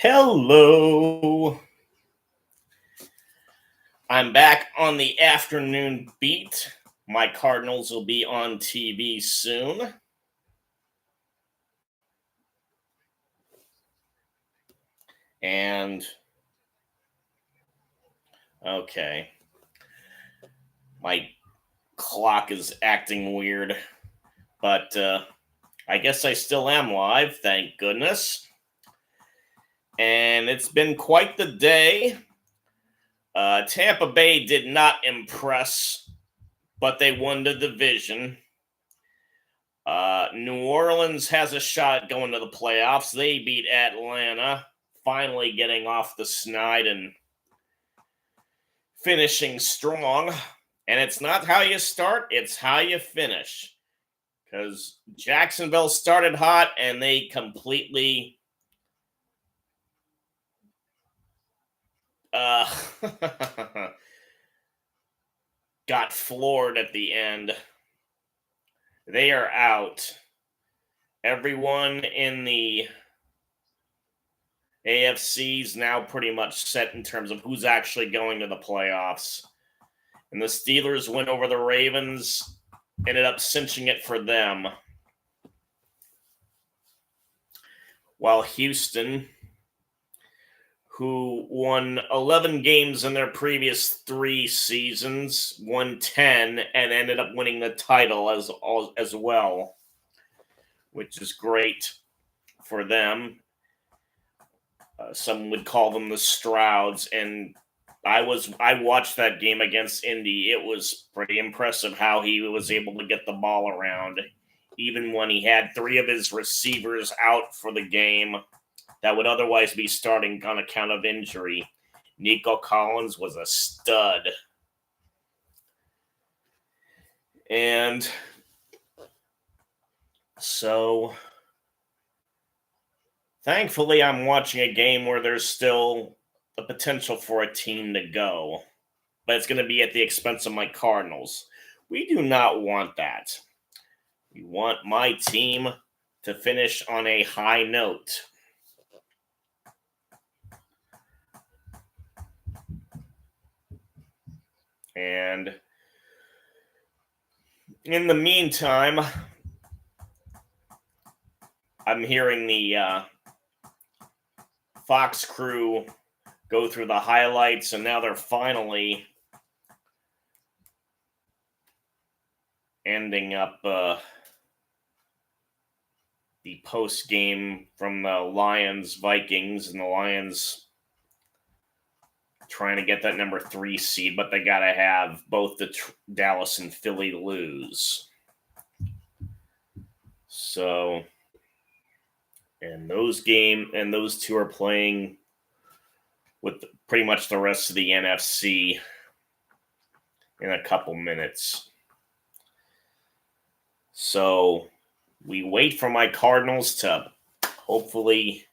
Hello. I'm back on the afternoon beat. My Cardinals will be on TV soon. And okay. My clock is acting weird, but I guess I still am live, thank goodness. And it's been quite the day. Tampa Bay did not impress, but they won the division. New Orleans has a shot going to the playoffs. They beat Atlanta, finally getting off the snide and finishing strong. And it's not how you start, it's how you finish. Because Jacksonville started hot and they completely got floored at the end. They are out. Everyone in the AFC's now pretty much set in terms of who's actually going to the playoffs. And the Steelers went over the Ravens, ended up cinching it for them. While Houston, who won 11 games in their previous 3 seasons, won 10 and ended up winning the title as well, which is great for them. Some would call them the Strouds, and I watched that game against Indy. It was pretty impressive how he was able to get the ball around, even when he had 3 of his receivers out for the game that would otherwise be starting on account of injury. Nico Collins was a stud. And so thankfully, I'm watching a game where there's still the potential for a team to go, but it's going to be at the expense of my Cardinals. We do not want that. We want my team to finish on a high note. And in the meantime, I'm hearing the Fox crew go through the highlights, and now they're finally ending up the post game from the Lions-Vikings, and the Lions trying to get that number 3 seed, but they got to have both the Dallas and Philly lose. So, and those 2 are playing with pretty much the rest of the NFC in a couple minutes. So we wait for my Cardinals to hopefully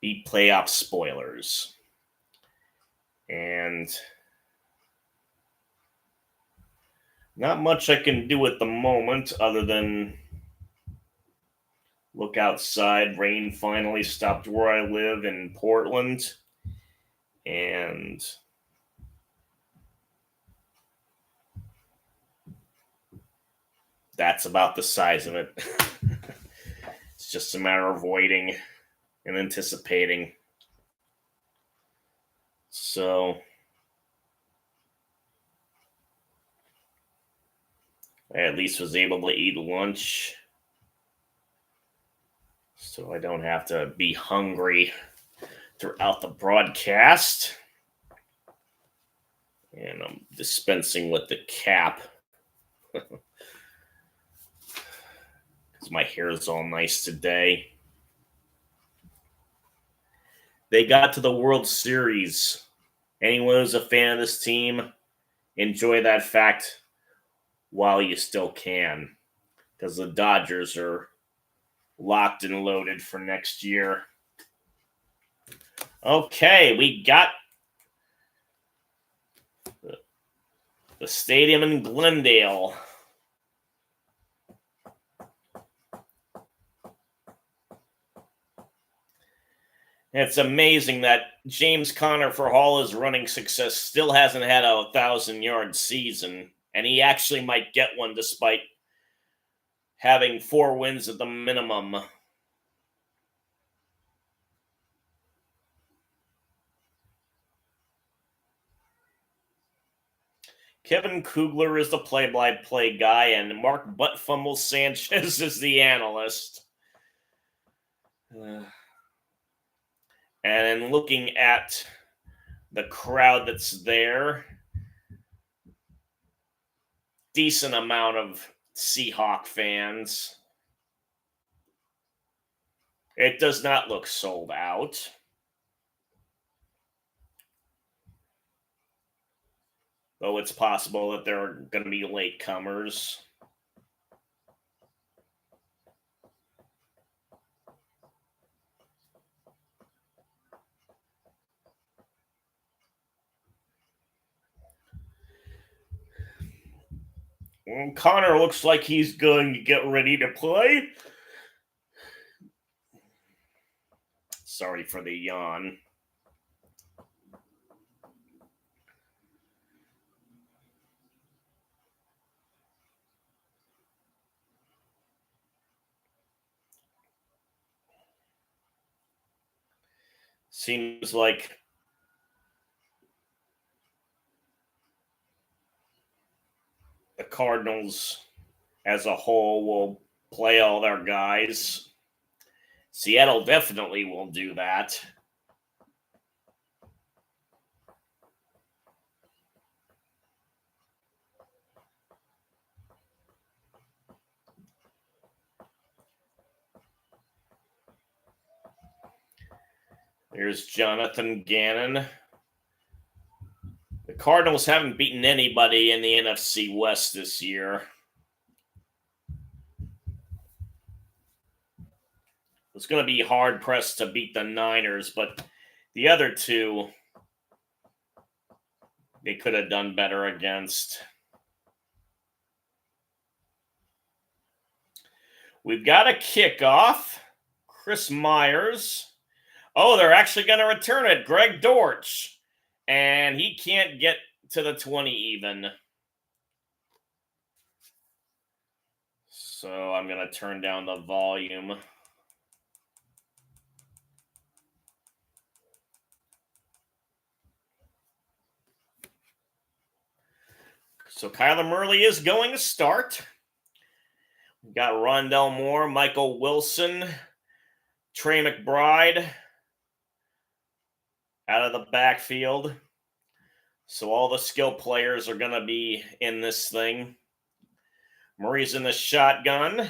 be playoff spoilers. And not much I can do at the moment other than look outside. Rain finally stopped where I live in Portland. And that's about the size of it. It's just a matter of waiting and anticipating. So I at least was able to eat lunch, so I don't have to be hungry throughout the broadcast. And I'm dispensing with the cap because my hair is all nice today. They got to the World Series. Anyone who's a fan of this team, enjoy that fact while you still can, because the Dodgers are locked and loaded for next year. Okay, we got the stadium in Glendale. It's amazing that James Conner, for all his running success, still hasn't had a 1,000-yard season, and he actually might get one despite having 4 wins at the minimum. Kevin Kugler is the play-by-play guy, and Mark Buttfumble Sanchez is the analyst. And looking at the crowd that's there, decent amount of Seahawk fans. It does not look sold out. Though it's possible that there are going to be latecomers. Well, Connor looks like he's going to get ready to play. Sorry for the yawn. Seems like the Cardinals as a whole will play all their guys. Seattle definitely will do that. There's Jonathan Gannon. The Cardinals haven't beaten anybody in the NFC West this year. It's going to be hard-pressed to beat the Niners, but the other two, they could have done better against. We've got a kickoff. Chris Myers. Oh, they're actually going to return it. Greg Dortch. And he can't get to the 20 even. So I'm going to turn down the volume. So Kyler Murray is going to start. We've got Rondell Moore, Michael Wilson, Trey McBride out of the backfield. So all the skill players are going to be in this thing. Murray's in the shotgun.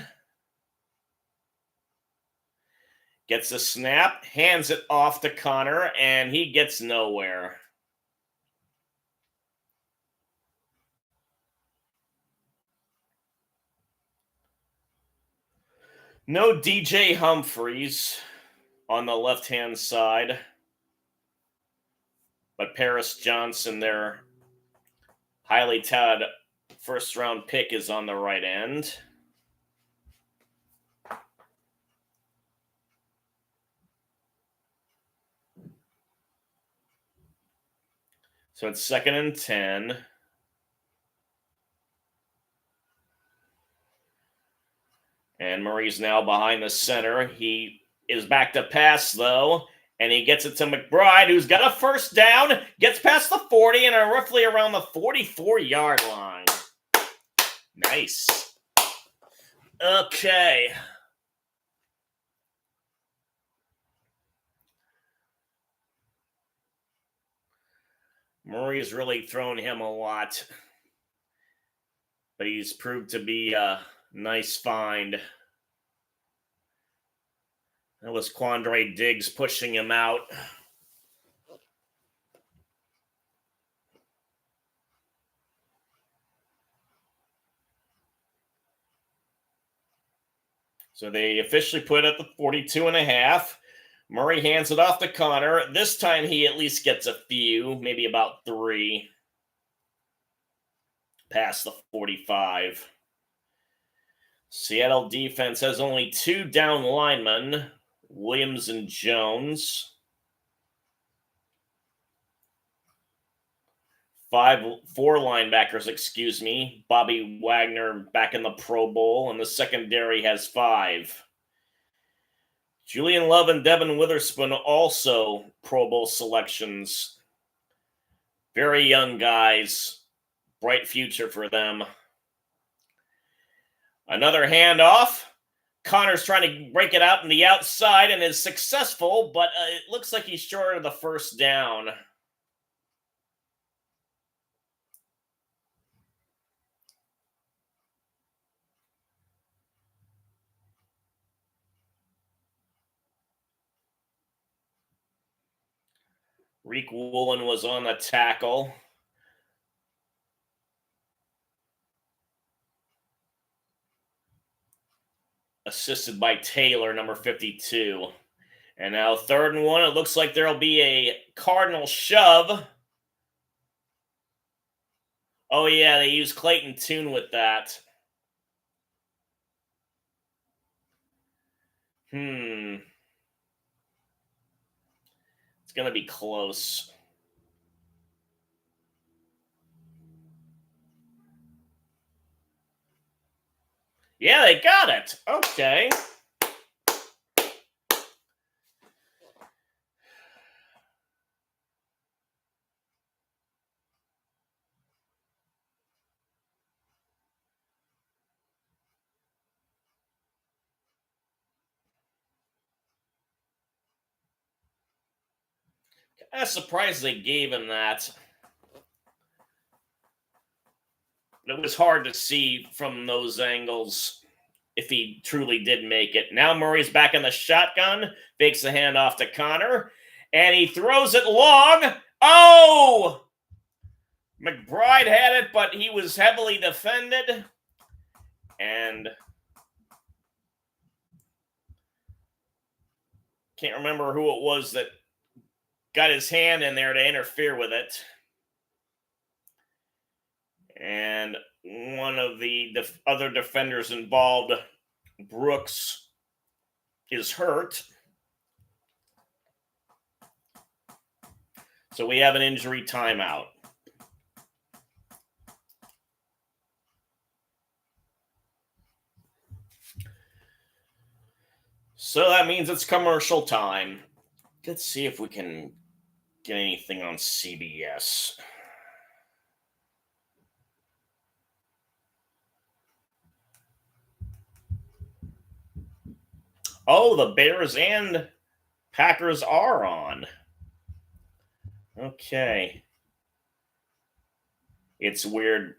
Gets a snap, hands it off to Connor, and he gets nowhere. No DJ Humphries on the left-hand side. But Paris Johnson, their highly touted first-round pick, is on the right end. So it's 2nd and 10. And Murray's now behind the center. He is back to pass, though. And he gets it to McBride, who's got a first down, gets past the 40 and are roughly around the 44-yard line. Nice. Okay. Murray's really thrown him a lot. But he's proved to be a nice find. That was Quandre Diggs pushing him out. So they officially put it at the 42.5. Murray hands it off to Connor. This time he at least gets a few, maybe about 3. Past the 45. Seattle defense has only 2 down linemen, Williams and Jones. Four linebackers, excuse me. Bobby Wagner back in the Pro Bowl, and the secondary has 5. Julian Love and Devin Witherspoon also Pro Bowl selections. Very young guys. Bright future for them. Another handoff. Connor's trying to break it out in the outside and is successful, but it looks like he's short of the first down. Reek Woolen was on the tackle. Assisted by Taylor, number 52. And now 3rd and 1. It looks like there'll be a Cardinal shove. Oh, yeah, they use Clayton Tune with that. It's going to be close. Yeah, they got it. Okay. I'm surprised they gave him that. It was hard to see from those angles if he truly did make it. Now Murray's back in the shotgun, fakes the handoff to Connor, and he throws it long. Oh! McBride had it, but he was heavily defended. And can't remember who it was that got his hand in there to interfere with it. And one of the other defenders involved, Brooks, is hurt. So we have an injury timeout. So that means it's commercial time. Let's see if we can get anything on CBS. Oh, the Bears and Packers are on. Okay. It's weird.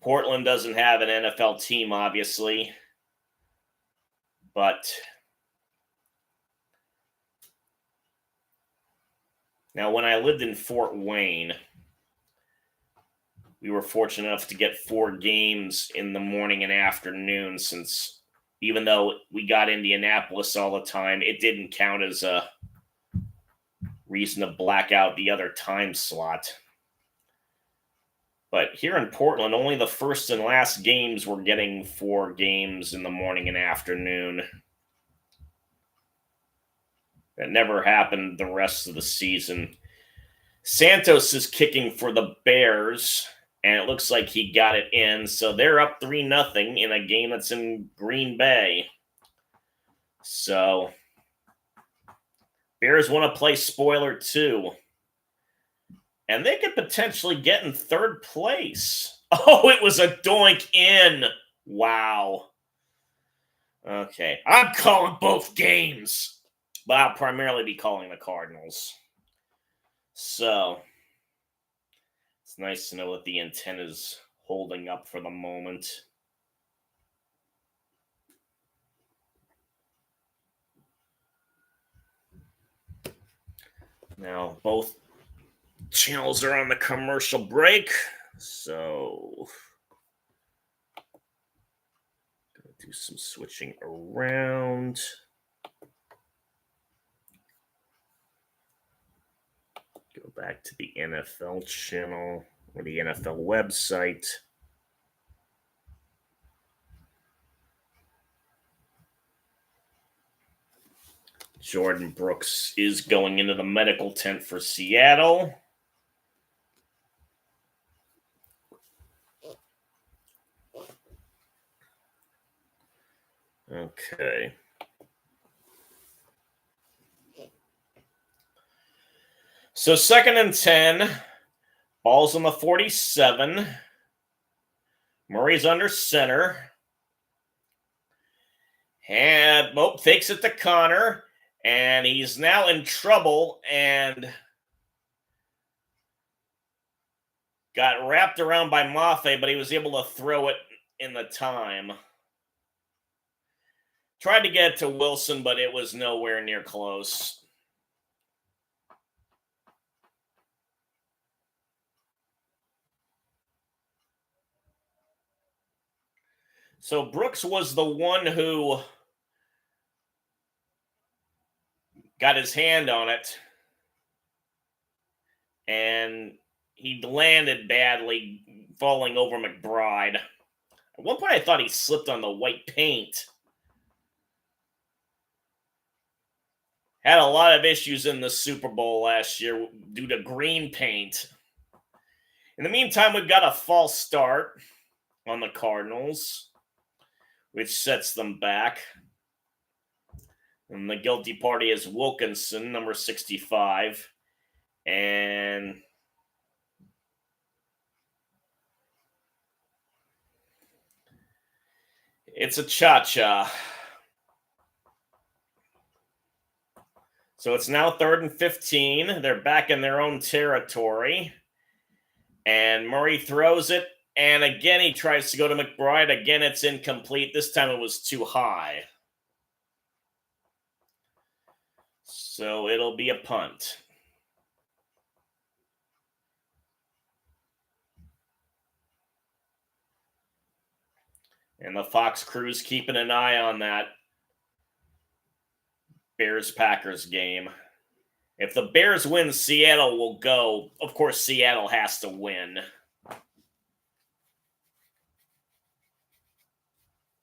Portland doesn't have an NFL team, obviously. But now, when I lived in Fort Wayne, we were fortunate enough to get 4 games in the morning and afternoon, since even though we got Indianapolis all the time, it didn't count as a reason to black out the other time slot. But here in Portland, only the first and last games were getting 4 games in the morning and afternoon. That never happened the rest of the season. Santos is kicking for the Bears, and it looks like he got it in. So they're up 3-0 in a game that's in Green Bay. So Bears want to play spoiler too. And they could potentially get in 3rd place. Oh, it was a doink in. Wow. Okay. I'm calling both games, but I'll primarily be calling the Cardinals. So it's nice to know that the antenna's holding up for the moment. Now, both channels are on the commercial break, so gonna do some switching around. Go back to the NFL channel or the NFL website. Jordan Brooks is going into the medical tent for Seattle. Okay. So 2nd and 10. Ball's on the 47. Murray's under center. And takes it to Connor. And he's now in trouble and got wrapped around by Mafe, but he was able to throw it in the time. Tried to get it to Wilson, but it was nowhere near close. So Brooks was the one who got his hand on it. And he landed badly, falling over McBride. At one point, I thought he slipped on the white paint. Had a lot of issues in the Super Bowl last year due to green paint. In the meantime, we've got a false start on the Cardinals, which sets them back. And the guilty party is Wilkinson, number 65. And it's a cha-cha. So it's now 3rd and 15. They're back in their own territory. And Murray throws it. And again, he tries to go to McBride. Again, it's incomplete. This time it was too high. So it'll be a punt. And the Fox crew's keeping an eye on that Bears-Packers game. If the Bears win, Seattle will go. Of course, Seattle has to win.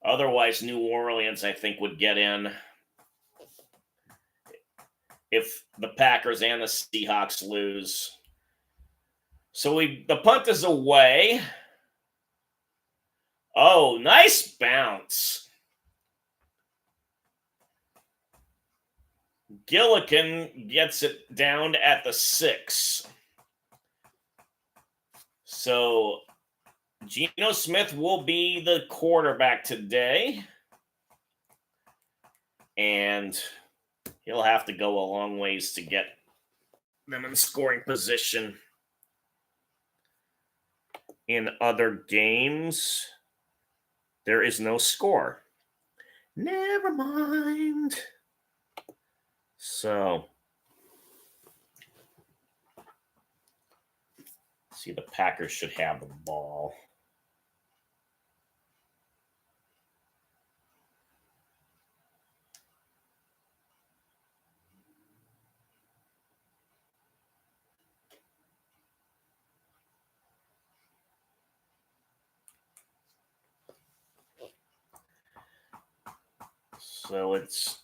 Otherwise, New Orleans, I think, would get in if the Packers and the Seahawks lose. So the punt is away. Oh, nice bounce. Gillikin gets it down at the 6. So Geno Smith will be the quarterback today. And he'll have to go a long ways to get them in scoring position. In other games, there is no score. Never mind. So, see, the Packers should have the ball. So it's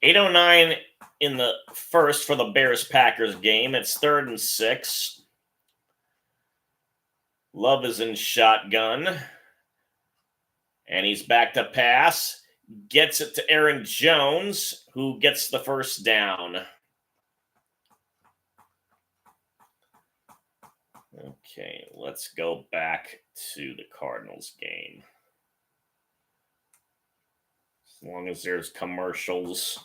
8:09 in the first for the Bears-Packers game. It's 3rd and 6. Love is in shotgun. And he's back to pass. Gets it to Aaron Jones, who gets the first down. Okay, let's go back to the Cardinals game. As long as there's commercials,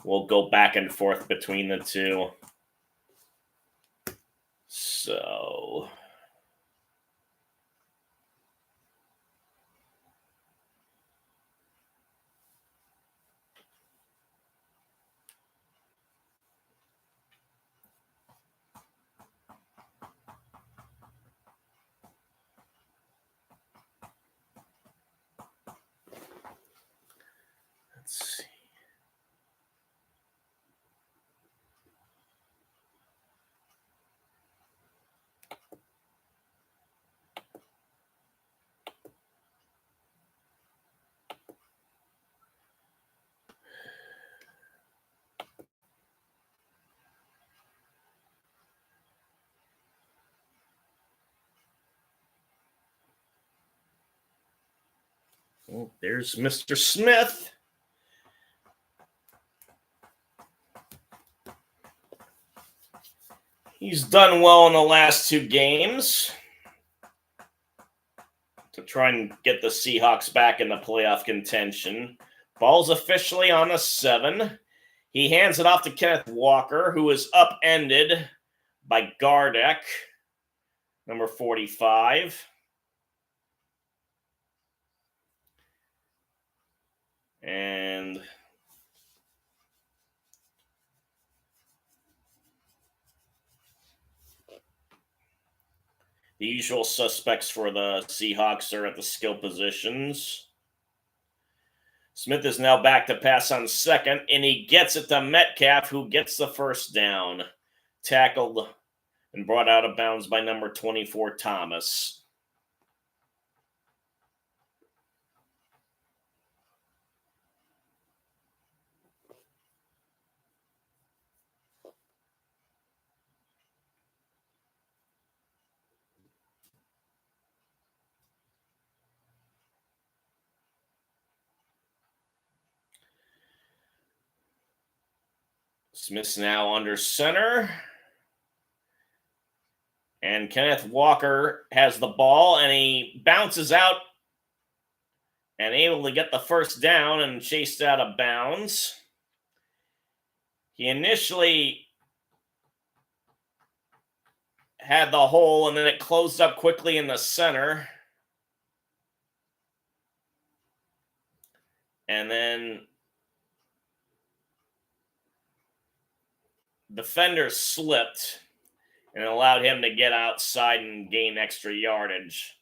we'll go back and forth between the two. So let's see. Well, there's Mr. Smith. He's done well in the last 2 games to try and get the Seahawks back in the playoff contention. Ball's officially on the 7. He hands it off to Kenneth Walker, who is upended by Gardeck, number 45. And the usual suspects for the Seahawks are at the skill positions. Smith is now back to pass on second, and he gets it to Metcalf, who gets the first down. Tackled and brought out of bounds by number 24, Thomas. Smith's now under center. And Kenneth Walker has the ball, and he bounces out and able to get the first down and chased out of bounds. He initially had the hole, and then it closed up quickly in the center. And then defender slipped and allowed him to get outside and gain extra yardage.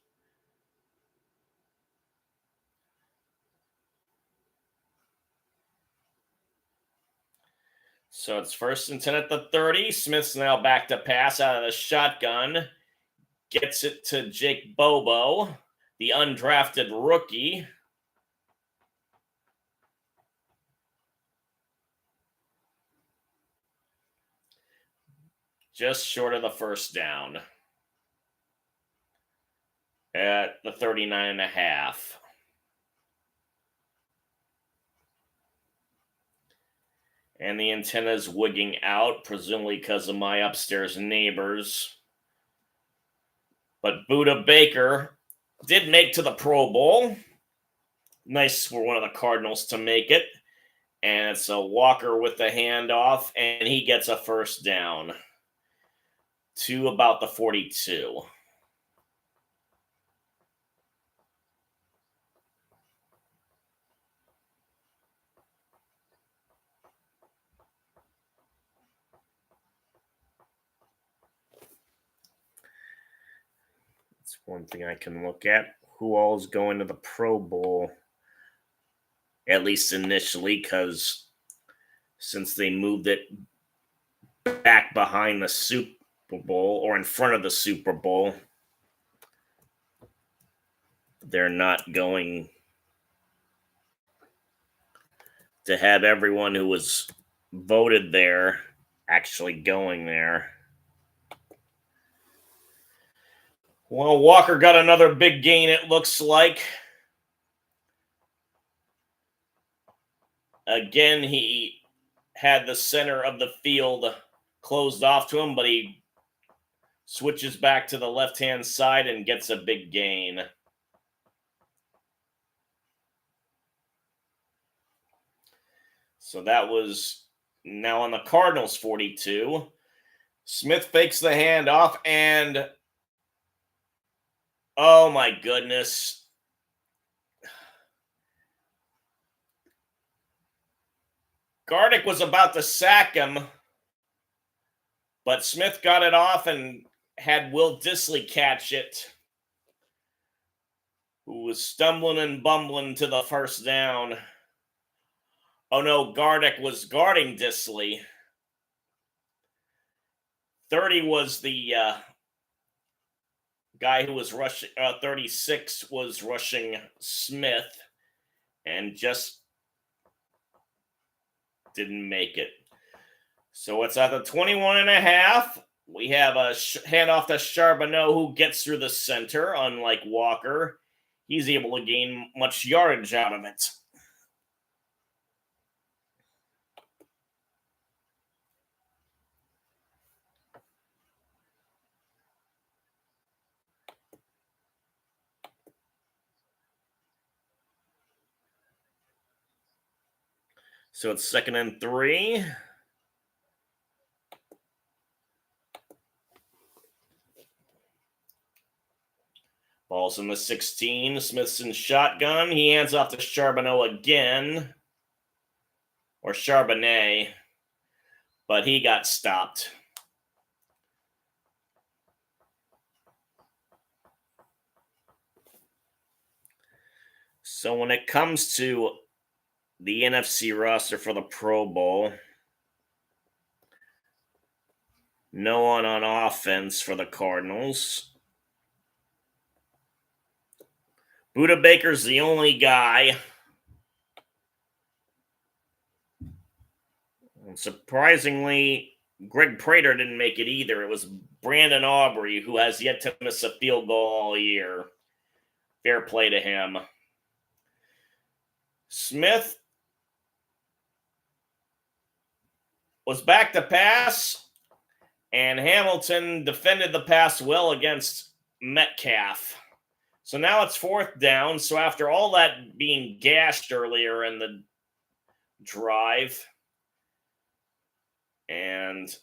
So it's 1st and 10 at the 30. Smith's now back to pass out of the shotgun. Gets it to Jake Bobo, the undrafted rookie. Just short of the first down at the 39.5. And the antenna's wigging out, presumably because of my upstairs neighbors. But Buda Baker did make to the Pro Bowl. Nice for one of the Cardinals to make it. And it's a Walker with the handoff, and he gets a first down to about the 42. That's one thing I can look at. Who all is going to the Pro Bowl, at least initially, because since they moved it back behind the Super Bowl or in front of the Super Bowl, they're not going to have everyone who was voted there actually going there. Well, Walker got another big gain, it looks like. Again, he had the center of the field closed off to him, but he switches back to the left-hand side and gets a big gain. So that was now on the Cardinals 42. Smith fakes the handoff, and oh my goodness. Gardeck was about to sack him, but Smith got it off and had Will Dissly catch it, who was stumbling and bumbling to the first down. Oh no, Gardeck was guarding Dissly. 30 was the guy who was rushing, 36 was rushing Smith, and just didn't make it. So it's at the 21.5. We have a handoff to Charbonneau, who gets through the center, unlike Walker. he's able to gain much yardage out of it. So it's 2nd and 3. Ball's in the 16. Smithson shotgun. He hands off to Charbonneau again. Or Charbonnet. But he got stopped. So when it comes to the NFC roster for the Pro Bowl, no one on offense for the Cardinals. Buda Baker's the only guy. And surprisingly, Greg Prater didn't make it either. It was Brandon Aubrey, who has yet to miss a field goal all year. Fair play to him. Smith was back to pass, and Hamilton defended the pass well against Metcalf. So now it's 4th down. So after all that being gashed earlier in the drive, and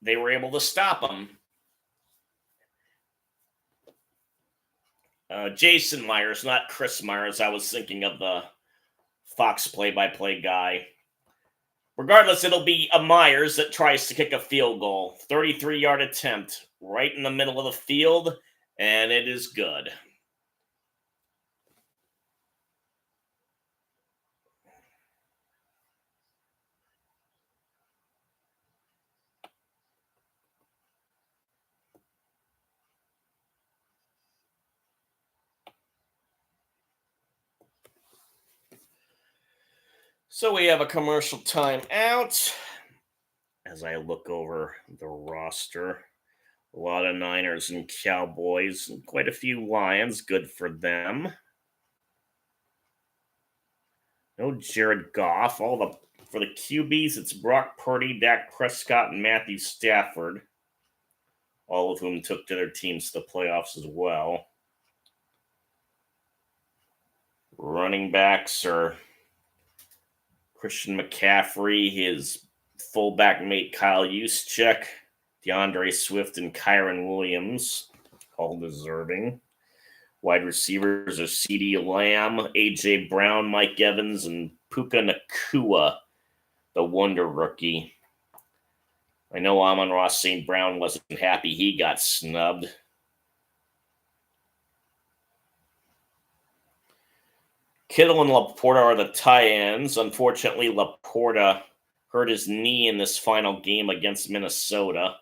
they were able to stop him. Jason Myers, not Chris Myers. I was thinking of the Fox play-by-play guy. Regardless, it'll be a Myers that tries to kick a field goal. 33-yard attempt right in the middle of the field, and it is good. So we have a commercial timeout. As I look over the roster, a lot of Niners and Cowboys, and quite a few Lions. Good for them. No Jared Goff. For the QBs, it's Brock Purdy, Dak Prescott, and Matthew Stafford, all of whom took to their teams to the playoffs as well. Running backs are Christian McCaffrey, his fullback mate Kyle Juszczyk, DeAndre Swift, and Kyron Williams, all deserving. Wide receivers are CeeDee Lamb, A.J. Brown, Mike Evans, and Puka Nacua, the wonder rookie. I know Amon-Ra St. Brown wasn't happy he got snubbed. Kittle and Laporta are the tight ends. Unfortunately, Laporta hurt his knee in this final game against Minnesota.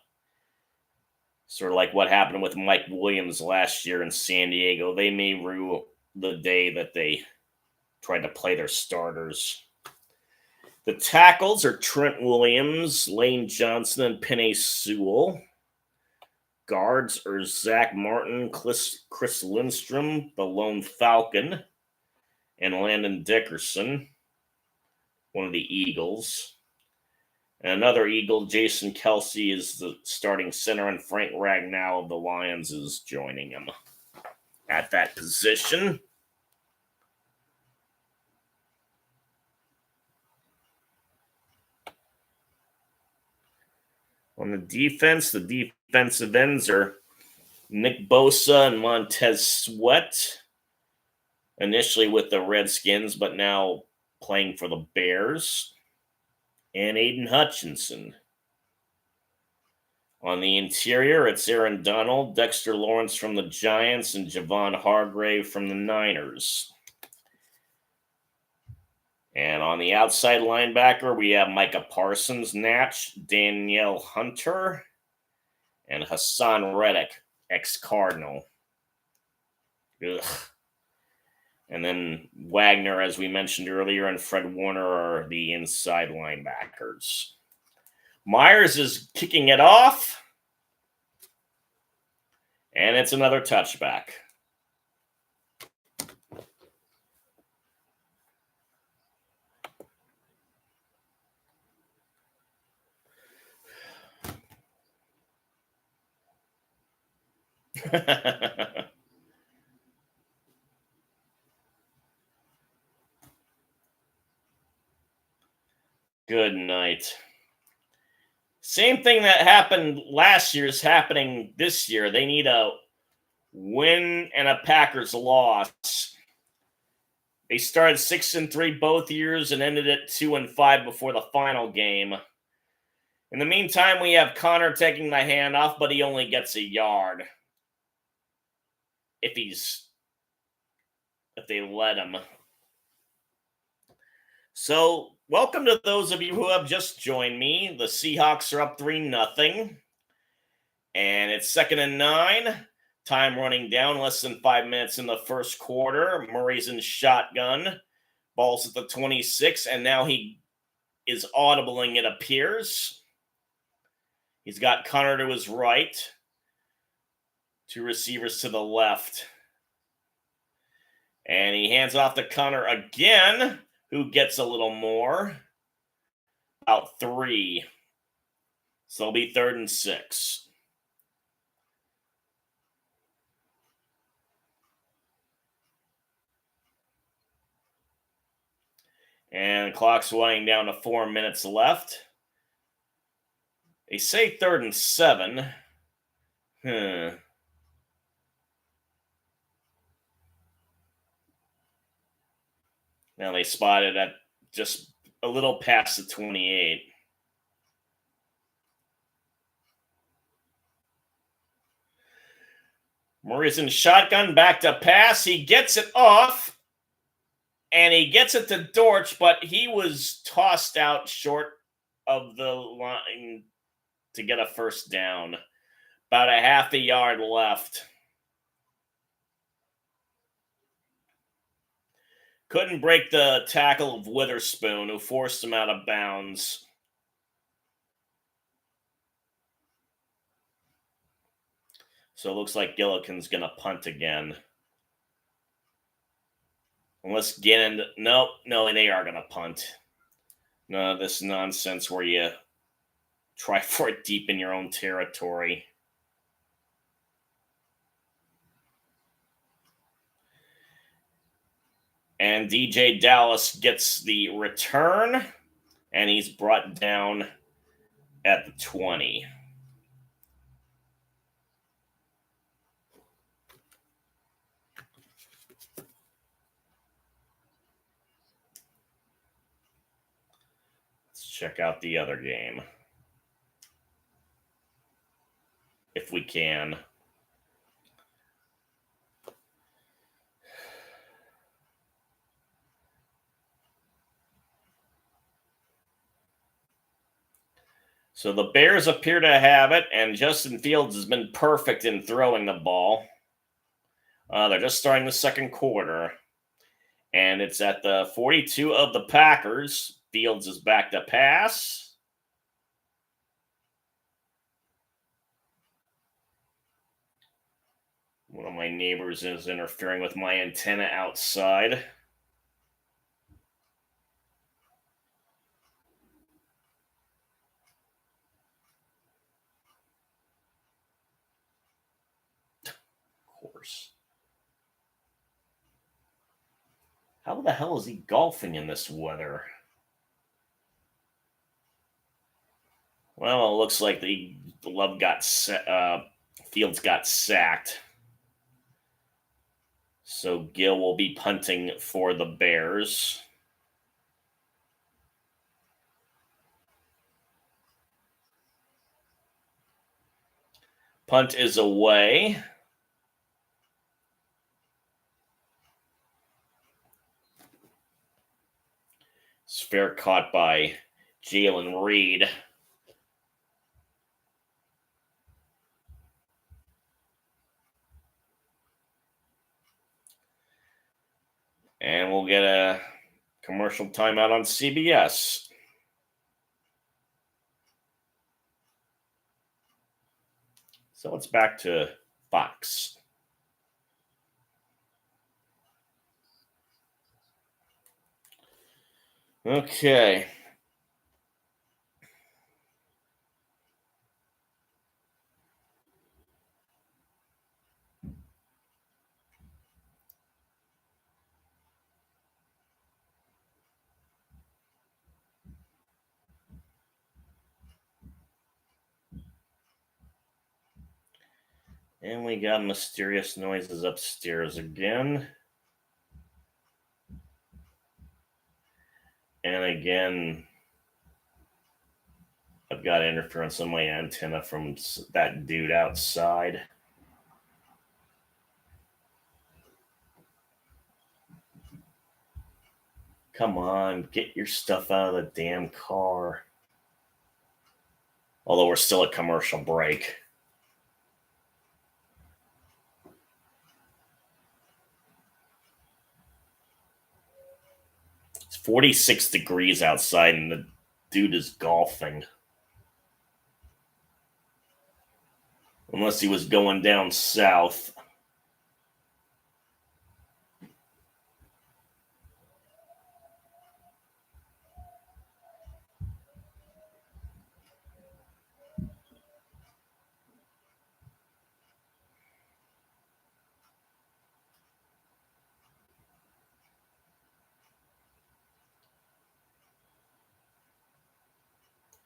Sort of like what happened with Mike Williams last year in San Diego. They may rue the day that they tried to play their starters. The tackles are Trent Williams, Lane Johnson, and Penei Sewell. Guards are Zach Martin, Chris Lindstrom, the lone Falcon, and Landon Dickerson, one of the Eagles. And another Eagle, Jason Kelsey, is the starting center, and Frank Ragnow of the Lions is joining him at that position. On the defensive ends are Nick Bosa and Montez Sweat, initially with the Redskins, but now playing for the Bears, and Aiden Hutchinson. On the interior, it's Aaron Donald, Dexter Lawrence from the Giants, and Javon Hargrave from the Niners. And on the outside linebacker, we have Micah Parsons, Natch, Danielle Hunter, and Hassan Reddick, ex-Cardinal. Ugh. And then Wagner, as we mentioned earlier, and Fred Warner are the inside linebackers. Myers is kicking it off. And it's another touchback. Good night. Same thing that happened last year is happening this year. They need a win and a Packers loss. They started 6-3 both years and ended at 2-5 before the final game. In the meantime, we have Connor taking the handoff, but he only gets a yard. If they let him. So, welcome to those of you who have just joined me. The Seahawks are up 3-0. And it's 2nd and 9. Time running down, less than 5 minutes in the first quarter. Murray's in shotgun. Ball's at the 26, and now he is audibling, it appears. He's got Connor to his right. 2 receivers to the left. And he hands off to Connor again, who gets a little more. About 3. So it'll be 3rd and 6. And the clock's winding down to 4 minutes left. They say 3rd and 7. Now they spot it at just a little past the 28. Murray's in shotgun, back to pass. He gets it off, and he gets it to Dortch, but he was tossed out short of the line to get a first down. About a half a yard left. Couldn't break the tackle of Witherspoon, who forced him out of bounds. So it looks like Gillikin's going to punt again. Unless Gannon... No, they are going to punt. No, this nonsense where you try for it deep in your own territory. And DJ Dallas gets the return, and he's brought down at the 20. Let's check out the other game. If we can. So the Bears appear to have it, and Justin Fields has been perfect in throwing the ball. They're just starting the second quarter. And it's at the 42 of the Packers. Fields is back to pass. One of my neighbors is interfering with my antenna outside. Of course. How the hell is he golfing in this weather? Well, it looks like Fields got sacked. So Gill will be punting for the Bears. Punt is away. It's fair caught by Jalen Reed. And we'll get a commercial timeout on CBS. So it's back to Fox. Okay. And we got mysterious noises upstairs again. And again, I've got interference on my antenna from that dude outside. Come on, get your stuff out of the damn car. Although we're still at commercial break. It's 46 degrees outside and the dude is golfing. Unless he was going down south.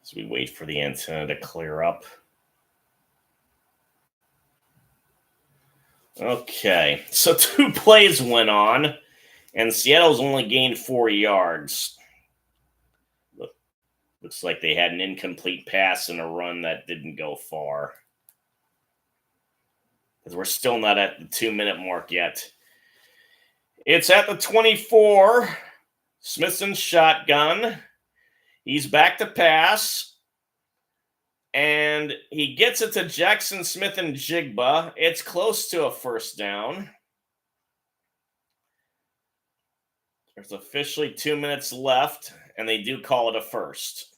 As we wait for the antenna to clear up. Okay, so 2 plays went on, and Seattle's only gained 4 yards. Looks like they had an incomplete pass and a run that didn't go far. Because we're still not at the 2-minute mark yet. It's at the 24. Smithson's shotgun. He's back to pass. And he gets it to Jackson Smith and Jigba. It's close to a first down. There's officially 2 minutes left, and they do call it a first.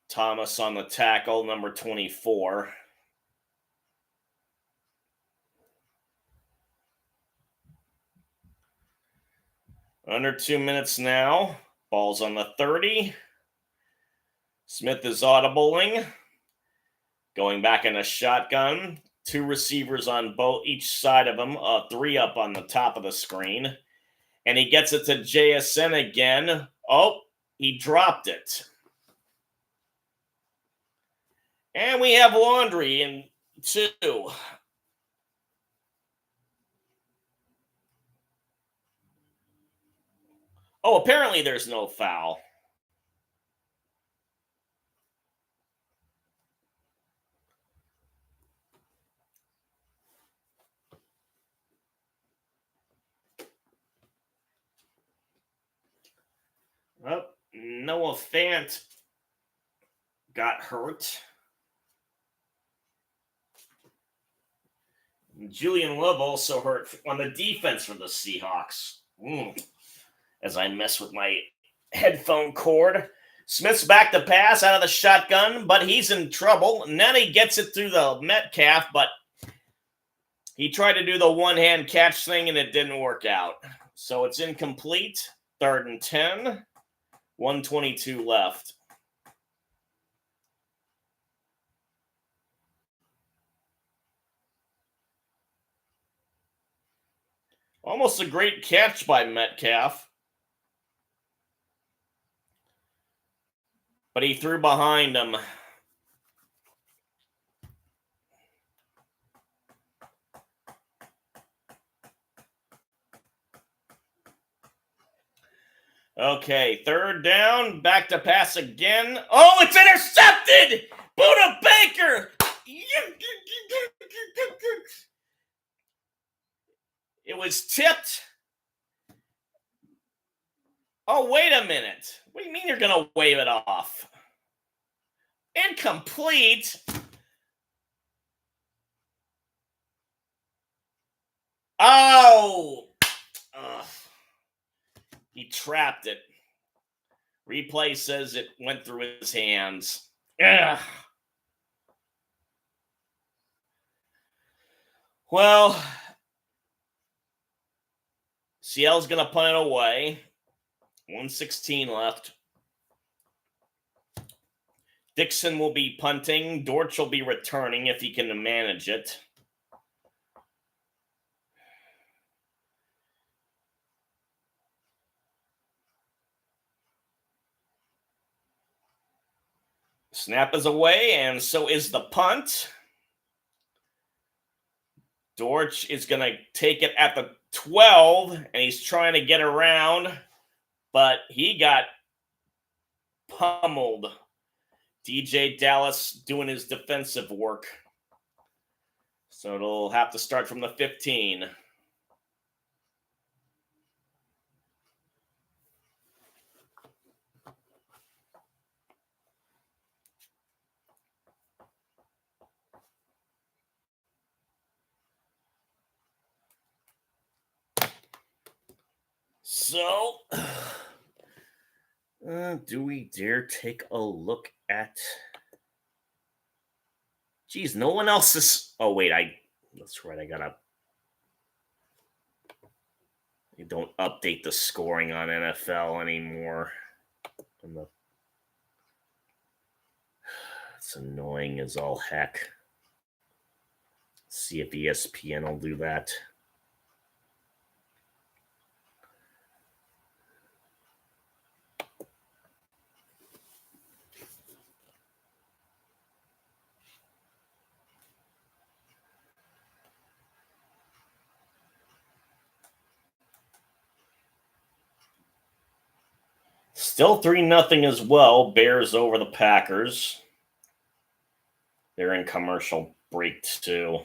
Thomas on the tackle, number 24. Under 2 minutes now. Ball's on the 30. Smith is audibling. Going back in a shotgun. 2 receivers on each side of him. 3 up on the top of the screen. And he gets it to JSN again. Oh, he dropped it. And we have Laundry in 2. Oh, apparently there's no foul. Well, Noah Fant got hurt. Julian Love also hurt on the defense for the Seahawks. As I mess with my headphone cord. Smith's back to pass out of the shotgun, but he's in trouble. And then he gets it through the Metcalf, but he tried to do the one-hand catch thing, and it didn't work out. So it's incomplete. 3rd and 10. 1:22 left. Almost a great catch by Metcalf. But he threw behind him. Okay, 3rd down. Back to pass again. Oh, it's intercepted! Buda Baker! It was tipped. Oh, wait a minute. What do you mean you're going to wave it off? Incomplete? Oh! Ugh. He trapped it. Replay says it went through his hands. Ugh. Well, Seattle's going to punt it away. 1:16 left. Dixon will be punting. Dortch will be returning if he can manage it. Snap is away, and so is the punt. Dortch is going to take it at the 12, and he's trying to get around, but he got pummeled. DJ Dallas doing his defensive work. So it'll have to start from the 15. So, do we dare take a look at... Geez, no one else is... Oh, wait, that's right, I gotta... You don't update the scoring on NFL anymore. It's annoying as all heck. See if ESPN will do that. Still 3-0 as well. Bears over the Packers. They're in commercial break too.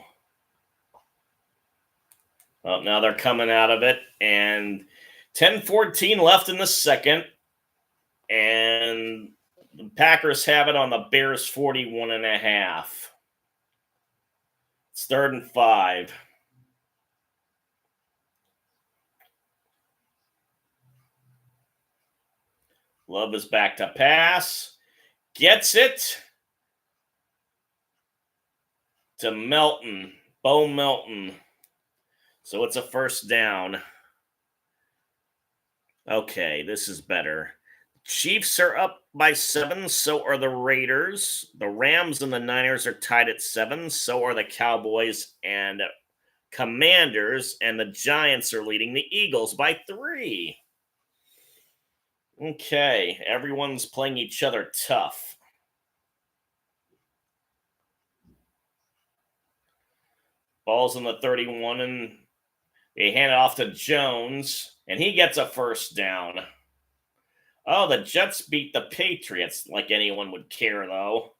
Well, now they're coming out of it, and 10-14 left in the second, and the Packers have it on the Bears 41.5. It's 3rd and 5. Love is back to pass. Gets it to Melton. Bo Melton. So it's a first down. Okay, this is better. Chiefs are up by 7, so are the Raiders. The Rams and the Niners are tied at 7, so are the Cowboys and Commanders, and the Giants are leading the Eagles by 3. Okay, everyone's playing each other tough. Ball's in the 31, and they hand it off to Jones, and he gets a first down. Oh, the Jets beat the Patriots, like anyone would care, though.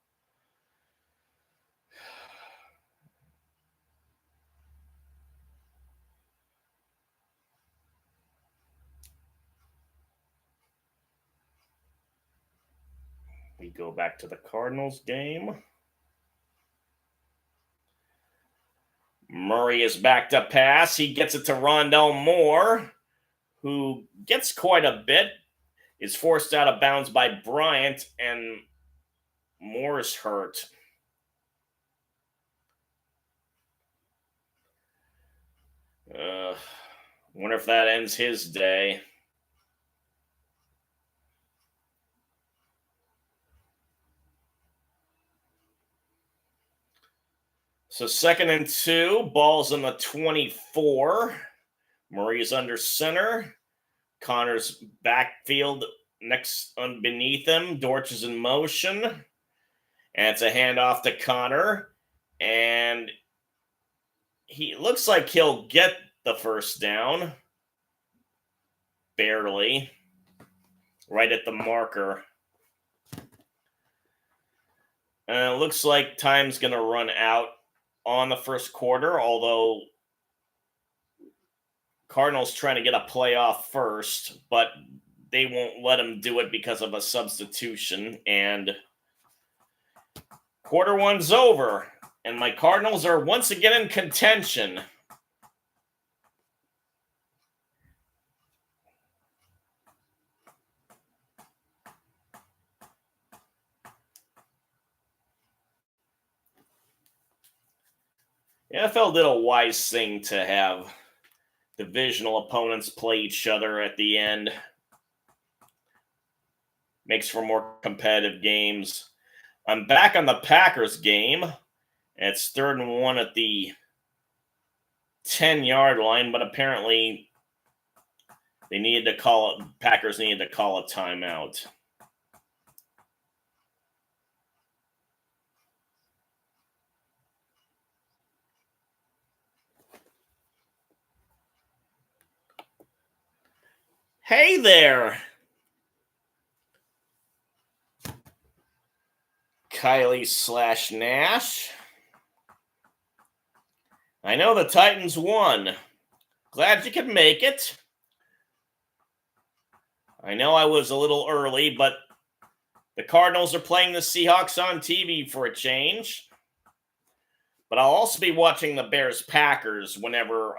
We go back to the Cardinals game. Murray is back to pass. He gets it to Rondell Moore, who gets quite a bit, is forced out of bounds by Bryant, and Moore is hurt. Wonder if that ends his day. So 2nd and 2, ball's in the 24. Murray's under center. Connor's backfield next beneath him. Dortch is in motion. And it's a handoff to Connor. And he looks like he'll get the first down. Barely. Right at the marker. And it looks like time's going to run out on the first quarter, although Cardinals trying to get a playoff first, but they won't let him do it because of a substitution. And quarter 1's over, and my Cardinals are once again in contention. The NFL did a wise thing to have divisional opponents play each other at the end. Makes for more competitive games. I'm back on the Packers game. It's 3rd and 1 at the 10-yard line, but apparently Packers needed to call a timeout. Hey there, Kylie/Nash. I know the Titans won. Glad you could make it. I know I was a little early, but the Cardinals are playing the Seahawks on TV for a change. But I'll also be watching the Bears-Packers whenever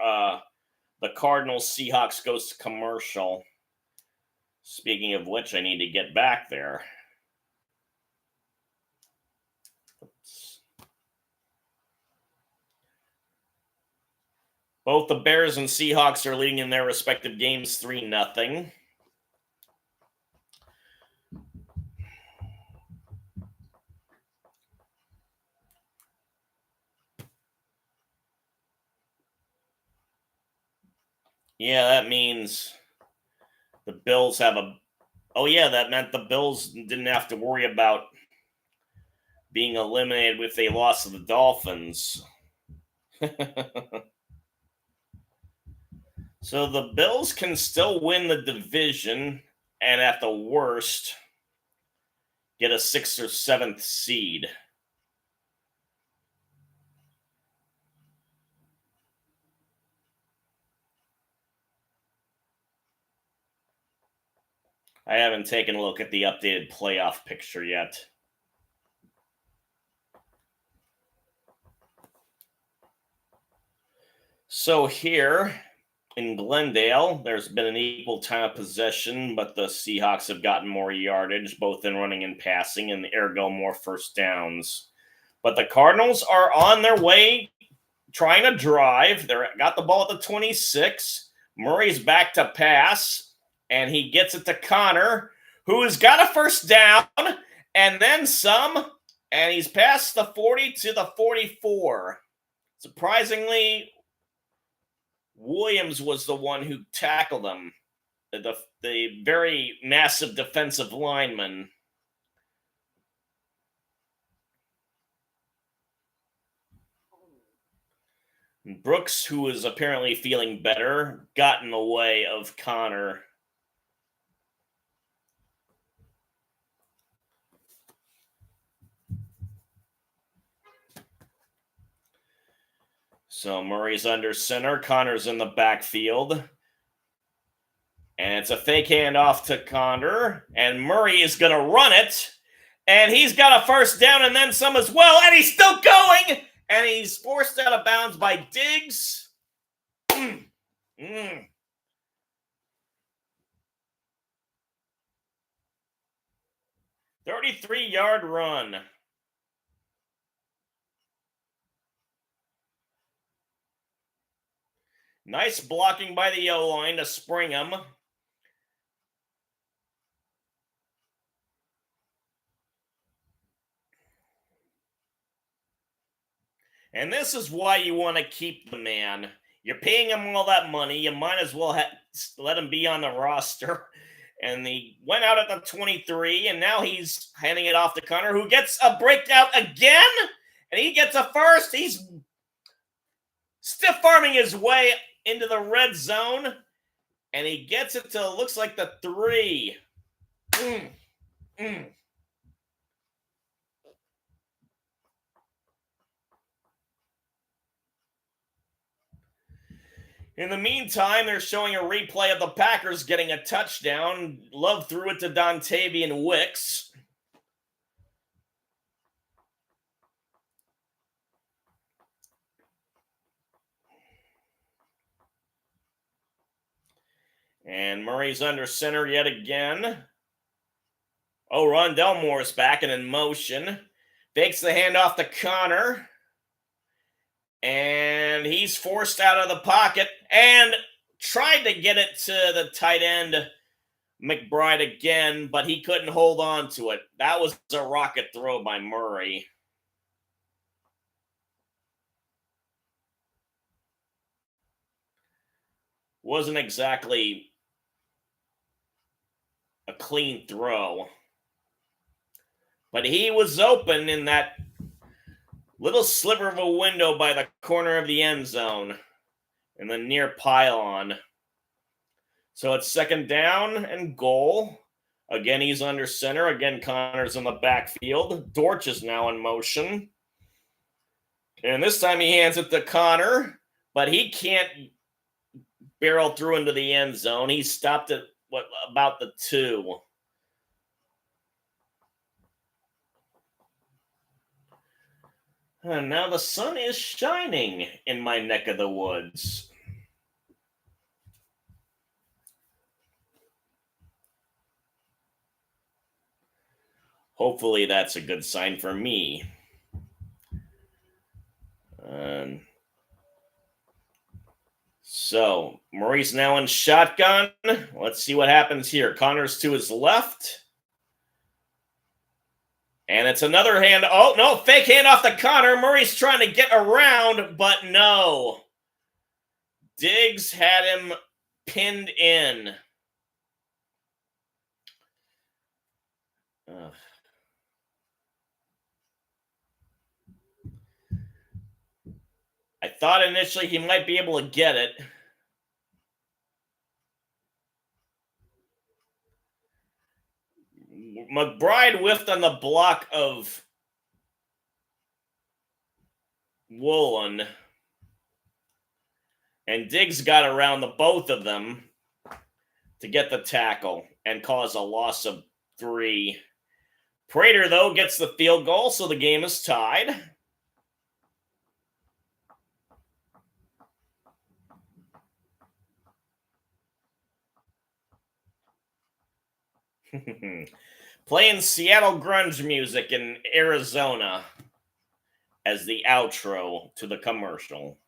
the Cardinals-Seahawks goes to commercial. Speaking of which, I need to get back there. Both the Bears and Seahawks are leading in their respective games 3-0. Yeah, that means the Bills have a... Oh, yeah, that meant the Bills didn't have to worry about being eliminated if they lost to the Dolphins. So the Bills can still win the division and at the worst get a 6th or 7th seed. I haven't taken a look at the updated playoff picture yet. So here in Glendale, there's been an equal time of possession, but the Seahawks have gotten more yardage, both in running and passing, and ergo more first downs. But the Cardinals are on their way, trying to drive. They got the ball at the 26. Murray's back to pass, and he gets it to Connor, who has got a first down, and then some, and he's past the 40 to the 44. Surprisingly, Williams was the one who tackled him, the very massive defensive lineman. Brooks, who was apparently feeling better, got in the way of Connor. So Murray's under center. Connor's in the backfield. And it's a fake handoff to Connor. And Murray is going to run it. And he's got a first down and then some as well. And he's still going. And he's forced out of bounds by Diggs. 33-yard run. Nice blocking by the O-line to spring him. And this is why you want to keep the man. You're paying him all that money. You might as well let him be on the roster. And he went out at the 23, and now he's handing it off to Connor, who gets a breakout again. And he gets a first. He's stiff-arming his way into the red zone. And he gets it to, looks like the 3. In the meantime, they're showing a replay of the Packers getting a touchdown. Love threw it to Dontavian Wicks. And Murray's under center yet again. Oh, Rondell Moore's back and in motion. Fakes the handoff to Connor. And he's forced out of the pocket and tried to get it to the tight end, McBride, again, but he couldn't hold on to it. That was a rocket throw by Murray. Wasn't exactly a clean throw, but he was open in that little sliver of a window by the corner of the end zone in the near pylon. So it's second down and goal. Again, he's under center. Again, Connor's in the backfield. Dortch is now in motion. And this time he hands it to Connor, but he can't barrel through into the end zone. He stopped at about the 2. And now the sun is shining in my neck of the woods. Hopefully that's a good sign for me. So Murray's now in shotgun. Let's see what happens here. Connor's to his left. And it's another hand. Oh, no, fake handoff to Connor. Murray's trying to get around, but no. Diggs had him pinned in. Ugh. I thought initially he might be able to get it. McBride whiffed on the block of Woolen. And Diggs got around the both of them to get the tackle and cause a loss of 3. Prater, though, gets the field goal, so the game is tied. Playing Seattle grunge music in Arizona as the outro to the commercial.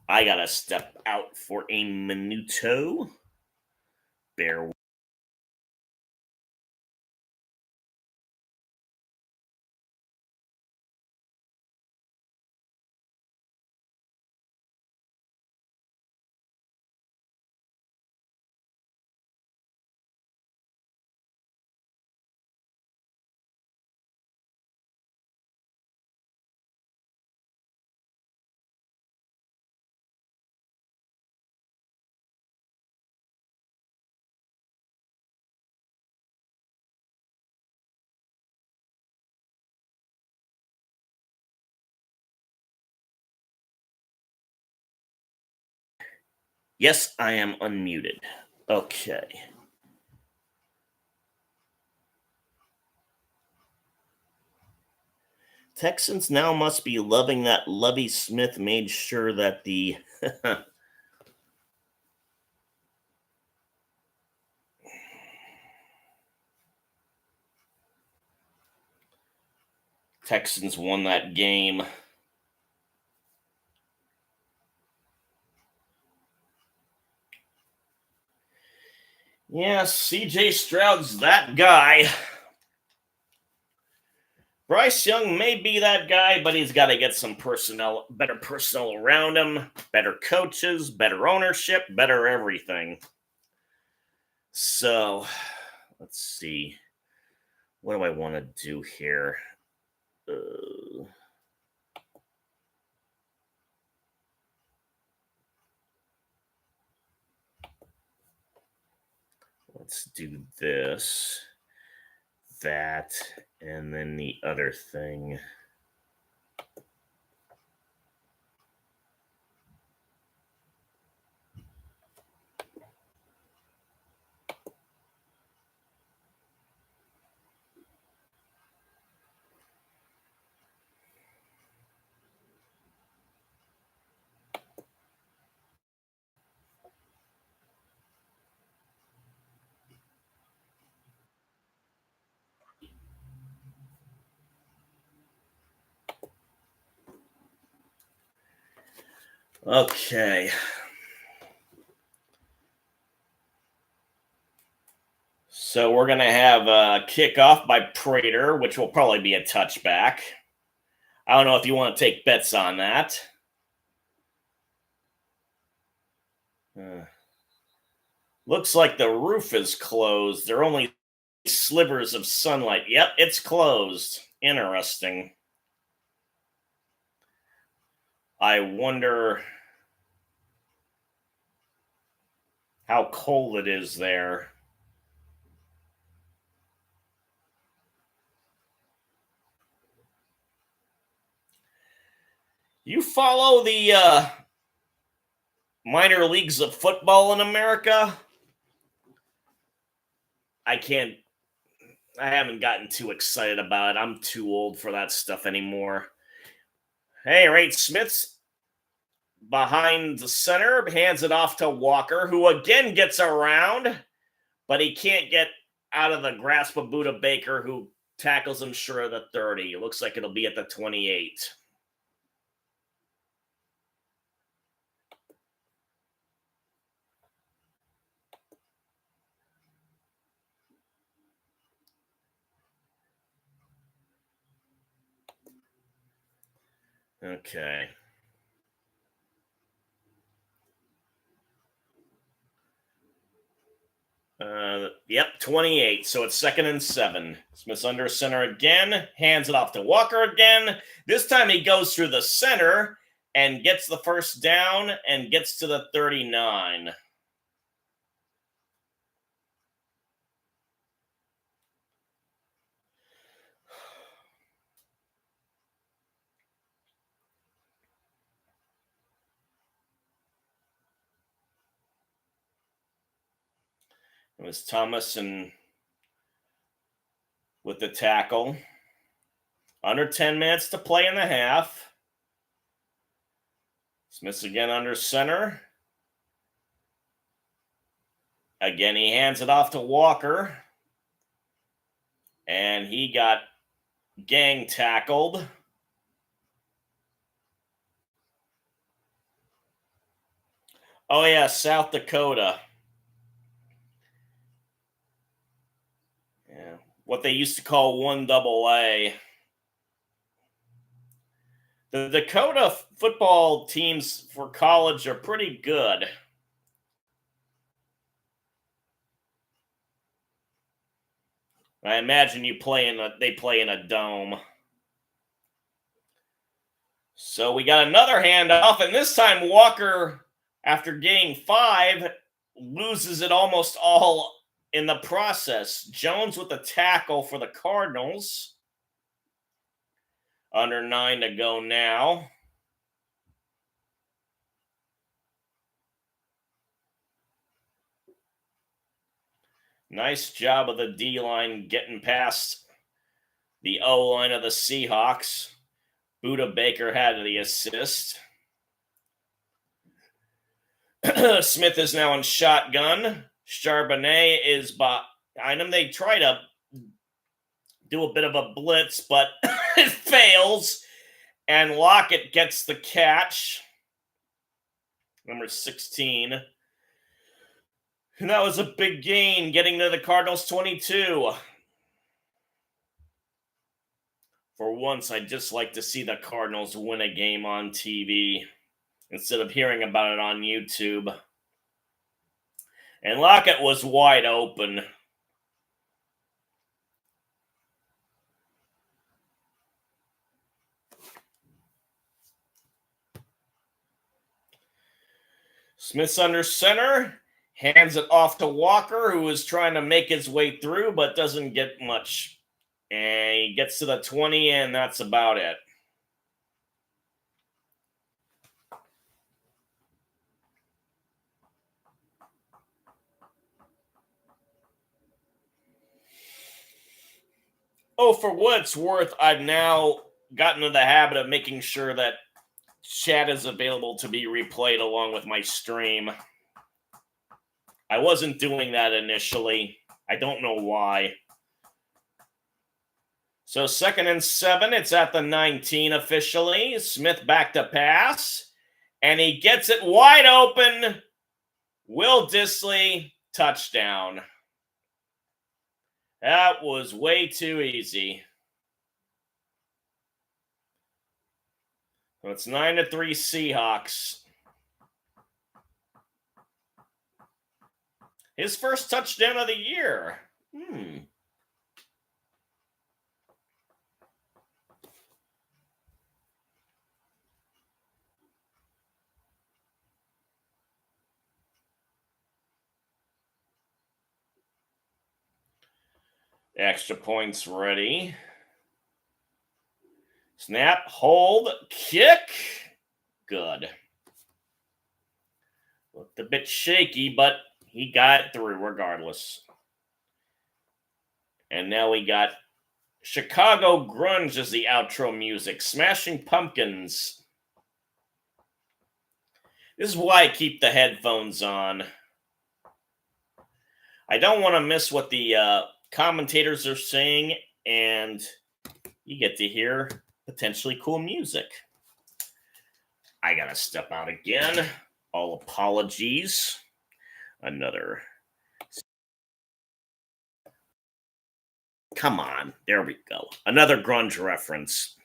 I gotta step out for a minuto. Bear with. Yes, I am unmuted. Okay. Texans now must be loving that Lovie Smith made sure that the Texans won that game. Yeah, CJ Stroud's that guy. Bryce Young may be that guy, but he's got to get some better personnel around him, better coaches, better ownership, better everything. So, let's see. What do I want to do here? Let's do this, that, and then the other thing. Okay. So we're going to have a kickoff by Prater, which will probably be a touchback. I don't know if you want to take bets on that. Looks like the roof is closed. There are only slivers of sunlight. Yep, it's closed. Interesting. I wonder how cold it is there. You follow the minor leagues of football in America? I haven't gotten too excited about it. I'm too old for that stuff anymore. Hey, right, Smith's behind the center, hands it off to Walker, who again gets around, but he can't get out of the grasp of Buda Baker, who tackles him short of the 30. It looks like it'll be at the 28. Okay. Yep, 28. So it's 2nd and 7. Smith's under center again, hands it off to Walker again. This time he goes through the center and gets the first down and gets to the 39. It was Thomas and with the tackle. Under 10 minutes to play in the half. Smith's again under center. Again, he hands it off to Walker. And he got gang tackled. Oh, yeah, South Dakota. Yeah, what they used to call 1AA. The Dakota football teams for college are pretty good. I imagine they play in a dome. So we got another handoff, and this time Walker, after gaining 5, loses it almost all in the process. Jones with the tackle for the Cardinals. Under 9 to go now. Nice job of the D-line getting past the O-line of the Seahawks. Buda Baker had the assist. Smith is now in shotgun. Charbonnet is behind him. They try to do a bit of a blitz, but it fails. And Lockett gets the catch. Number 16. And that was a big gain, getting to the Cardinals 22. For once, I'd just like to see the Cardinals win a game on TV instead of hearing about it on YouTube. And Lockett was wide open. Smith's under center, hands it off to Walker, who is trying to make his way through, but doesn't get much. And he gets to the 20, and that's about it. Oh, for what it's worth, I've now gotten into the habit of making sure that chat is available to be replayed along with my stream. I wasn't doing that initially. I don't know why. So 2nd and 7, it's at the 19 officially. Smith back to pass. And he gets it wide open. Will Dissly, touchdown. That was way too easy. So it's 9-3 Seahawks. His first touchdown of the year. Extra points ready. Snap, hold, kick. Good. Looked a bit shaky, but he got it through regardless. And now we got Chicago Grunge as the outro music. Smashing Pumpkins. This is why I keep the headphones on. I don't want to miss what the commentators are saying, and you get to hear potentially cool music. I gotta step out again. All apologies. Another. Come on. There we go. Another grunge reference.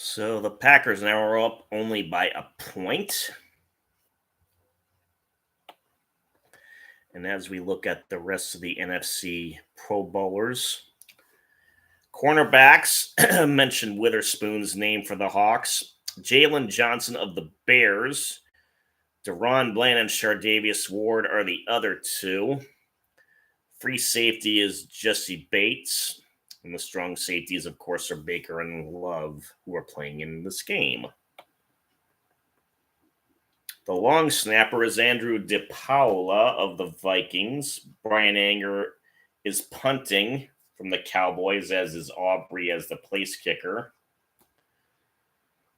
So the Packers now are up only by a point. And as we look at the rest of the NFC Pro Bowlers, cornerbacks, mentioned Witherspoon's name for the Hawks. Jalen Johnson of the Bears. Deron Bland and Shardavius Ward are the other two. Free safety is Jesse Bates. And the strong safeties, of course, are Baker and Love, who are playing in this game. The long snapper is Andrew DePaula of the Vikings. Brian Anger is punting from the Cowboys, as is Aubrey as the place kicker.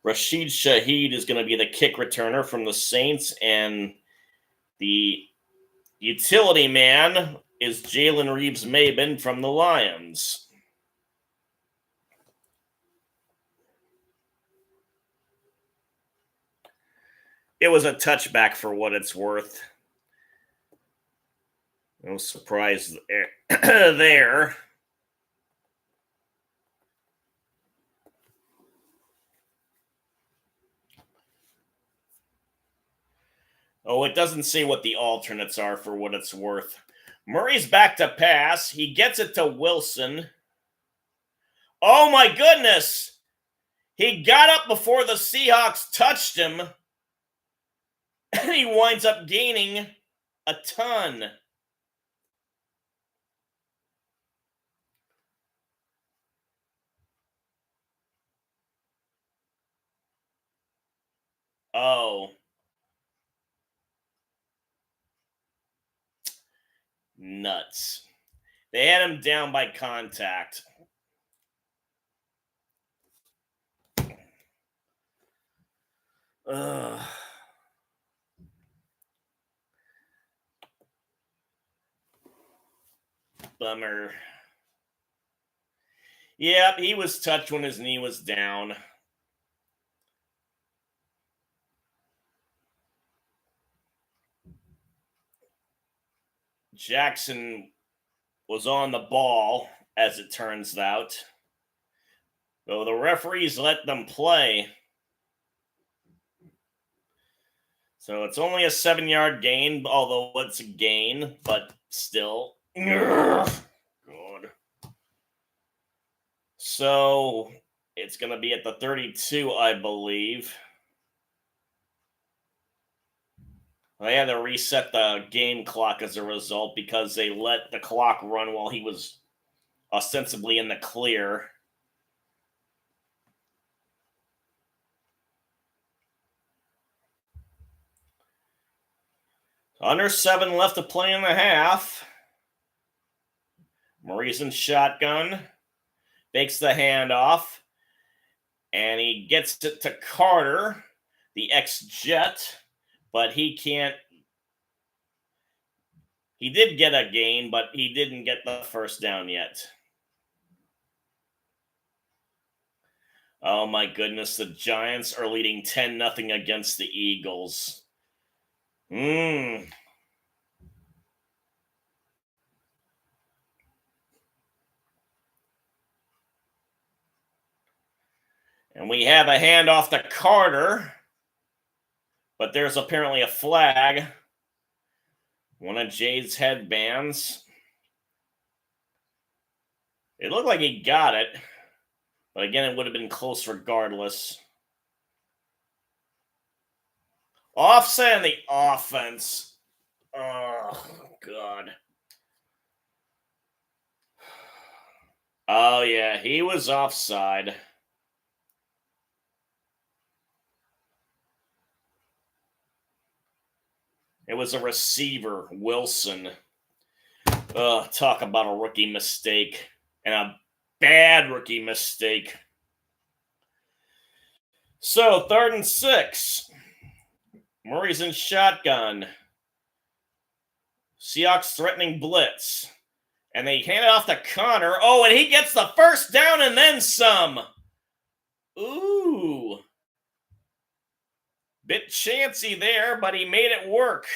Rashid Shaheed is going to be the kick returner from the Saints, and the utility man is Jalen Reeves-Maybin from the Lions. It was a touchback for what it's worth. No surprise there. Oh, it doesn't say what the alternates are for what it's worth. Murray's back to pass. He gets it to Wilson. Oh my goodness! He got up before the Seahawks touched him. And he winds up gaining a ton. Oh. Nuts. They had him down by contact. Ugh. Bummer. Yep, he was touched when his knee was down. Jackson was on the ball, as it turns out. Though the referees let them play. So it's only a 7-yard gain, although it's a gain, but still. God. So it's going to be at the 32, I believe. They had to reset the game clock as a result because they let the clock run while he was ostensibly in the clear. Under 7 left to play in the half. Murray's in shotgun. Takes the handoff. And he gets it to Carter, the ex-Jet. But he can't. He did get a gain, but he didn't get the first down yet. Oh my goodness, the Giants are leading 10-0 against the Eagles. And we have a handoff to Carter, but there's apparently a flag. One of Jay's headbands. It looked like he got it, but again, it would have been close regardless. Offset on the offense. Oh, God. Oh, yeah, he was offside. It was a receiver, Wilson. Talk about a rookie mistake. And a bad rookie mistake. So, 3rd and 6. Murray's in shotgun. Seahawks threatening blitz. And they hand it off to Connor. Oh, and he gets the first down and then some. Ooh. Bit chancy there, but he made it work.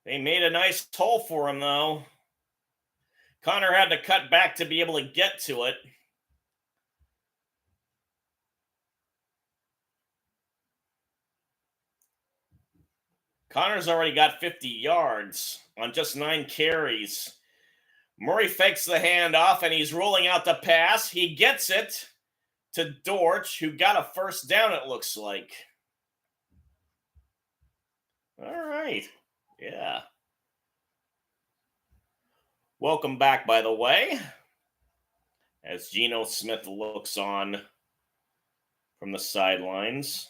They made a nice hole for him, though. Connor had to cut back to be able to get to it. Connor's already got 50 yards on just 9 carries. Murray fakes the handoff, and he's rolling out the pass. He gets it to Dortch, who got a first down, it looks like. All right. Yeah. Welcome back, by the way, as Geno Smith looks on from the sidelines.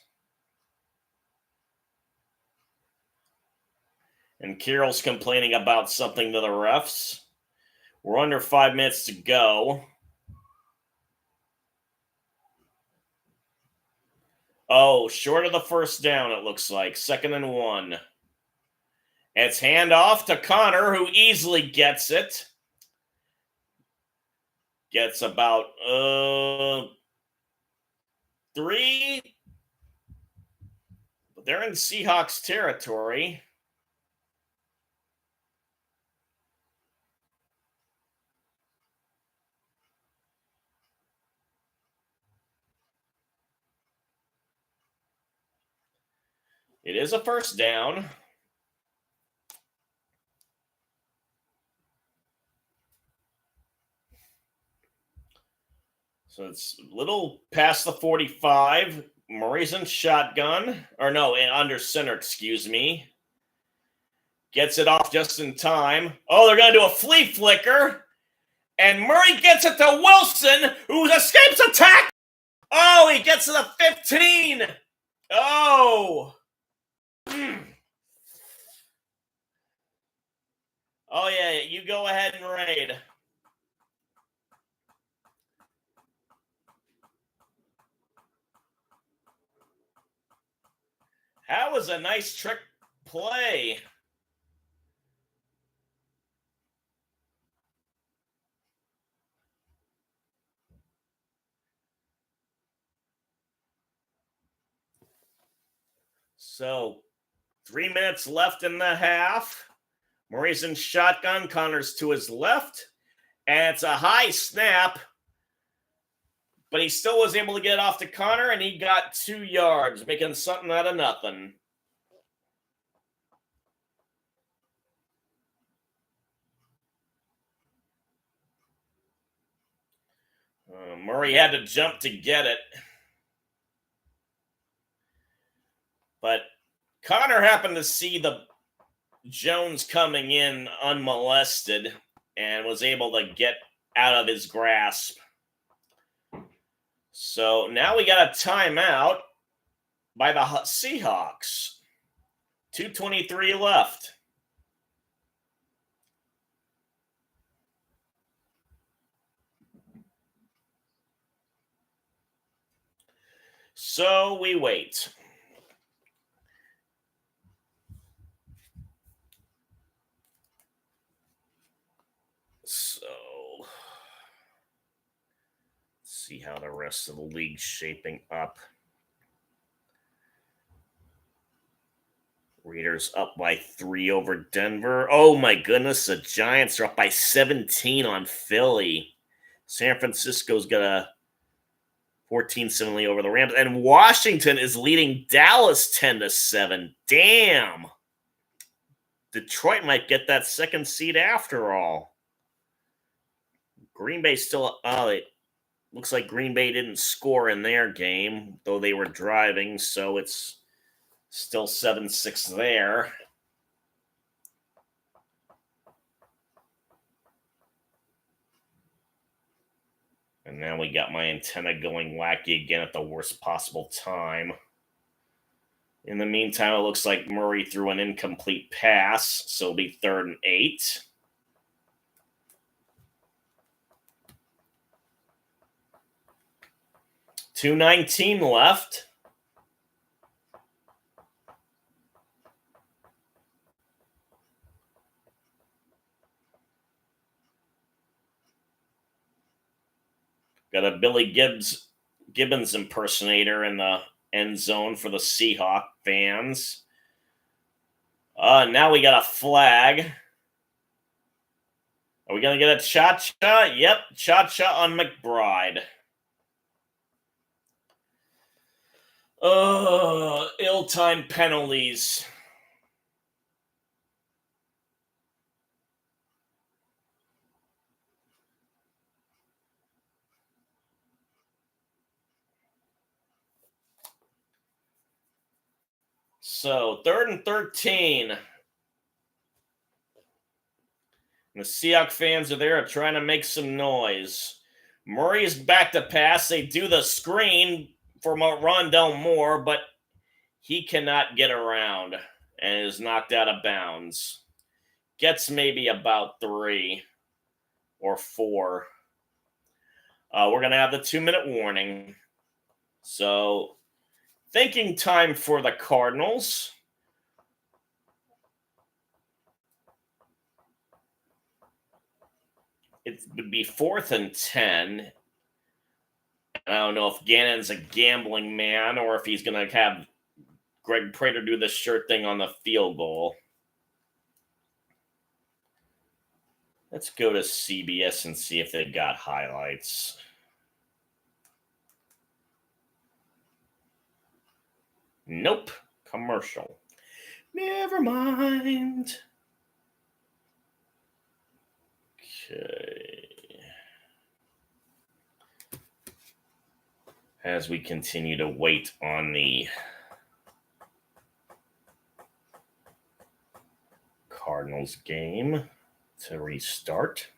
And Carroll's complaining about something to the refs. We're under 5 minutes to go. Oh, short of the first down, it looks like. 2nd and 1. It's handoff to Connor, who easily gets it. Gets about 3. But they're in Seahawks territory. It is a first down. So it's a little past the 45. Murray's in shotgun. Or no, under center, excuse me. Gets it off just in time. Oh, they're going to do a flea flicker. And Murray gets it to Wilson, who escapes attack. Oh, he gets to the 15. Oh. Oh, yeah, you go ahead and raid. That was a nice trick play. So, 3 minutes left in the half. Murray's in shotgun. Connor's to his left. And it's a high snap. But he still was able to get it off to Connor, and he got 2 yards, making something out of nothing. Murray had to jump to get it. But Connor happened to see the Jones coming in unmolested and was able to get out of his grasp. So now we got a timeout by the Seahawks. 2:23 left. So we wait. So let's see how the rest of the league's shaping up. Raiders up by 3 over Denver. Oh my goodness, the Giants are up by 17 on Philly. San Francisco's got a 14-7 lead over the Rams. And Washington is leading Dallas 10-7. Damn. Detroit might get that second seed after all. Green Bay still. It looks like Green Bay didn't score in their game, though they were driving, so it's still 7-6 there. And now we got my antenna going wacky again at the worst possible time. In the meantime, it looks like Murray threw an incomplete pass, so it'll be 3rd and 8. $2:19 left. Got a Billy Gibbons impersonator in the end zone for the Seahawks fans. Now we got a flag. Are we going to get a cha-cha? Yep, cha-cha on McBride. Ill-timed penalties. So, 3rd and 13. And the Seahawks fans are there trying to make some noise. Murray's back to pass. They do the screen for Rondell Moore, but he cannot get around and is knocked out of bounds. Gets maybe about 3 or 4. We're going to have the 2-minute warning. So, thinking time for the Cardinals. It would be 4th and 10. I don't know if Gannon's a gambling man or if he's going to have Greg Prater do the sure thing on the field goal. Let's go to CBS and see if they've got highlights. Nope. Commercial. Never mind. Okay. As we continue to wait on the Cardinals game to restart.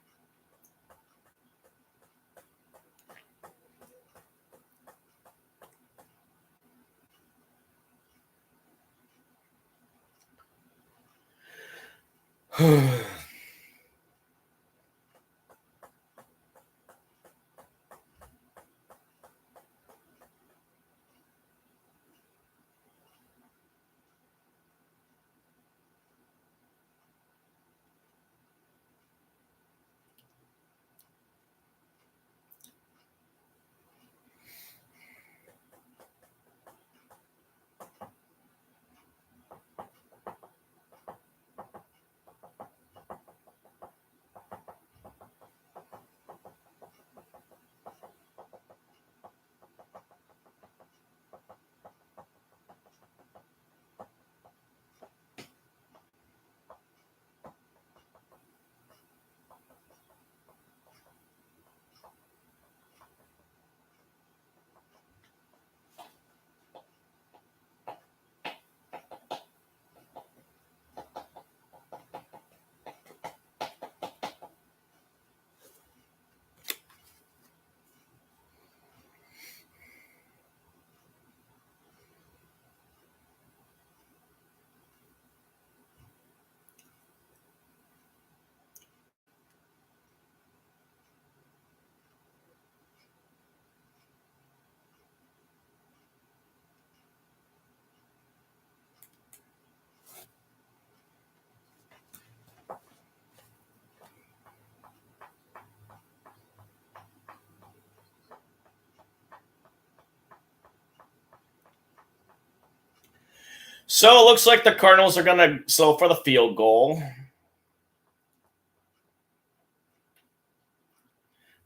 So it looks like the Cardinals are going to settle for the field goal.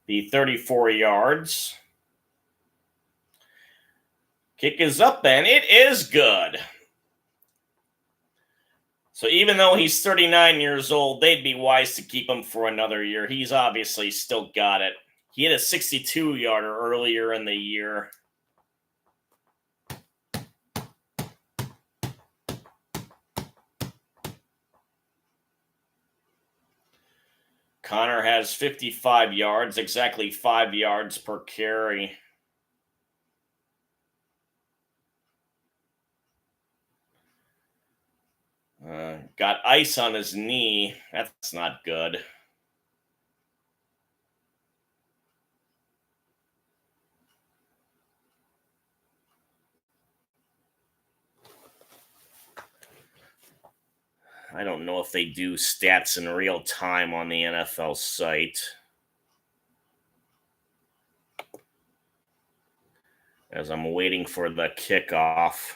The 34 yards. Kick is up, and it is good. So even though he's 39 years old, they'd be wise to keep him for another year. He's obviously still got it. He hit a 62-yarder earlier in the year. Connor has 55 yards, exactly 5 yards per carry. Got ice on his knee. That's not good. I don't know if they do stats in real time on the NFL site. As I'm waiting for the kickoff.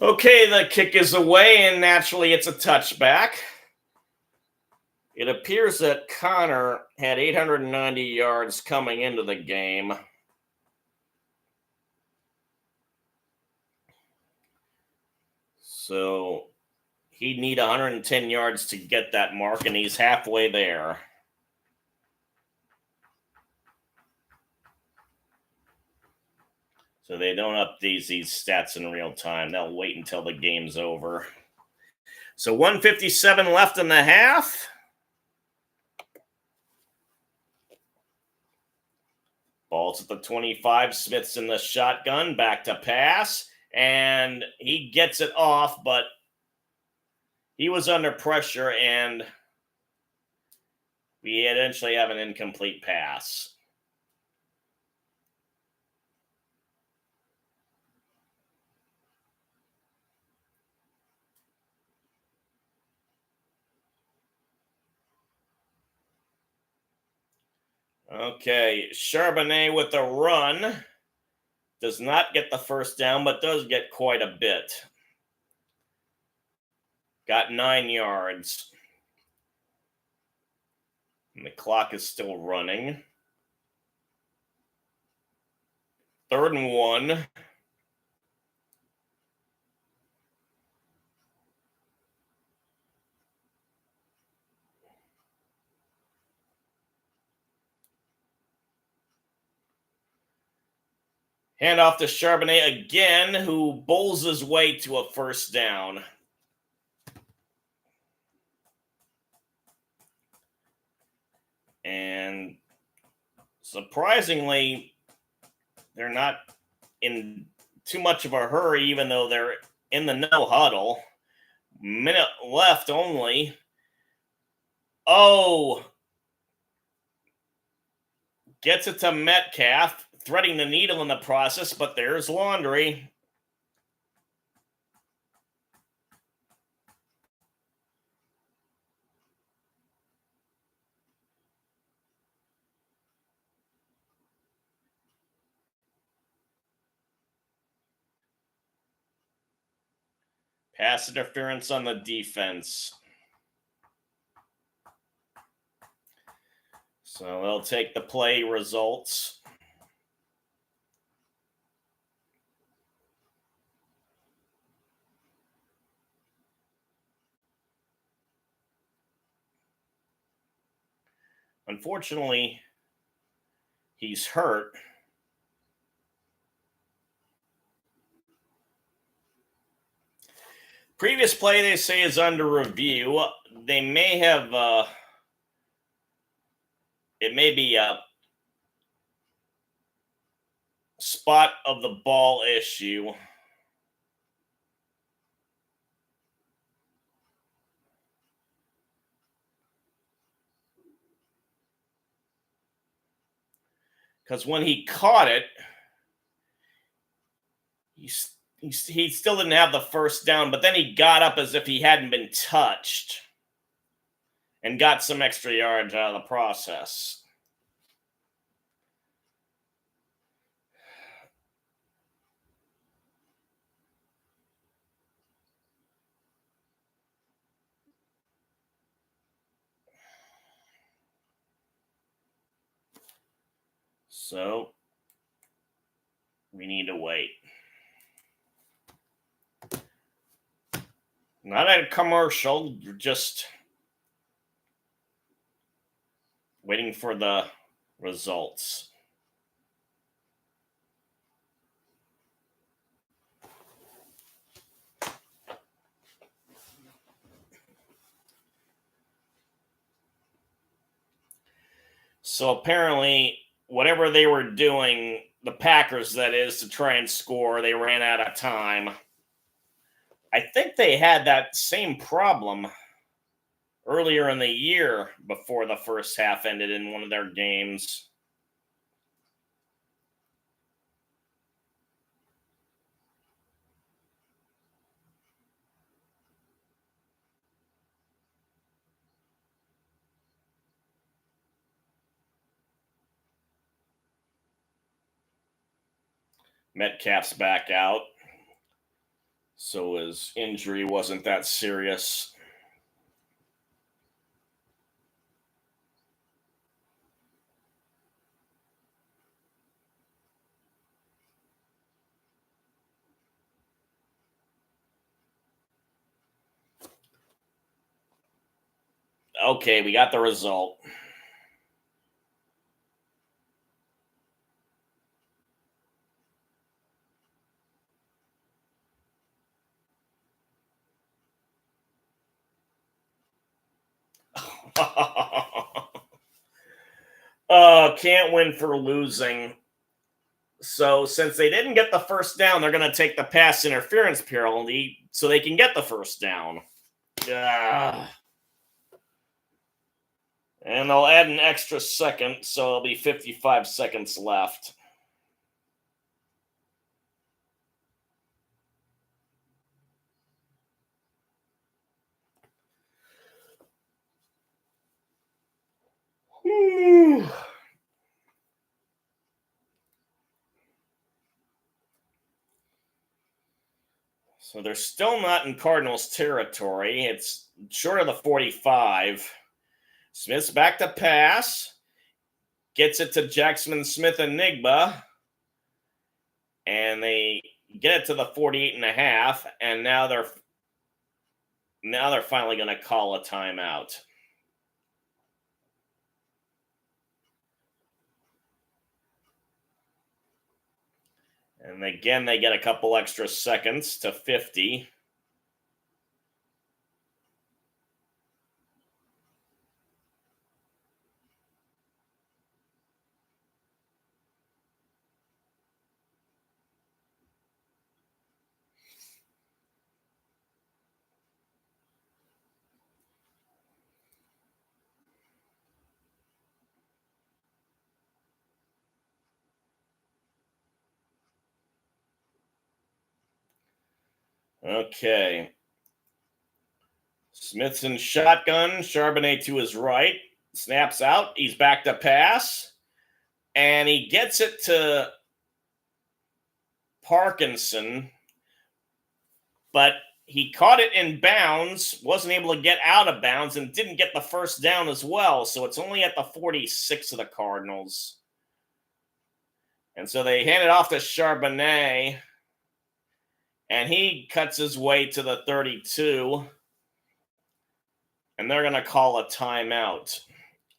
Okay, the kick is away, and naturally it's a touchback. It appears that Connor had 890 yards coming into the game. So he'd need 110 yards to get that mark, and he's halfway there. So they don't update these stats in real time. They'll wait until the game's over. So 157 left in the half. Ball's at the 25. Smith's in the shotgun. Back to pass. And he gets it off, but he was under pressure, and we eventually have an incomplete pass. Okay, Charbonnet with a run. Does not get the first down, but does get quite a bit. Got 9 yards. And the clock is still running. 3rd and 1. Hand off to Charbonnet again, who bowls his way to a first down. And surprisingly, they're not in too much of a hurry, even though they're in the no huddle. Minute left only. Oh! Gets it to Metcalf, threading the needle in the process, but there's Laundry. Pass interference on the defense. So they'll take the play results. Unfortunately, he's hurt. Previous play, they say, is under review. They may have, it may be a spot of the ball issue. Because when he caught it, he still didn't have the first down, but then he got up as if he hadn't been touched and got some extra yards out of the process. So we need to wait. Not a commercial, you're just waiting for the results. So apparently, whatever they were doing, the Packers, that is, to try and score, they ran out of time. I think they had that same problem earlier in the year before the first half ended in one of their games. Metcalf's back out, so his injury wasn't that serious. Okay, we got the result. Can't win for losing. So since they didn't get the first down, they're going to take the pass interference penalty so they can get the first down. And they'll add an extra second, so it'll be 55 seconds left. So they're still not in Cardinals territory. It's short of the 45. Smith's back to pass. Gets it to Jackson Smith Enigma. And they get it to the 48.5. And now they're finally going to call a timeout. And again, they get a couple extra seconds to 50. Okay. Smith's in shotgun. Charbonnet to his right. Snaps out. He's back to pass. And he gets it to Parkinson. But he caught it in bounds. Wasn't able to get out of bounds. And didn't get the first down as well. So it's only at the 46 of the Cardinals. And so they hand it off to Charbonnet. And he cuts his way to the 32. And they're going to call a timeout.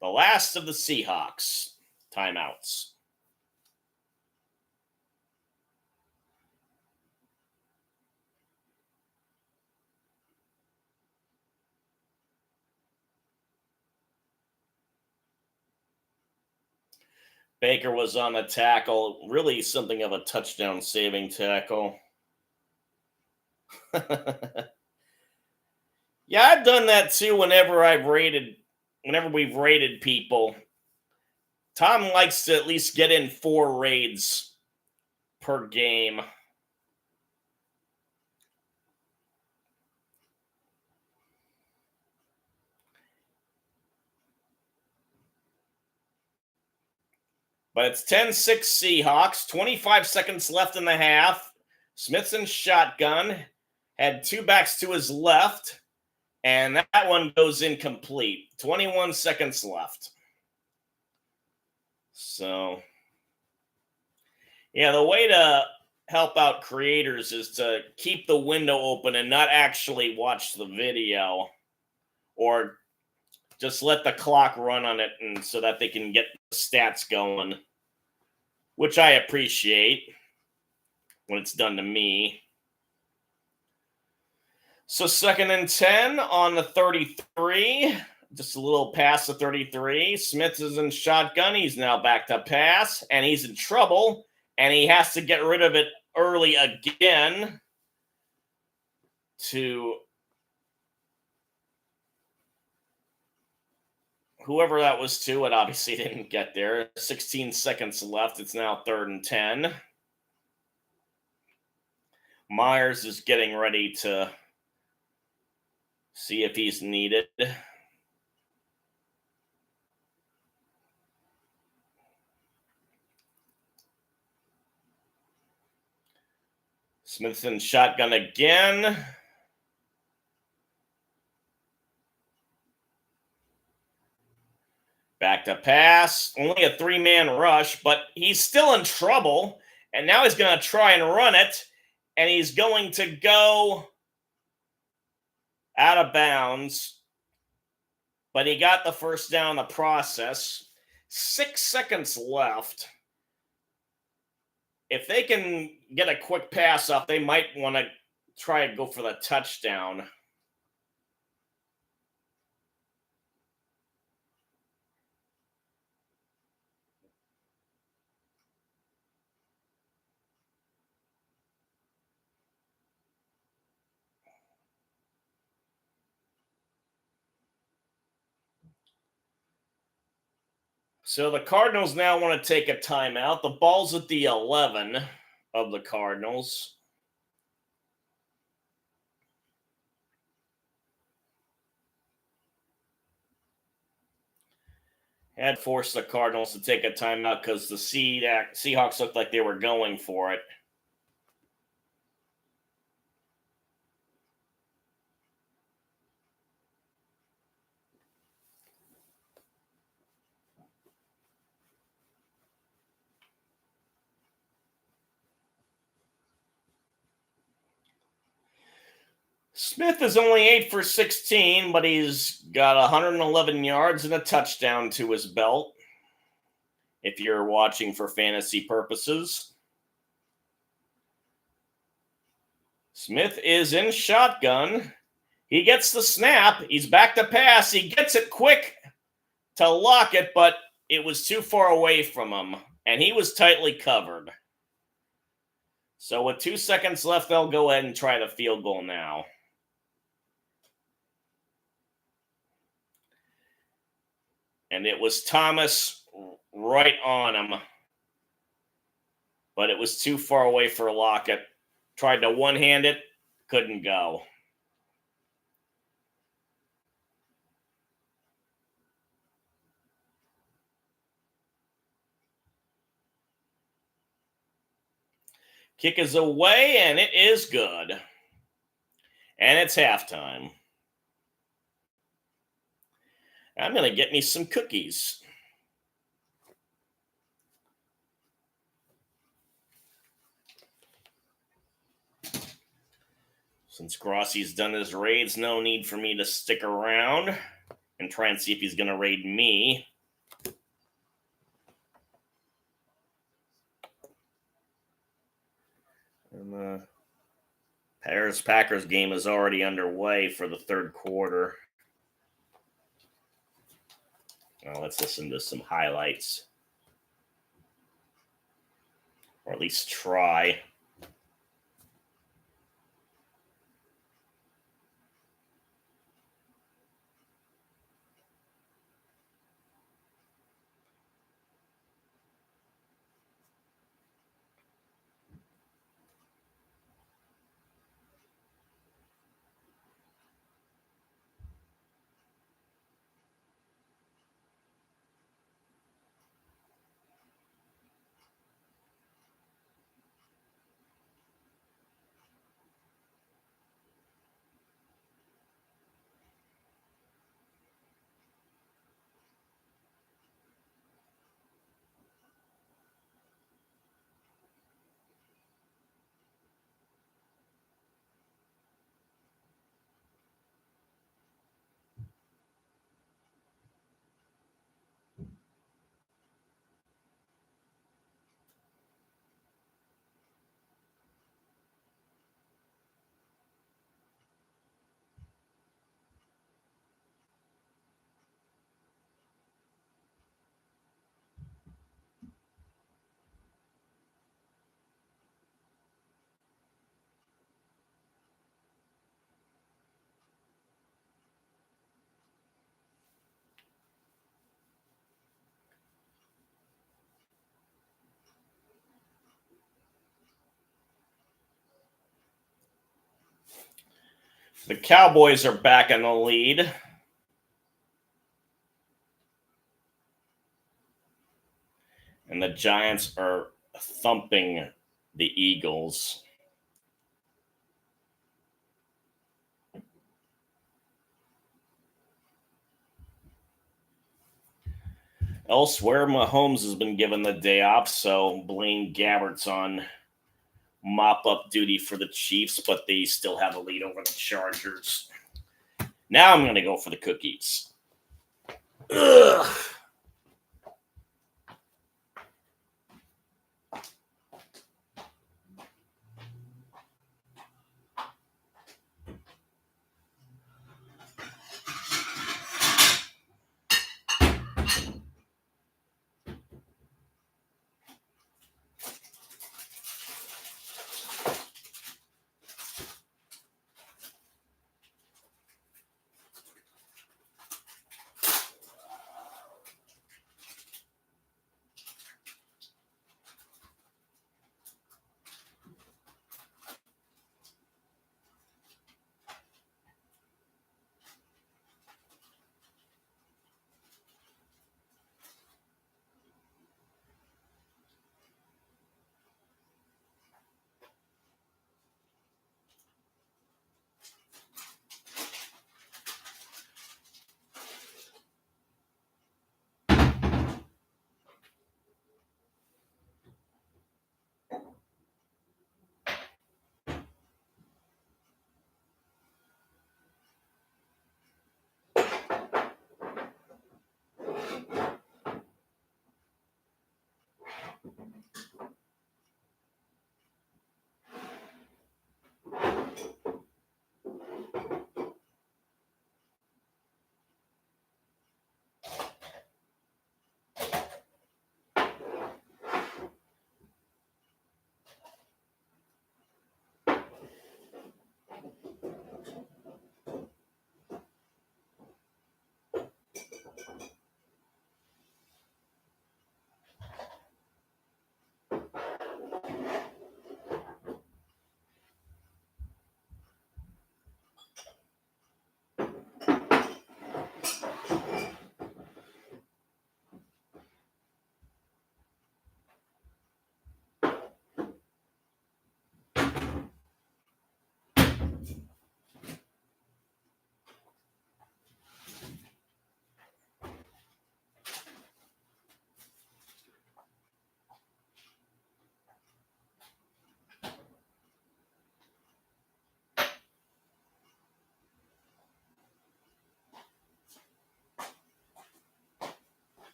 The last of the Seahawks timeouts. Baker was on the tackle. Really something of a touchdown-saving tackle. Yeah, I've done that too whenever we've raided people. Tom likes to at least get in 4 raids per game. But it's 10-6 Seahawks, 25 seconds left in the half. Smith's in shotgun, had two backs to his left, and that one goes incomplete. 21 seconds left. So, yeah, the way to help out creators is to keep the window open and not actually watch the video, or just let the clock run on it, and so that they can get the stats going, which I appreciate when it's done to me. So 2nd and 10 on the 33. Just a little pass to 33. Smith is in shotgun. He's now back to pass, and he's in trouble, and he has to get rid of it early again to whoever that was to. It obviously didn't get there. 16 seconds left. It's now 3rd and 10. Myers is getting ready to see if he's needed. Smith's in shotgun again. Back to pass. Only a 3-man rush, but he's still in trouble. And now he's going to try and run it. And he's going to go out of bounds. But he got the first down in the process. 6 seconds left. If they can get a quick pass up, they might want to try and go for the touchdown. So the Cardinals now want to take a timeout. The ball's at the 11 of the Cardinals. Had forced the Cardinals to take a timeout because the Seahawks looked like they were going for it. Smith is only 8 for 16, but he's got 111 yards and a touchdown to his belt, if you're watching for fantasy purposes. Smith is in shotgun. He gets the snap. He's back to pass. He gets it quick to Lockett, but it was too far away from him, and he was tightly covered. So with 2 seconds left, they'll go ahead and try the field goal now. And it was Thomas right on him, but it was too far away for Lockett. Tried to one-hand it, couldn't go. Kick is away, and it is good. And it's halftime. I'm going to get me some cookies. Since Grossi's done his raids, no need for me to stick around and try and see if he's going to raid me. And the Packers game is already underway for the third quarter. Now let's listen to some highlights. Or at least try. The Cowboys are back in the lead. And the Giants are thumping the Eagles. Elsewhere, Mahomes has been given the day off, so Blaine Gabbert's on mop-up duty for the Chiefs, but they still have a lead over the Chargers. Now I'm going to go for the cookies. Ugh.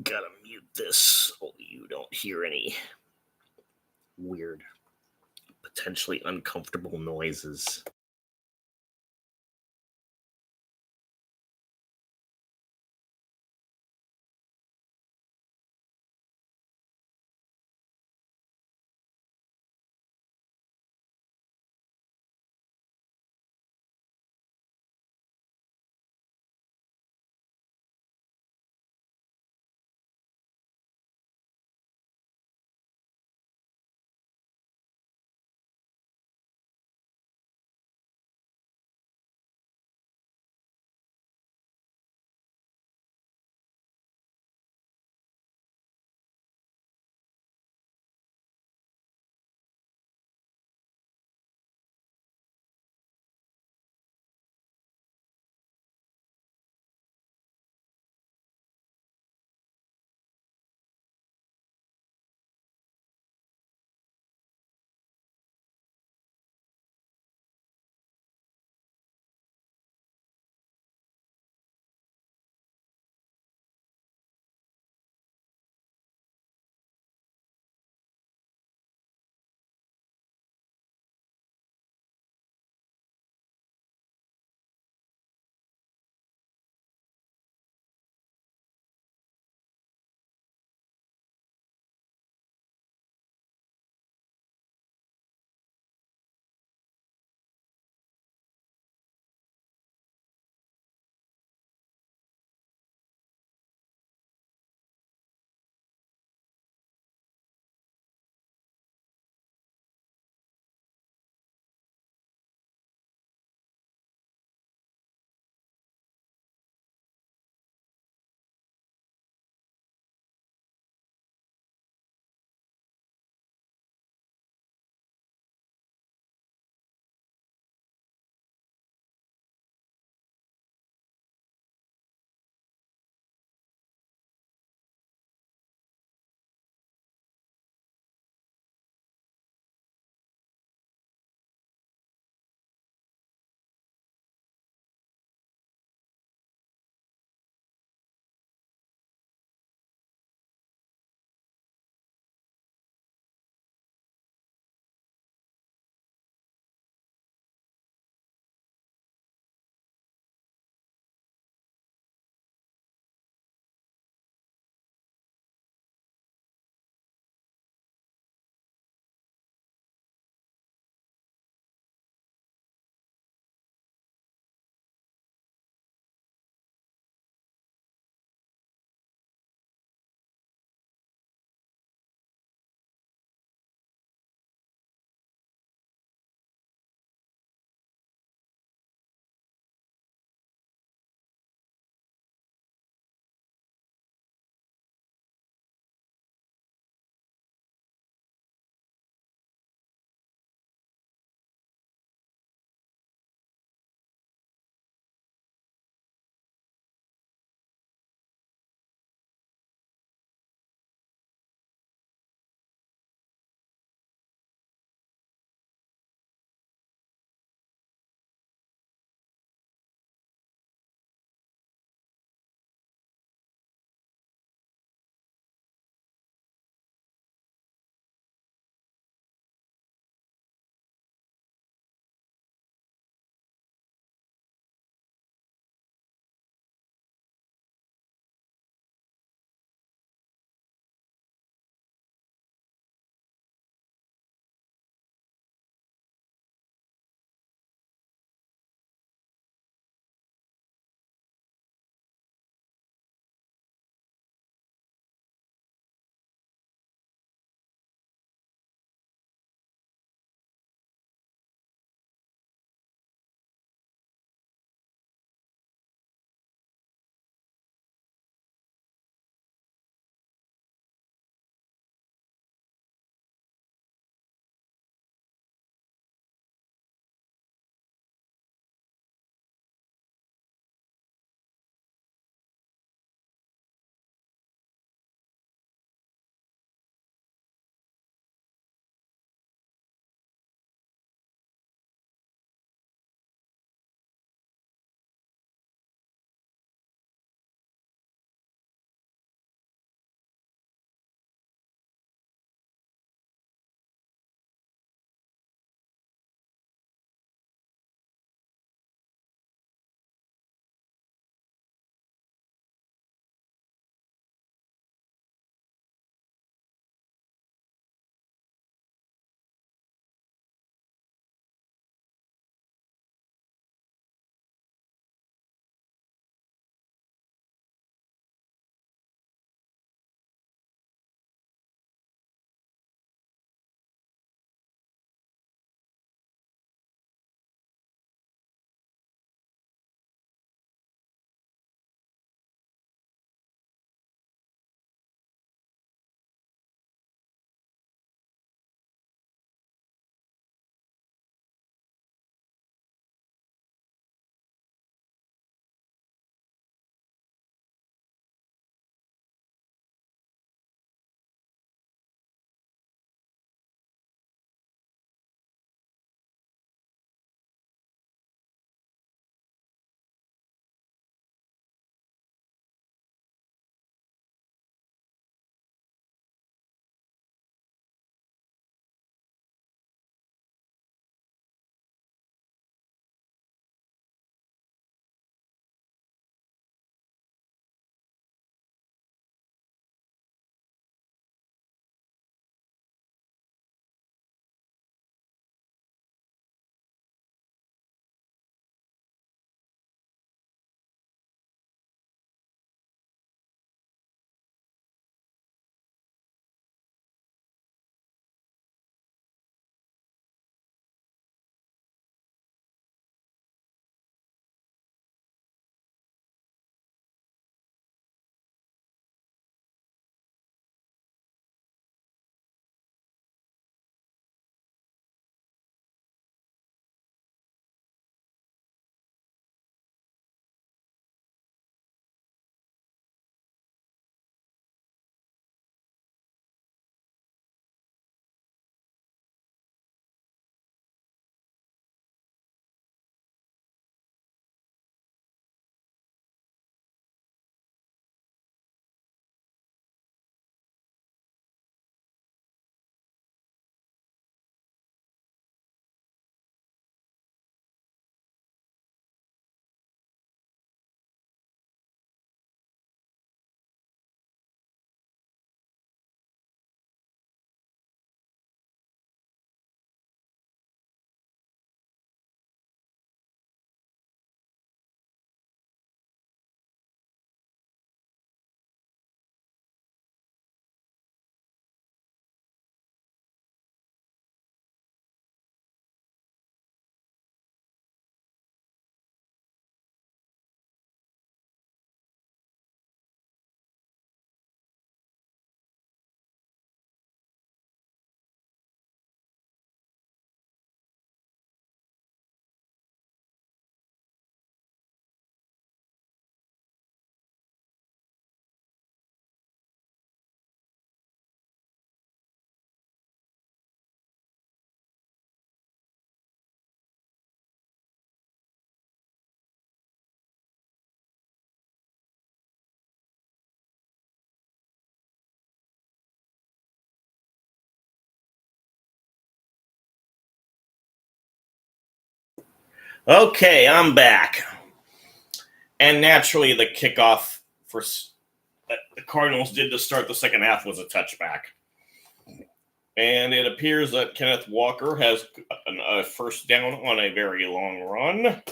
Gotta mute this so you don't hear any weird, potentially uncomfortable noises. Okay, I'm back. And naturally, the kickoff for the Cardinals did to start the second half was a touchback. And it appears that Kenneth Walker has a first down on a very long run.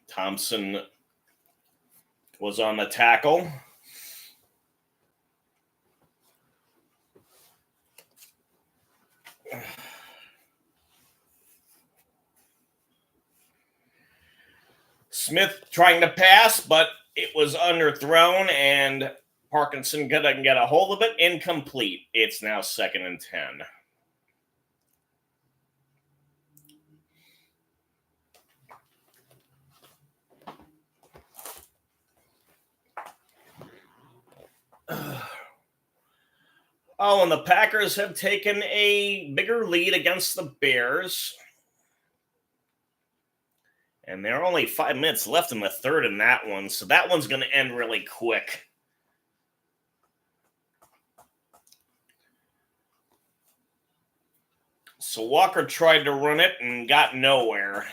Thompson was on the tackle. Smith trying to pass, but it was underthrown, and Parkinson couldn't get a hold of it. Incomplete. It's now 2nd and 10. Oh, and the Packers have taken a bigger lead against the Bears. And there are only 5 minutes left in the third in that one, so that one's going to end really quick. So Walker tried to run it and got nowhere.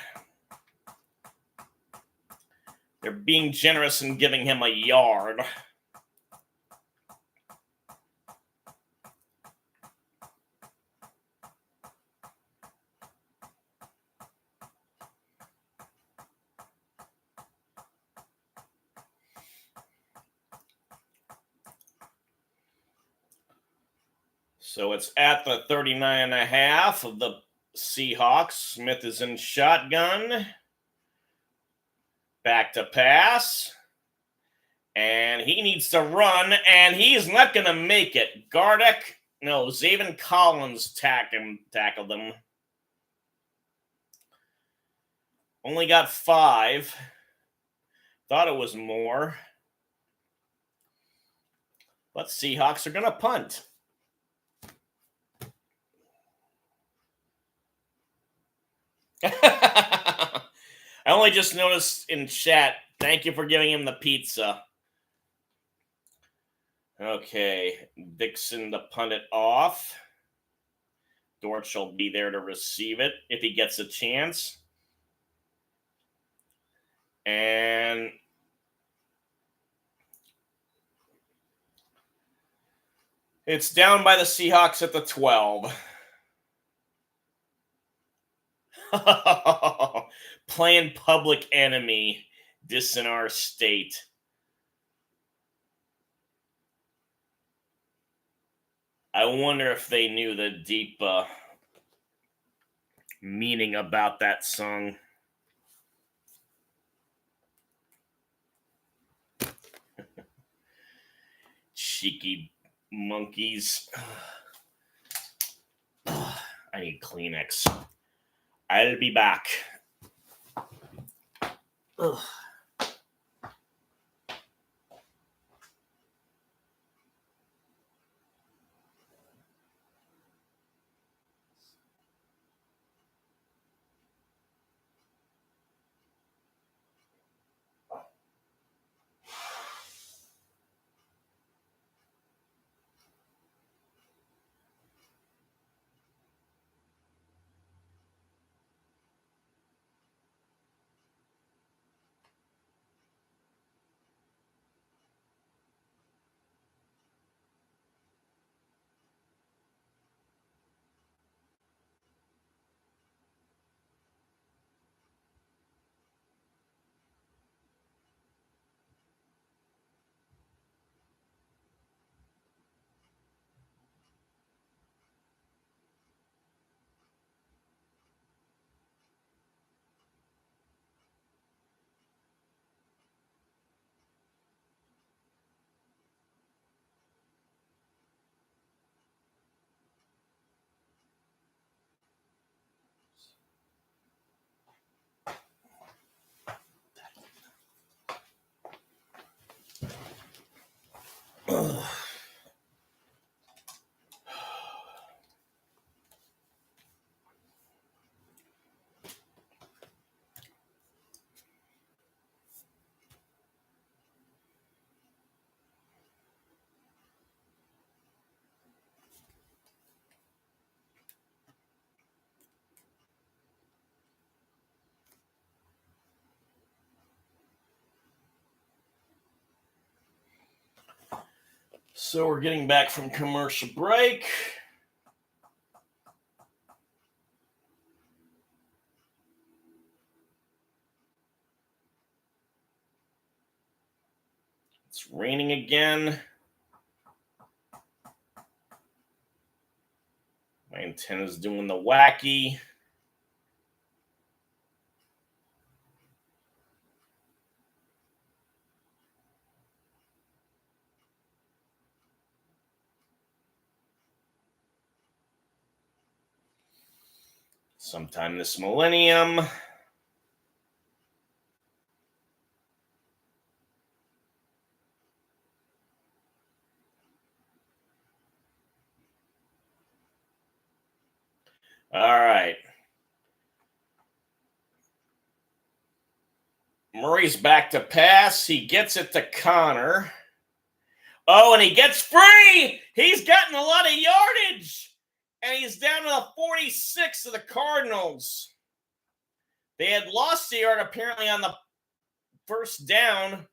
They're being generous in giving him a yard. So it's at the 39.5 of the Seahawks. Smith is in shotgun. Back to pass. And he needs to run, and he's not going to make it. Zaven Collins tackled him. Only got 5. Thought it was more. But Seahawks are going to punt. I only just noticed in chat, thank you for giving him the pizza. Okay, Dixon to punt it off. Dortch will be there to receive it if he gets a chance. And it's down by the Seahawks at the 12. Playing Public Enemy, dissing our state. I wonder if they knew the deep meaning about that song. Cheeky monkeys. I need Kleenex. I'll be back. Ugh. So we're getting back from commercial break. It's raining again. My antenna's doing the wacky. Sometime this millennium. All right. Murray's back to pass. He gets it to Connor. Oh, and he gets free. He's gotten a lot of yardage. And he's down to the 46 of the Cardinals. They had lost the yard apparently on the first down.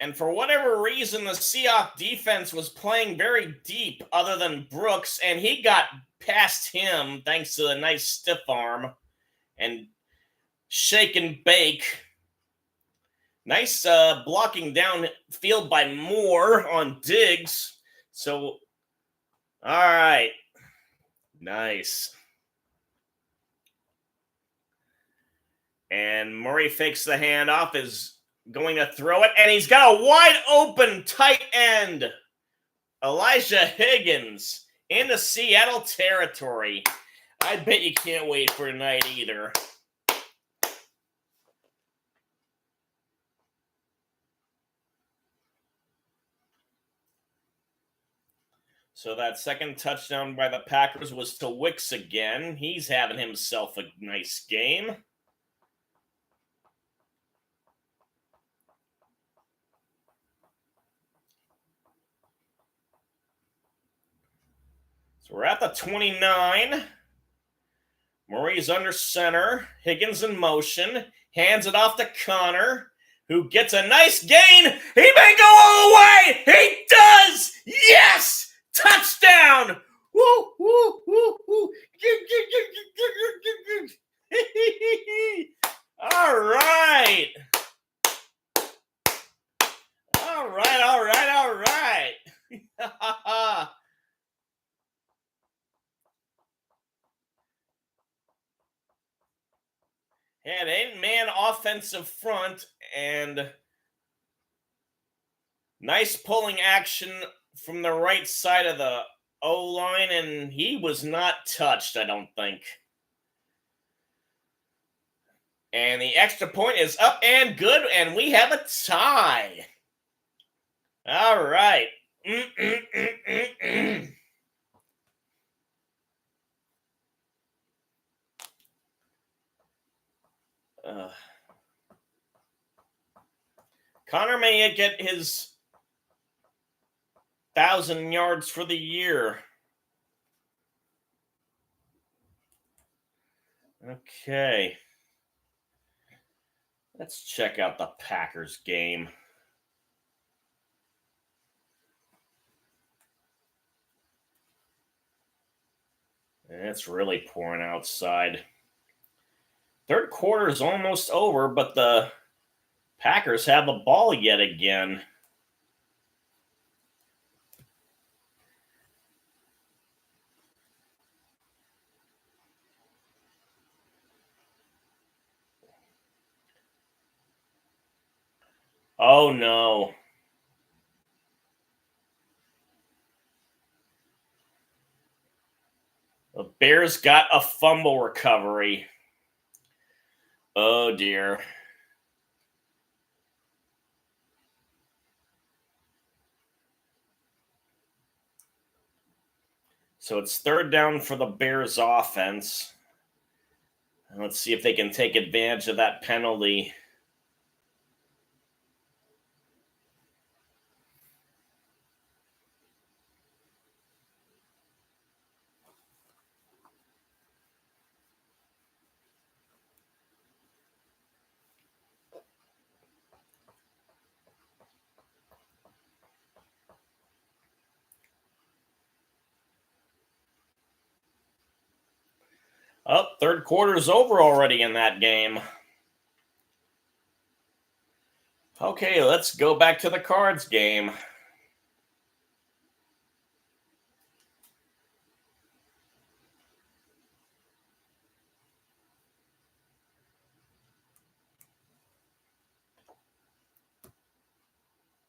And for whatever reason, the Seahawks defense was playing very deep other than Brooks, and he got past him thanks to a nice stiff arm and shake and bake. Nice blocking downfield by Moore on Diggs. So, all right. Nice. And Murray fakes the handoff, is going to throw it, and he's got a wide open tight end. Elijah Higgins into Seattle territory. I bet you can't wait for tonight either. So that second touchdown by the Packers was to Wicks again. He's having himself a nice game. So we're at the 29. Murray's under center. Higgins in motion. Hands it off to Connor, who gets a nice gain. He may go all the way. He does. Yes. Touchdown. Woo, woo, woo, woo. All right. All right, all right, all right. Had 8-man offensive front and nice pulling action from the right side of the O-line, and he was not touched, I don't think. And the extra point is up and good, and we have a tie. All right. Connor may get his 1,000 yards for the year. Okay. Let's check out the Packers game. It's really pouring outside. Third quarter is almost over, but the Packers have the ball yet again. Oh, no. The Bears got a fumble recovery. Oh, dear. So it's third down for the Bears offense. Let's see if they can take advantage of that penalty. Oh, third quarter's over already in that game. Okay, let's go back to the Cards game.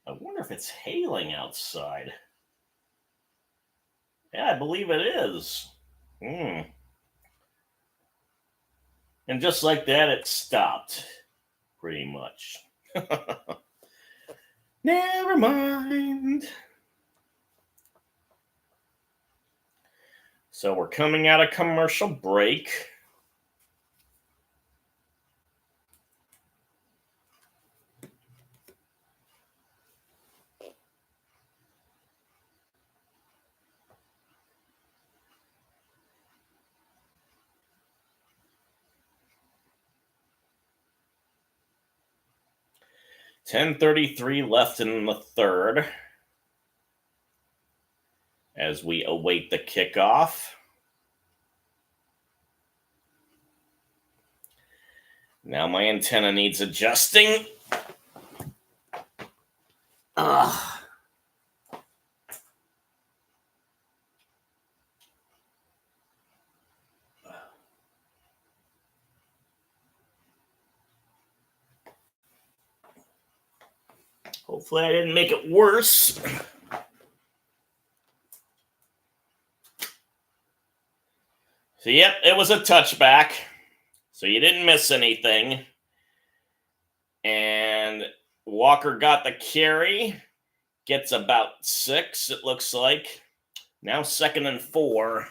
I wonder if it's hailing outside. Yeah, I believe it is. And just like that, it stopped. Pretty much. Never mind. So we're coming out of commercial break. $10:33 left in the third as we await the kickoff. Now my antenna needs adjusting. Ugh. Hopefully I didn't make it worse. So, yep, it was a touchback. So you didn't miss anything. And Walker got the carry. Gets about 6, it looks like. Now 2nd and 4.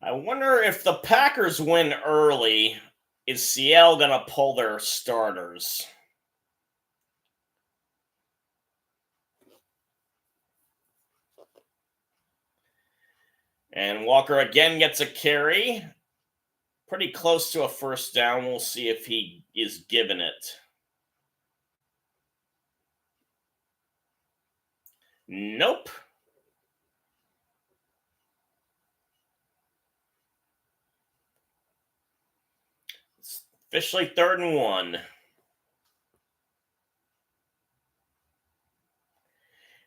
I wonder if the Packers win early, is Seattle going to pull their starters? And Walker again gets a carry. Pretty close to a first down. We'll see if he is given it. Nope. It's officially 3rd and 1.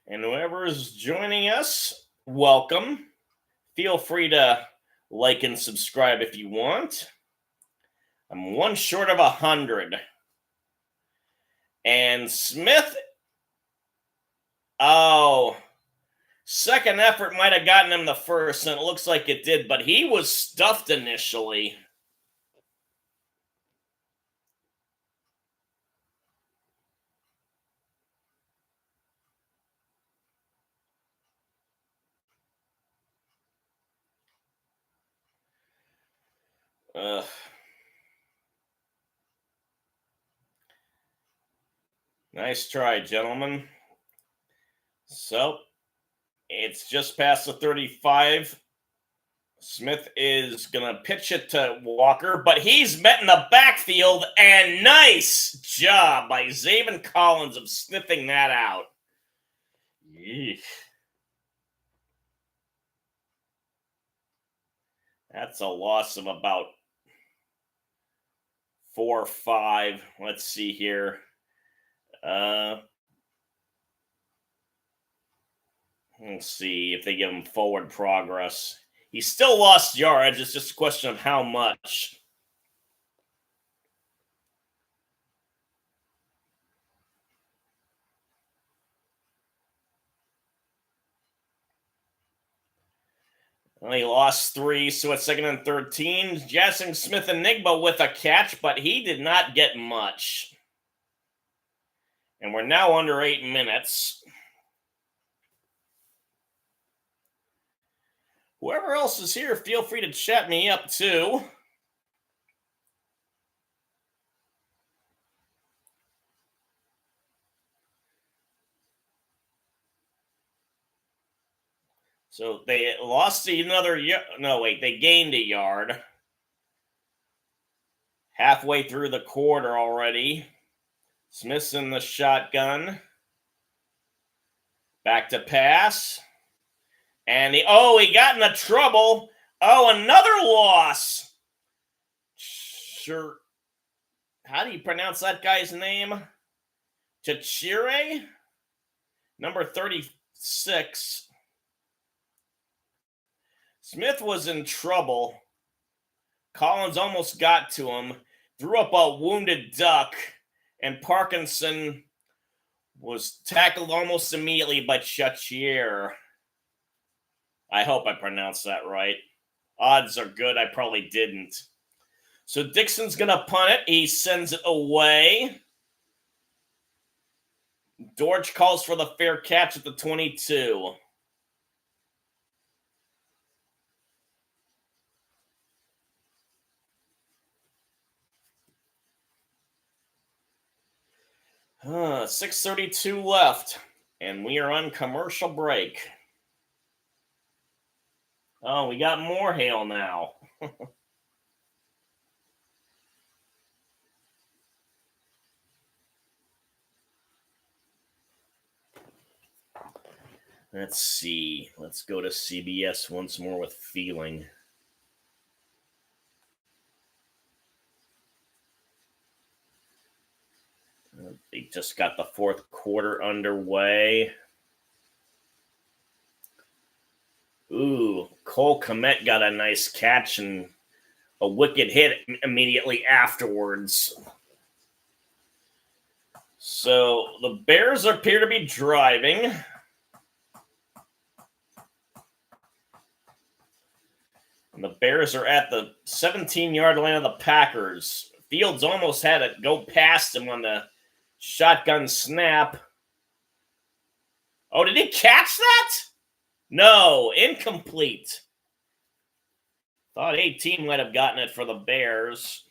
And whoever is joining us, welcome. Feel free to like and subscribe if you want. I'm one short of 100. And Smith, second effort might have gotten him the first, and it looks like it did, but he was stuffed initially. Nice try, gentlemen. So, it's just past the 35. Smith is going to pitch it to Walker, but he's met in the backfield, and nice job by Zaven Collins of sniffing that out. Eesh. That's a loss of about 4 or 5. Let's see here. Let's see if they give him forward progress. He still lost yards. It's just a question of how much. Well, he lost 3, so it's 2nd and 13. Jackson Smith Enigma with a catch, but he did not get much. And we're now under 8 minutes. Whoever else is here, feel free to chat me up too. So they lost another. No, wait, they gained a yard. Halfway through the quarter already. Smith's in the shotgun. Back to pass. And he got into trouble. Oh, another loss. Sure. How do you pronounce that guy's name? Chachire? Number 36. Smith was in trouble. Collins almost got to him. Threw up a wounded duck. And Parkinson was tackled almost immediately by Chachire. I hope I pronounced that right. Odds are good. I probably didn't. So Dixon's going to punt it. He sends it away. Dortch calls for the fair catch at the 22. Uh, 6:32 left, and we are on commercial break. Oh, we got more hail now. Let's see. Let's go to CBS once more with feeling. They just got the fourth quarter underway. Ooh, Cole Kmet got a nice catch and a wicked hit immediately afterwards. So the Bears appear to be driving. And the Bears are at the 17-yard line of the Packers. Fields almost had it go past him on the shotgun snap. Oh, did he catch that? No, incomplete. Thought 18 might have gotten it for the Bears.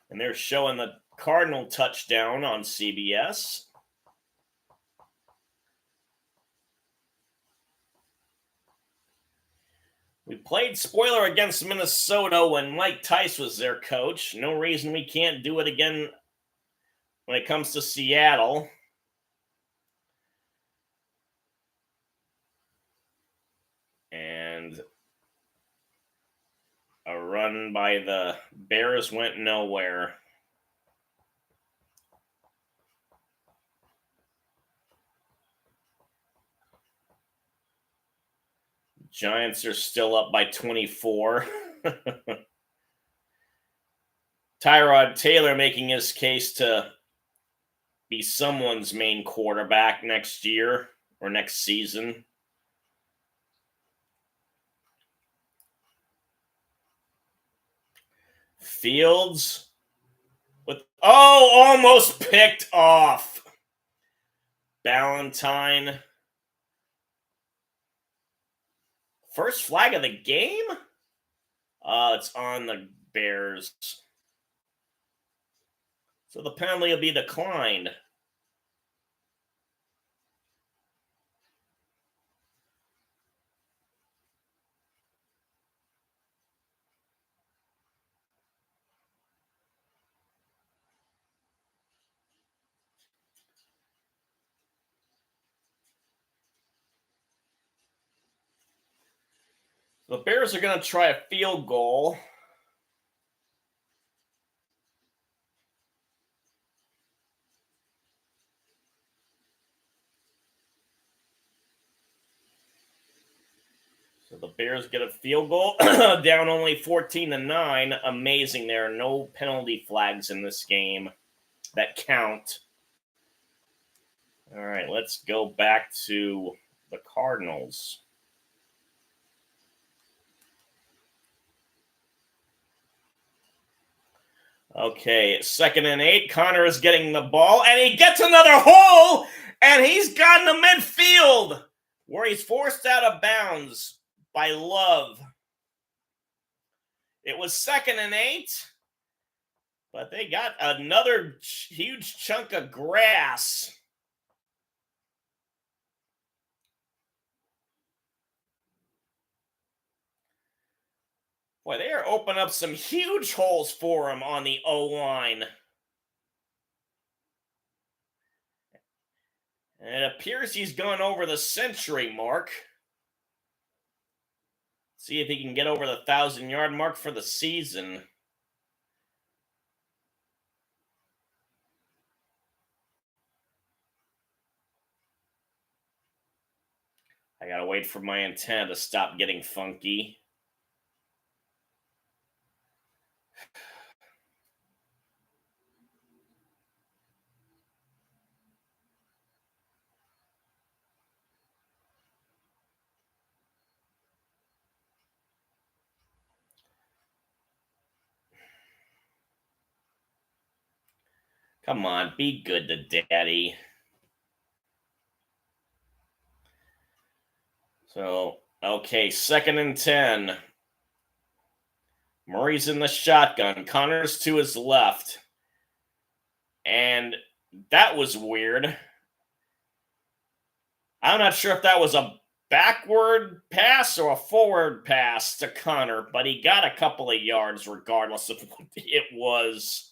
And they're showing the Cardinal touchdown on CBS. We played spoiler against Minnesota when Mike Tice was their coach. No reason we can't do it again when it comes to Seattle. And a run by the Bears went nowhere. Giants are still up by 24. Tyrod Taylor making his case to be someone's main quarterback next year or next season. Fields with almost picked off. Ballantyne. First flag of the game? It's on the Bears. So the penalty will be declined. The Bears are going to try a field goal. So the Bears get a field goal, down only 14-9. Amazing. There are no penalty flags in this game that count. All right, let's go back to the Cardinals. Okay, 2nd and 8. Connor is getting the ball, and he gets another hole, and he's gotten to midfield, where he's forced out of bounds by Love. It was 2nd and 8, but they got another huge chunk of grass. Boy, they are opening up some huge holes for him on the O-line. And it appears he's gone over the century mark. See if he can get over the 1,000-yard mark for the season. I gotta wait for my antenna to stop getting funky. Come on, be good to Daddy. So, okay, 2nd and 10. Murray's in the shotgun. Connor's to his left. And that was weird. I'm not sure if that was a backward pass or a forward pass to Connor, but he got a couple of yards regardless of what it was.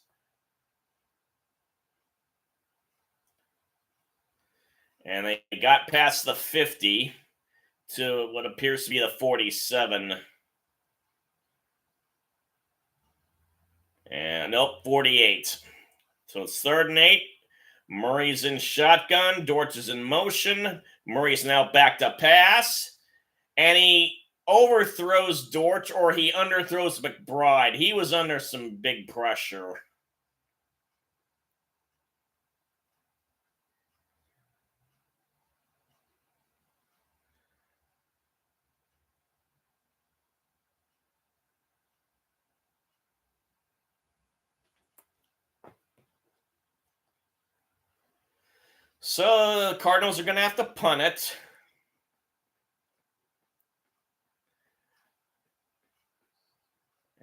And they got past the 50 to what appears to be the 47. And nope, 48. So it's 3rd and 8. Murray's in shotgun. Dortch is in motion. Murray's now back to pass. And he overthrows Dortch, or he underthrows McBride. He was under some big pressure. So the Cardinals are going to have to punt it.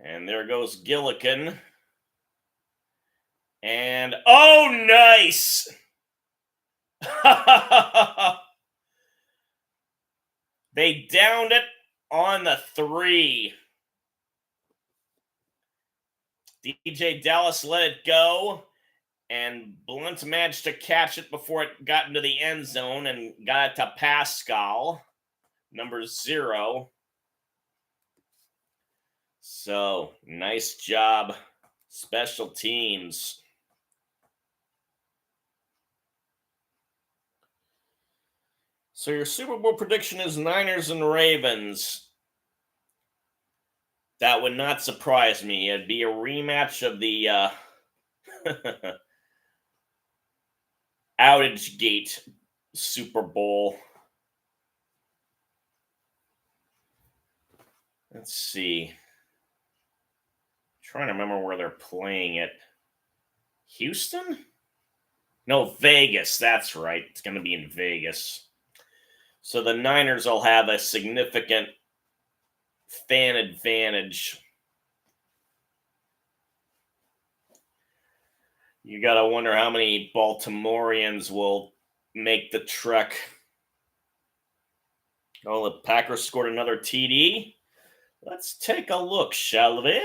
And there goes Gillikin. And, oh, nice! They downed it on the 3. DJ Dallas let it go. And Blunt managed to catch it before it got into the end zone and got it to Pascal, number 0. So, nice job, special teams. So your Super Bowl prediction is Niners and Ravens. That would not surprise me. It'd be a rematch of the Outage Gate Super Bowl. Let's see. Trying to remember where they're playing it. Houston? No, Vegas. That's right. It's going to be in Vegas. So the Niners will have a significant fan advantage. You got to wonder how many Baltimoreans will make the trek. Oh, the Packers scored another TD. Let's take a look, shall we?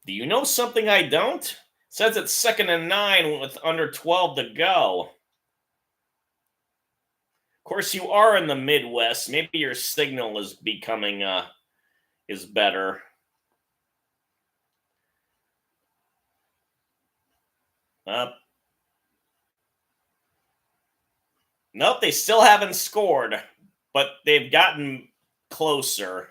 Do you know something I don't? It says it's 2nd and 9 with under 12 to go. Of course, you are in the Midwest. Maybe your signal is becoming is better. Nope, they still haven't scored, but they've gotten closer.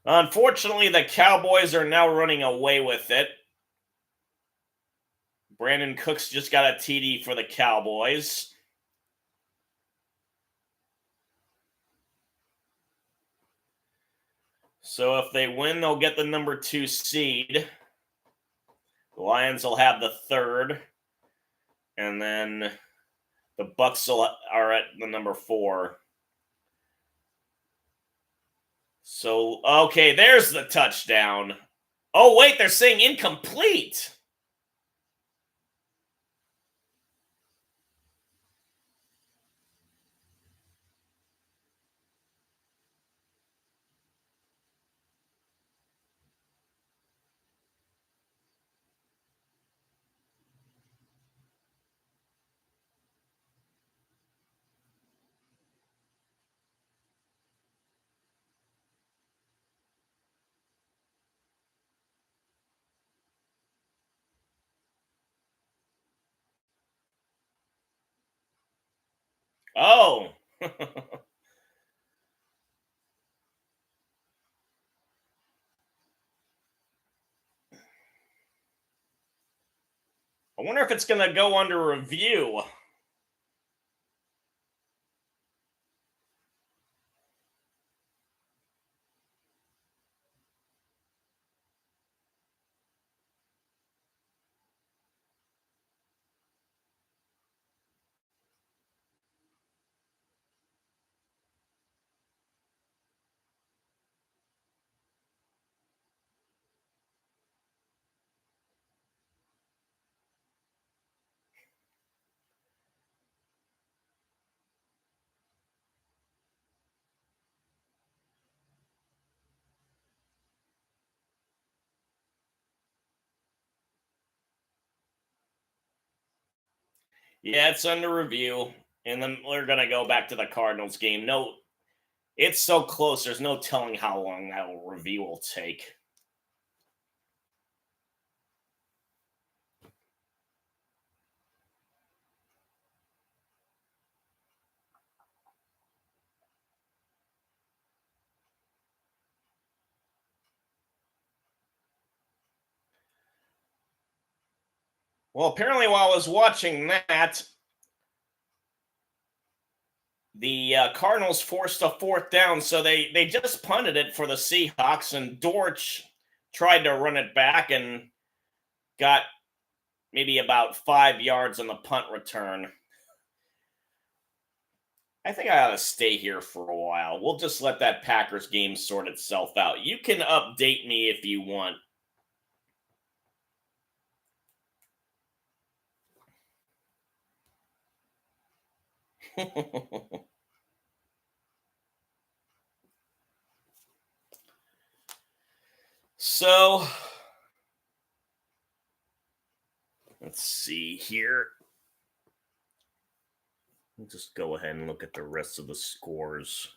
Unfortunately, the Cowboys are now running away with it. Brandon Cooks just got a TD for the Cowboys. So if they win, they'll get the number 2 seed. The Lions will have the 3rd. And then The Bucks are at the number 4. So, okay, there's the touchdown. Oh, wait, they're saying incomplete. Oh. I wonder if it's going to go under review. Yeah, it's under review. And then we're going to go back to the Cardinals game. No, it's so close. There's no telling how long that review will take. Well, apparently, while I was watching that, the Cardinals forced a 4th down, so they just punted it for the Seahawks, and Dortch tried to run it back and got maybe about 5 yards on the punt return. I think I ought to stay here for a while. We'll just let that Packers game sort itself out. You can update me if you want. So, let's see here. We'll just go ahead and look at the rest of the scores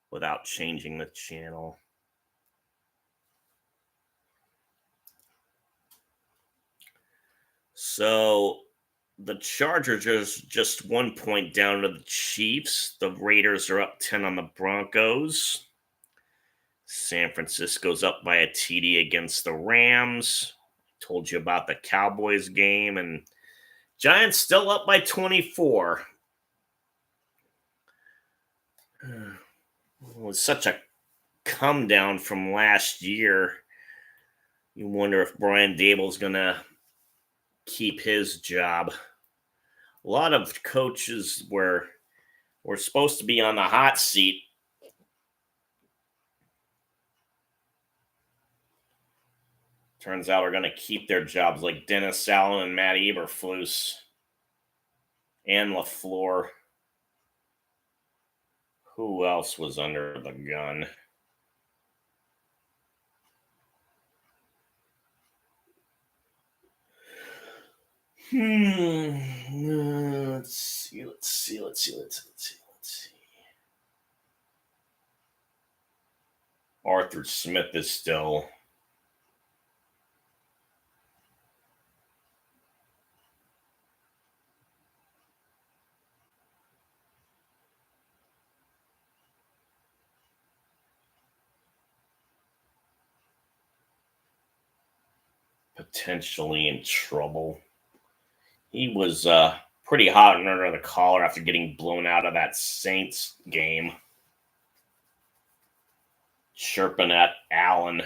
without changing the channel. So, the Chargers are just 1 point down to the Chiefs. The Raiders are up 10 on the Broncos. San Francisco's up by a TD against the Rams. Told you about the Cowboys game, and Giants still up by 24. It was such a come down from last year. You wonder if Brian Dable's going to keep his job. A lot of coaches were supposed to be on the hot seat. Turns out we're going to keep their jobs, like Dennis Allen and Matt Eberflus and LaFleur. Who else was under the gun? Let's see. Arthur Smith is still. Potentially in trouble. He was pretty hot and under the collar after getting blown out of that Saints game. Chirping at Allen.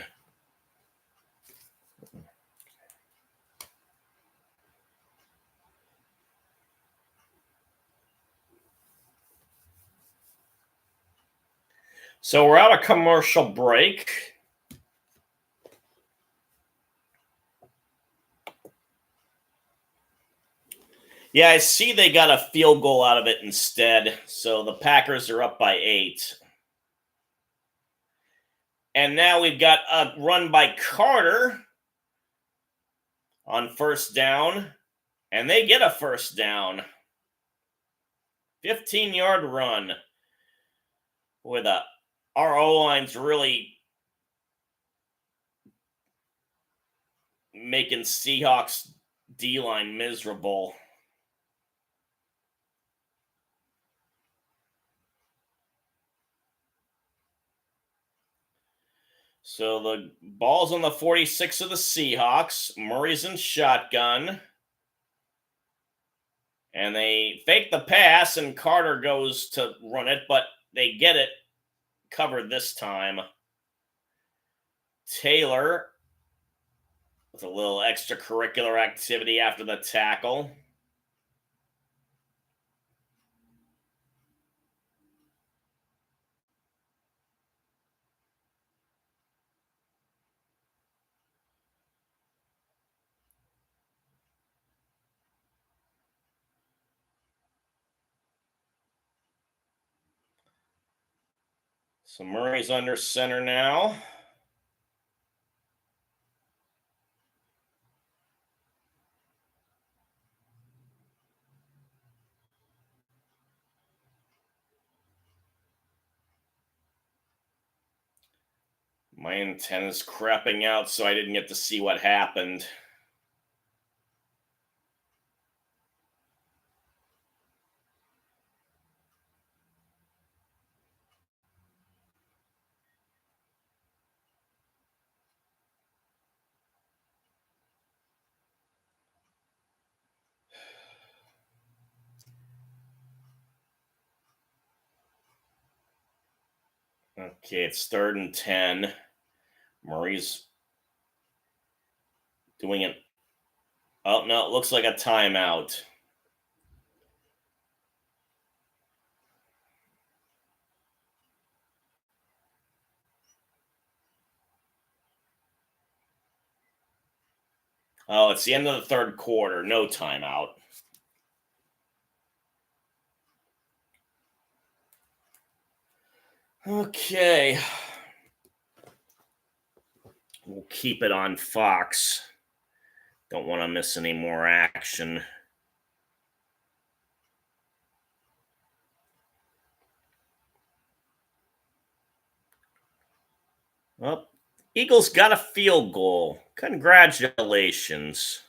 So we're out of commercial break. Yeah, I see they got a field goal out of it instead. So the Packers are up by 8. And now we've got a run by Carter on first down. And they get a first down. 15-yard run. Boy, our O-line's really making Seahawks D-line miserable. So the ball's on the 46 of the Seahawks. Murray's in shotgun. And they fake the pass, and Carter goes to run it, but they get it covered this time. Taylor with a little extracurricular activity after the tackle. So Murray's under center now. My antenna's crapping out, so I didn't get to see what happened. Okay, it's 3rd and 10. Murray's doing it. Oh, no, it looks like a timeout. Oh, it's the end of the 3rd quarter. No timeout. Okay. We'll keep it on Fox. Don't want to miss any more action. Well, Eagles got a field goal. Congratulations.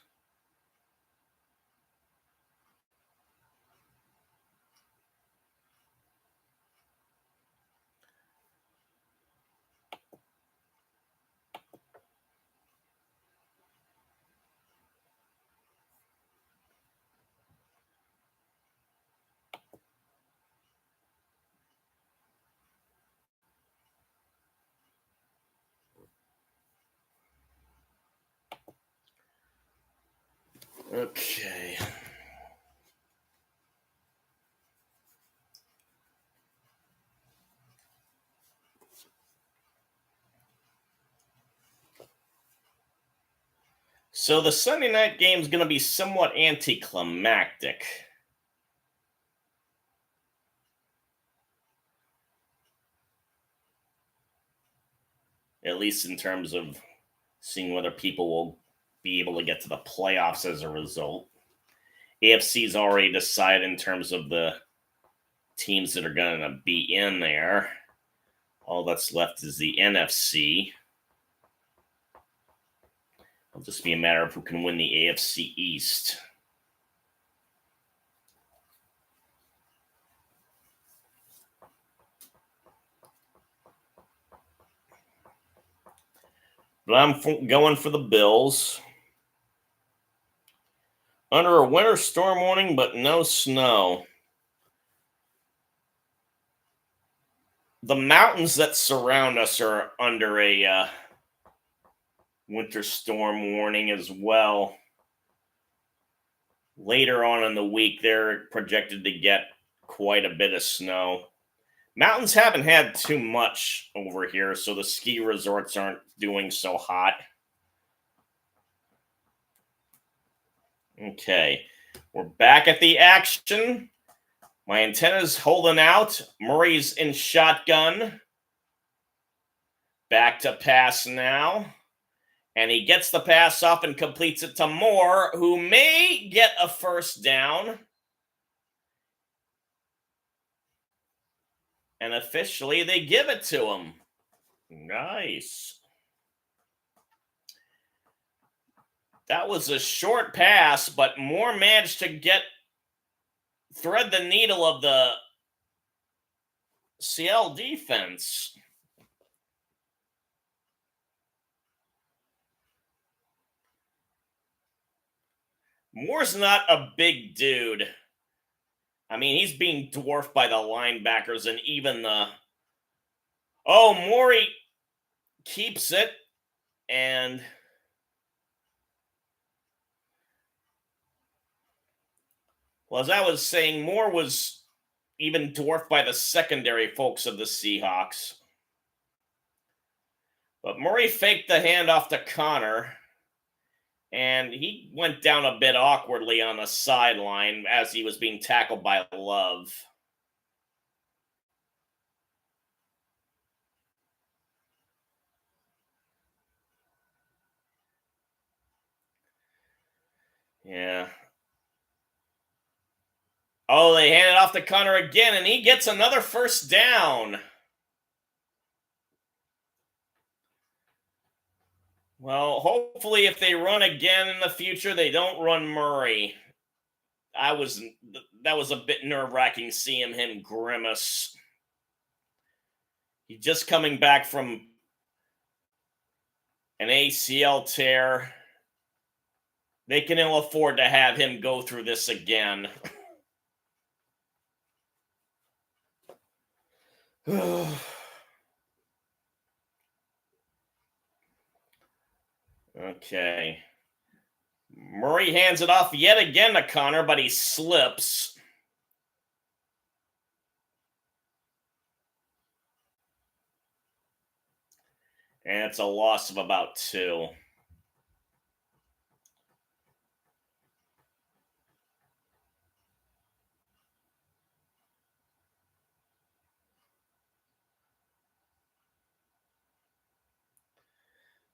Okay. So the Sunday night game is going to be somewhat anticlimactic. At least in terms of seeing whether people will be able to get to the playoffs as a result. AFC's already decided in terms of the teams that are going to be in there. All that's left is the NFC. It'll just be a matter of who can win the AFC East. But I'm going for the Bills. Under a winter storm warning, but no snow. The mountains that surround us are under a winter storm warning as well. Later on in the week, they're projected to get quite a bit of snow. Mountains haven't had too much over here, so the ski resorts aren't doing so hot. Okay, we're back at the action. My antenna's holding out. Murray's in shotgun. Back to pass now. And he gets the pass off and completes it to Moore, who may get a first down. And officially, they give it to him. Nice. That was a short pass, but Moore managed to thread the needle of the CL defense. Moore's not a big dude. I mean, he's being dwarfed by the linebackers and even the... Oh, Morey keeps it. And... well, as I was saying, Moore was even dwarfed by the secondary folks of the Seahawks. But Murray faked the handoff to Connor. And he went down a bit awkwardly on the sideline as he was being tackled by Love. Yeah. Oh, they hand it off to Connor again, and he gets another first down. Well, hopefully if they run again in the future, they don't run Murray. That was a bit nerve-wracking seeing him grimace. He's just coming back from an ACL tear. They can ill afford to have him go through this again. Okay. Murray hands it off yet again to Connor, but he slips. And it's a loss of about 2.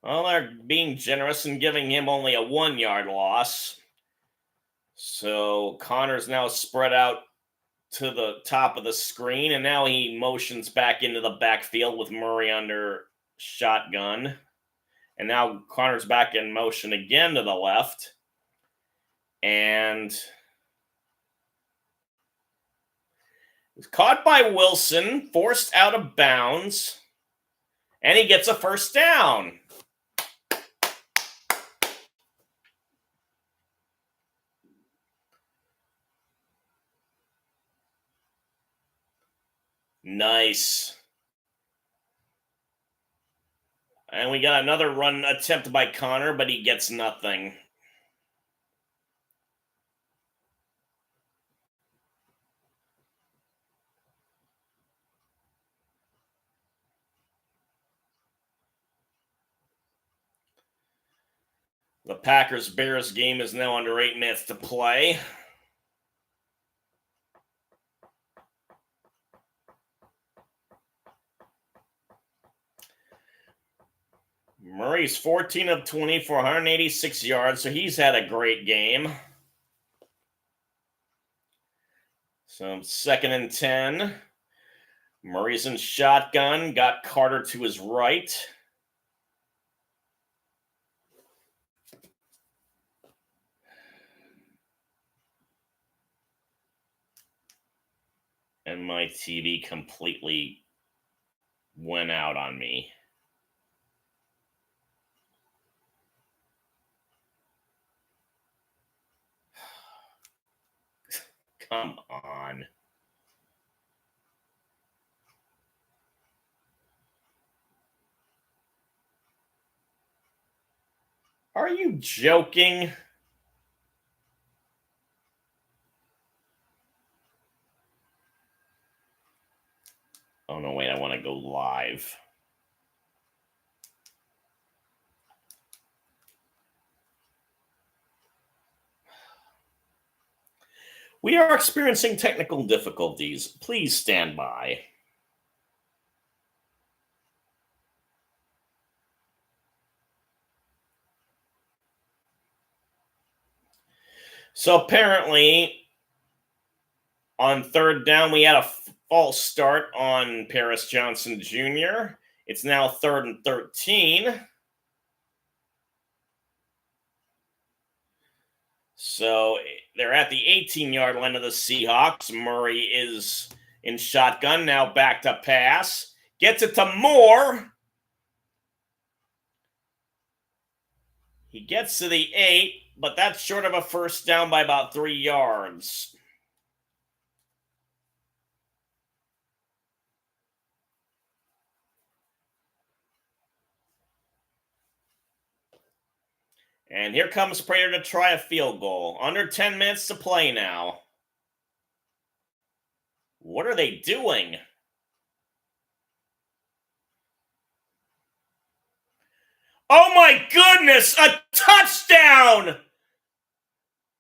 Well, they're being generous and giving him only a 1-yard loss. So Connor's now spread out to the top of the screen, and now he motions back into the backfield with Murray under shotgun. And now Connor's back in motion again to the left. And he's caught by Wilson, forced out of bounds, and he gets a first down. Nice. And we got another run attempt by Connor, but he gets nothing. The Packers-Bears game is now under 8 minutes to play. Murray's 14 of 20 for 186 yards, so he's had a great game. So 2nd and 10. Murray's in shotgun, got Carter to his right. And my TV completely went out on me. Come on. Are you joking? Oh, no, wait, I want to go live. We are experiencing technical difficulties. Please stand by. So apparently, on third down, we had a false start on Paris Johnson Jr. It's now 3rd and 13. So they're at the 18-yard line of the Seahawks. Murray is in shotgun, now back to pass. Gets it to Moore. He gets to the 8, but that's short of a first down by about 3 yards. And here comes Prater to try a field goal. Under 10 minutes to play now. What are they doing? Oh my goodness! A touchdown!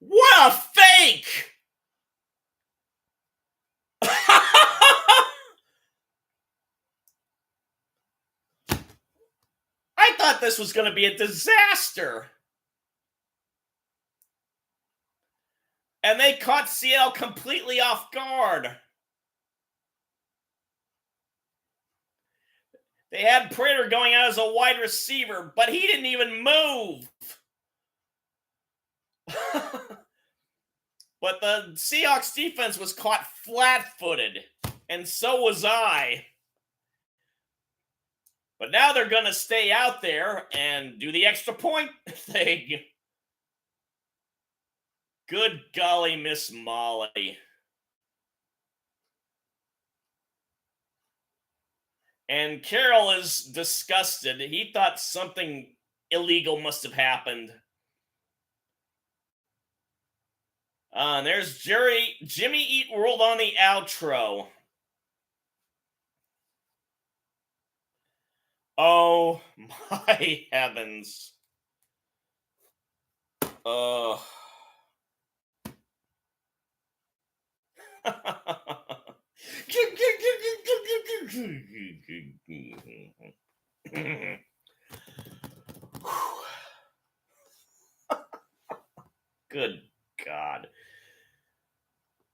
What a fake! I thought this was going to be a disaster. And they caught Seattle completely off guard. They had Prater going out as a wide receiver, but he didn't even move. But the Seahawks defense was caught flat-footed, and so was I. But now they're going to stay out there and do the extra point thing. Good golly, Miss Molly. And Carroll is disgusted. He thought something illegal must have happened. And there's Jimmy Eat World on the outro. Oh my heavens. Good God.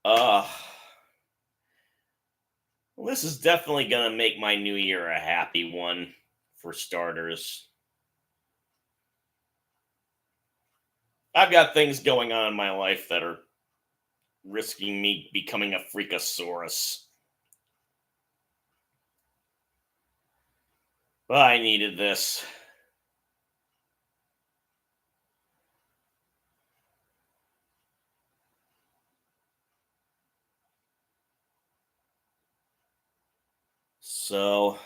Well, this is definitely going to make my new year a happy one, for starters. I've got things going on in my life that are risking me becoming a freakosaurus. But I needed this. So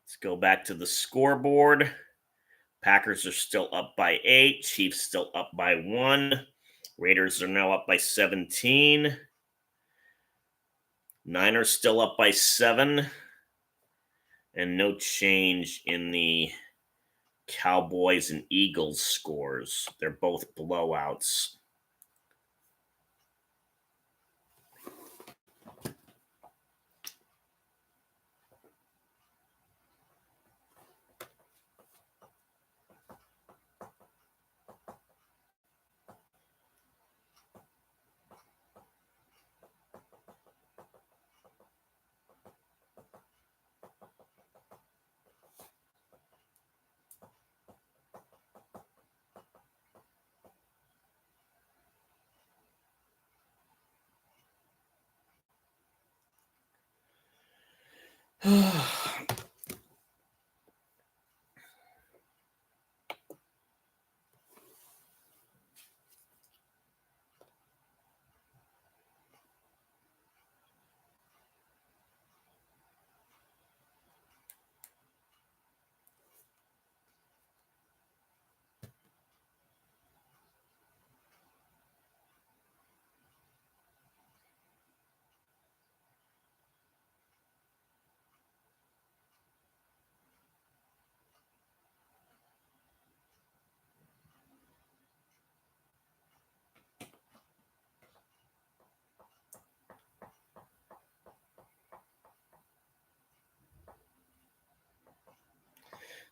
let's go back to the scoreboard. Packers are still up by 8. Chiefs still up by 1. Raiders are now up by 17. Niners still up by 7. And no change in the Cowboys and Eagles scores. They're both blowouts.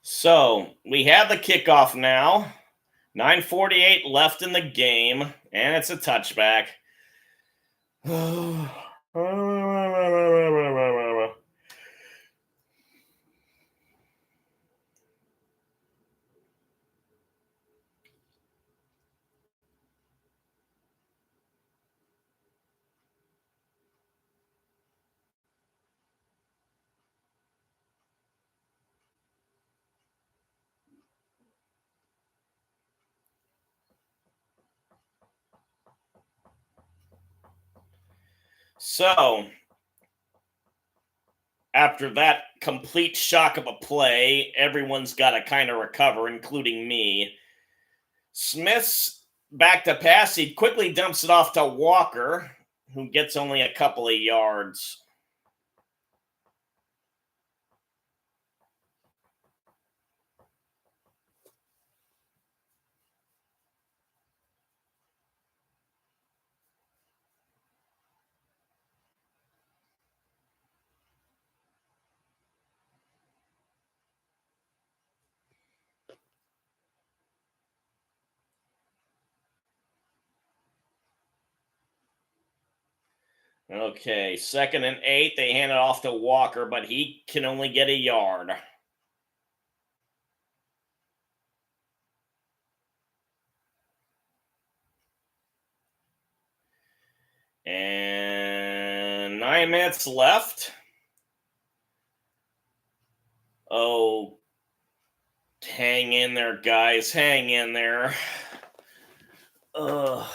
So we have the kickoff now. 9:48 left in the game, and it's a touchback. So, after that complete shock of a play, everyone's got to kind of recover, including me. Smith's back to pass. He quickly dumps it off to Walker, who gets only a couple of yards. Okay, 2nd and 8. They hand it off to Walker, but he can only get a yard. And 9 minutes left. Oh, hang in there, guys. Hang in there. Ugh.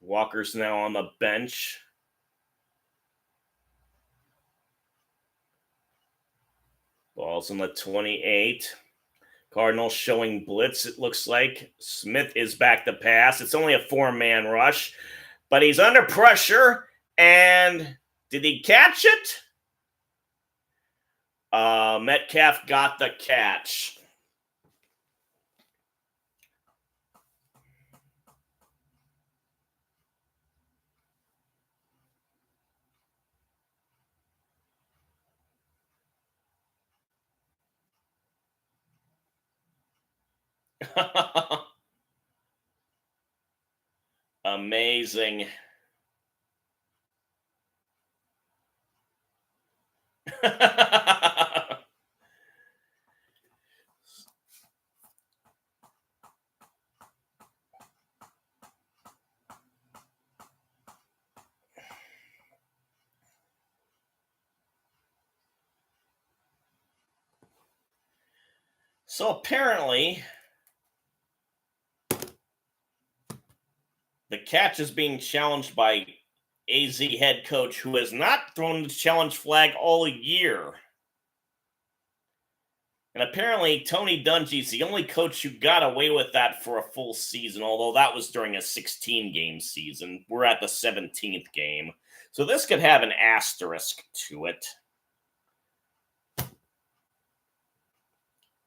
Walker's now on the bench. Ball's on the 28. Cardinals showing blitz, it looks like. Smith is back to pass. It's only a 4-man rush, but he's under pressure. And did he catch it? Metcalf got the catch. Amazing. So apparently, the catch is being challenged by AZ head coach, who has not thrown the challenge flag all year. And apparently, Tony Dungy's the only coach who got away with that for a full season, although that was during a 16-game season. We're at the 17th game. So this could have an asterisk to it.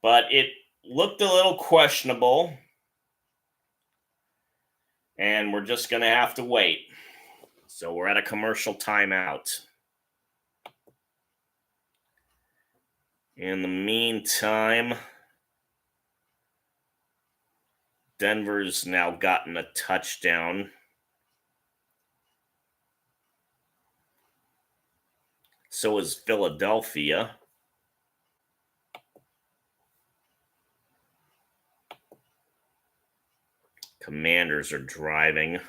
But it looked a little questionable. And we're just going to have to wait. So we're at a commercial timeout. In the meantime, Denver's now gotten a touchdown. So is Philadelphia. Commanders are driving.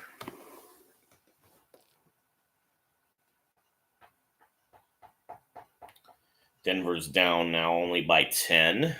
Denver's down now only by 10.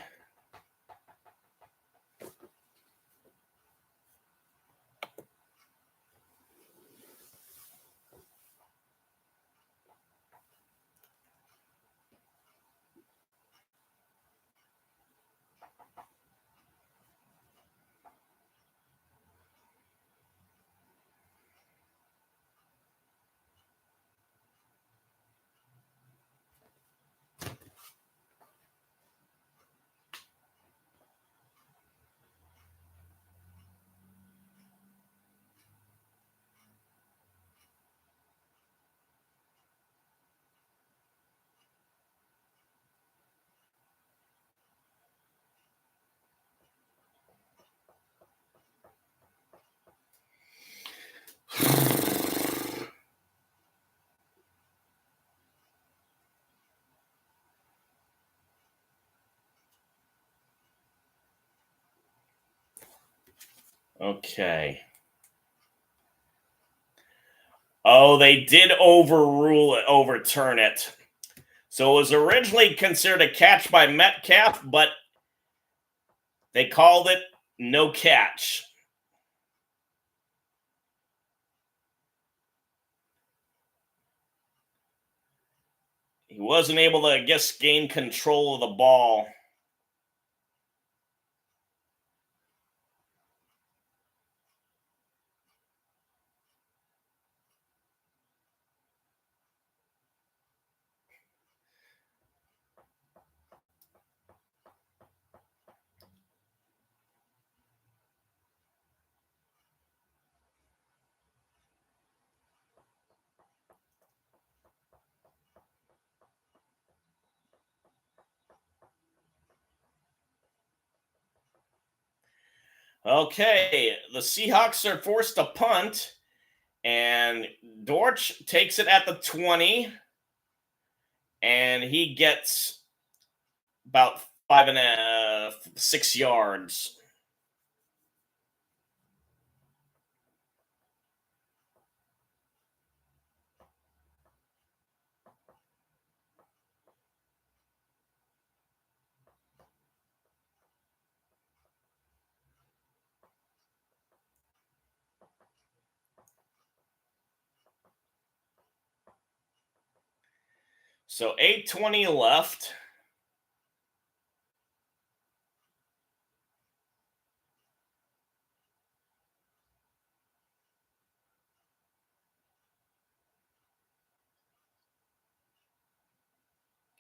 Okay. Oh, they did overturn it. So it was originally considered a catch by Metcalf, but they called it no catch. He wasn't able to, I guess, gain control of the ball. Okay, the Seahawks are forced to punt, and Dortch takes it at the 20, and he gets about 6 yards. So 8:20 left.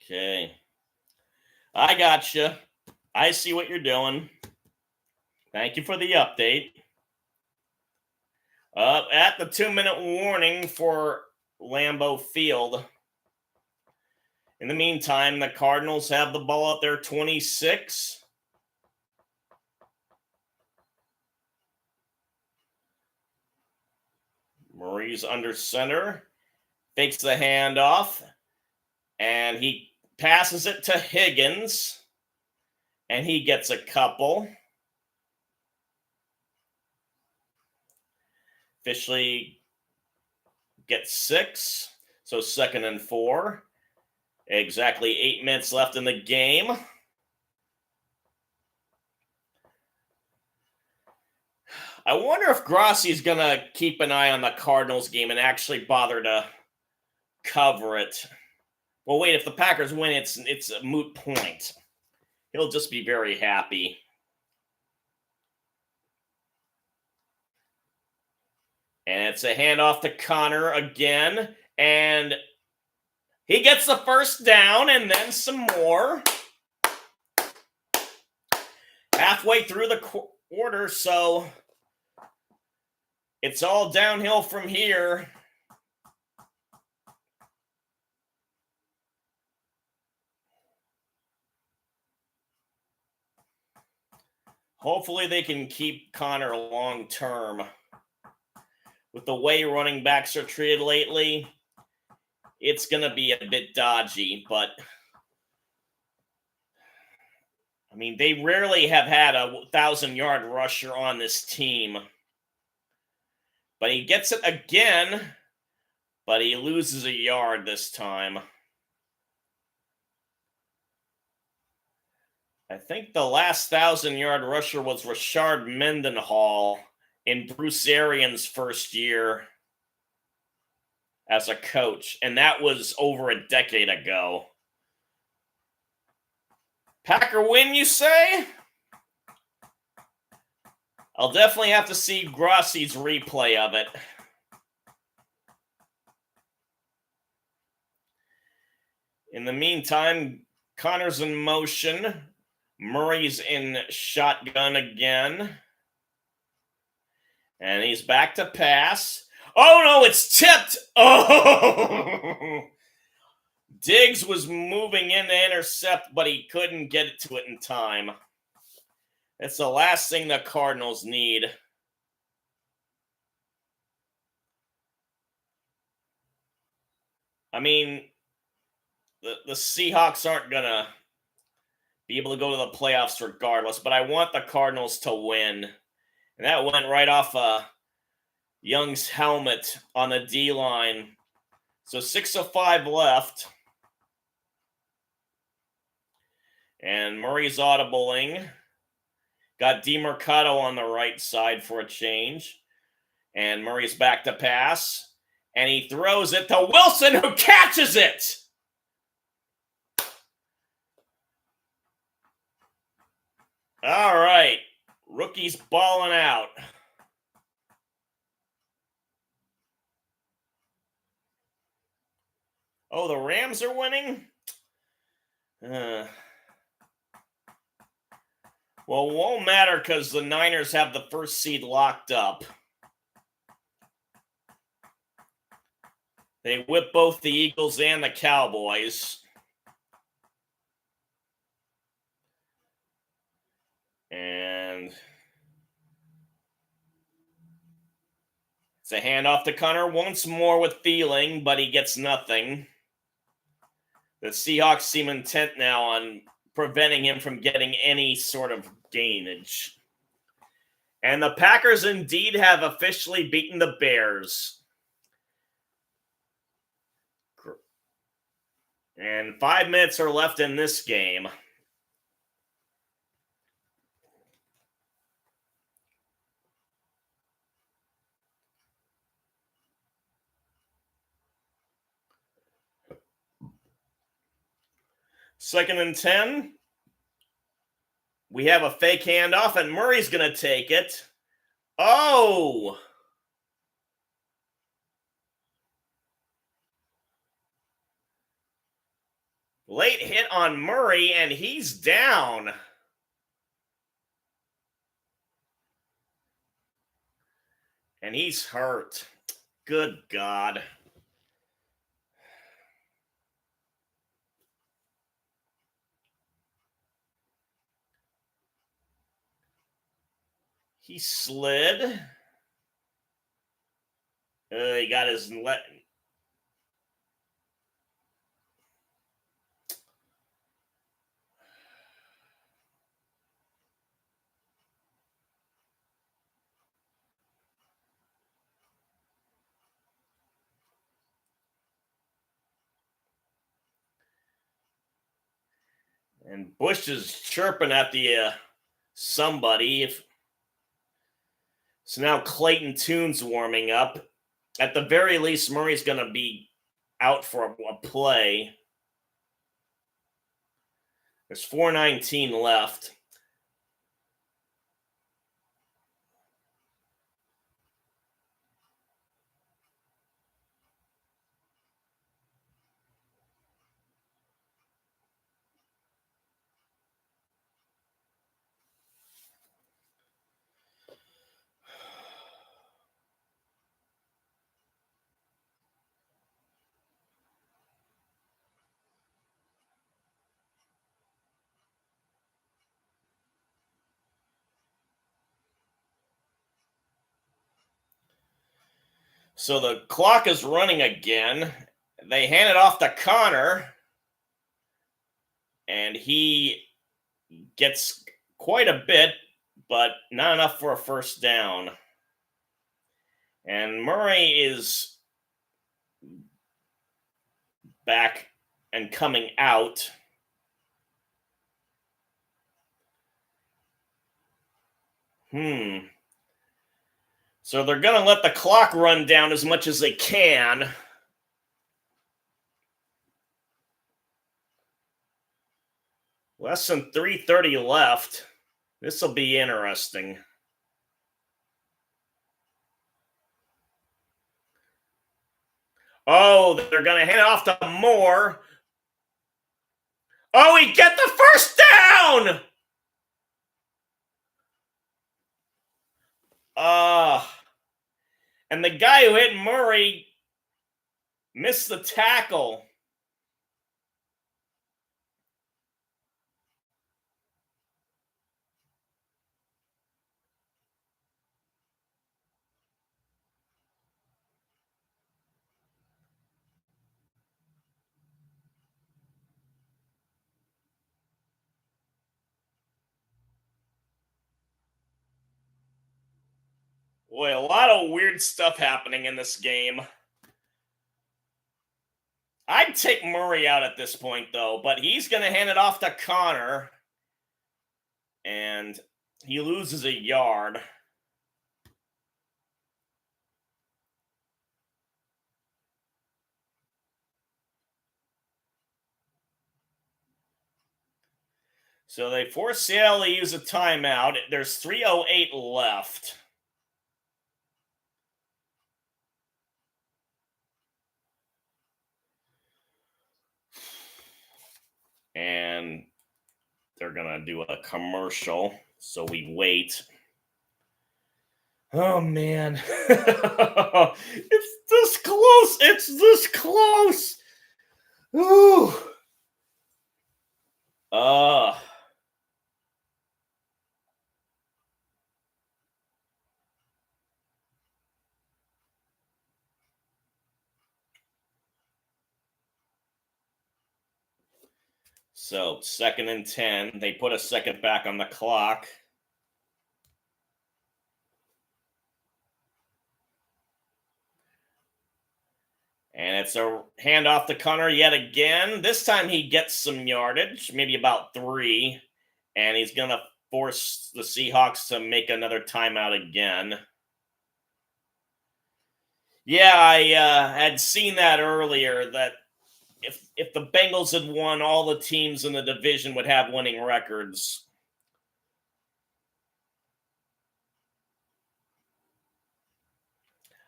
Okay. I got you. I see what you're doing. Thank you for the update. At the 2-minute warning for Lambeau Field. In the meantime, the Cardinals have the ball at their 26. Murray's under center. Fakes the handoff. And he passes it to Higgins. And he gets a couple. Fishley gets 6. So 2nd and 4. Exactly 8 minutes left in the game. I wonder if Grassi's going to keep an eye on the Cardinals game and actually bother to cover it. Well, wait, if the Packers win, it's a moot point. He'll just be very happy. And it's a handoff to Connor again. And he gets the first down and then some more. Halfway through the quarter, so it's all downhill from here. Hopefully they can keep Connor long term. With the way running backs are treated lately, it's going to be a bit dodgy, but I mean, they rarely have had a 1,000-yard rusher on this team. But he gets it again, but he loses a yard this time. I think the last 1,000-yard rusher was Rashard Mendenhall in Bruce Arians' first year as a coach, and that was over a decade ago. Packer win, you say? I'll definitely have to see Grassi's replay of it. In the meantime, Connor's in motion. Murray's in shotgun again. And he's back to pass. Oh, no, it's tipped. Oh! Diggs was moving in to intercept, but he couldn't get it to it in time. It's the last thing the Cardinals need. I mean, the Seahawks aren't going to be able to go to the playoffs regardless, but I want the Cardinals to win. And that went right off Young's helmet on the D-line. So 6:05 left. And Murray's audibling. Got DeMercado on the right side for a change. And Murray's back to pass. And he throws it to Wilson, who catches it! All right. Rookie's balling out. Oh, the Rams are winning? Well, it won't matter because the Niners have the first seed locked up. They whip both the Eagles and the Cowboys. And it's a handoff to Connor once more with feeling, but he gets nothing. The Seahawks seem intent now on preventing him from getting any sort of gainage. And the Packers indeed have officially beaten the Bears. And 5 minutes are left in this game. Second and 10. We have a fake handoff, and Murray's going to take it. Oh! Late hit on Murray, and he's down. And he's hurt. Good God. He slid. He got his and Bush is chirping at the somebody. So now Clayton Tune's warming up. At the very least, Murray's going to be out for a play. There's 4:19 left. So the clock is running again. They hand it off to Connor, and he gets quite a bit, but not enough for a first down. And Murray is back and coming out. So they're going to let the clock run down as much as they can. Less than 3:30 left. This will be interesting. Oh, they're going to hand it off to Moore. Oh, he get the first down! And the guy who hit Murray missed the tackle. Boy, a lot of weird stuff happening in this game. I'd take Murray out at this point, though, but he's going to hand it off to Connor. And he loses a yard. So they force Seattle to use a timeout. There's 3:08 left. And they're going to do a commercial. So we wait. Oh, man. It's this close. It's this close. Ooh. So 2nd and 10. They put a second back on the clock. And it's a handoff to Connor yet again. This time he gets some yardage, maybe about 3. And he's going to force the Seahawks to make another timeout again. Yeah, I had seen that earlier, that if the Bengals had won, all the teams in the division would have winning records.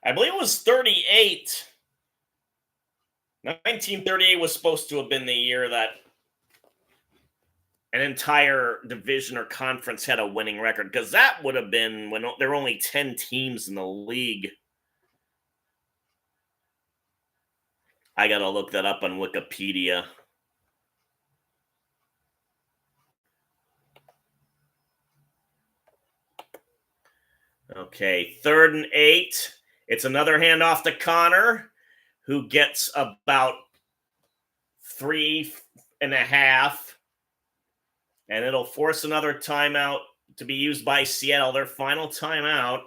I believe it was 38. 1938 was supposed to have been the year that an entire division or conference had a winning record, because that would have been when there were only 10 teams in the league. I got to look that up on Wikipedia. Okay, 3rd and 8. It's another handoff to Connor, who gets about 3.5. And it'll force another timeout to be used by Seattle, their final timeout.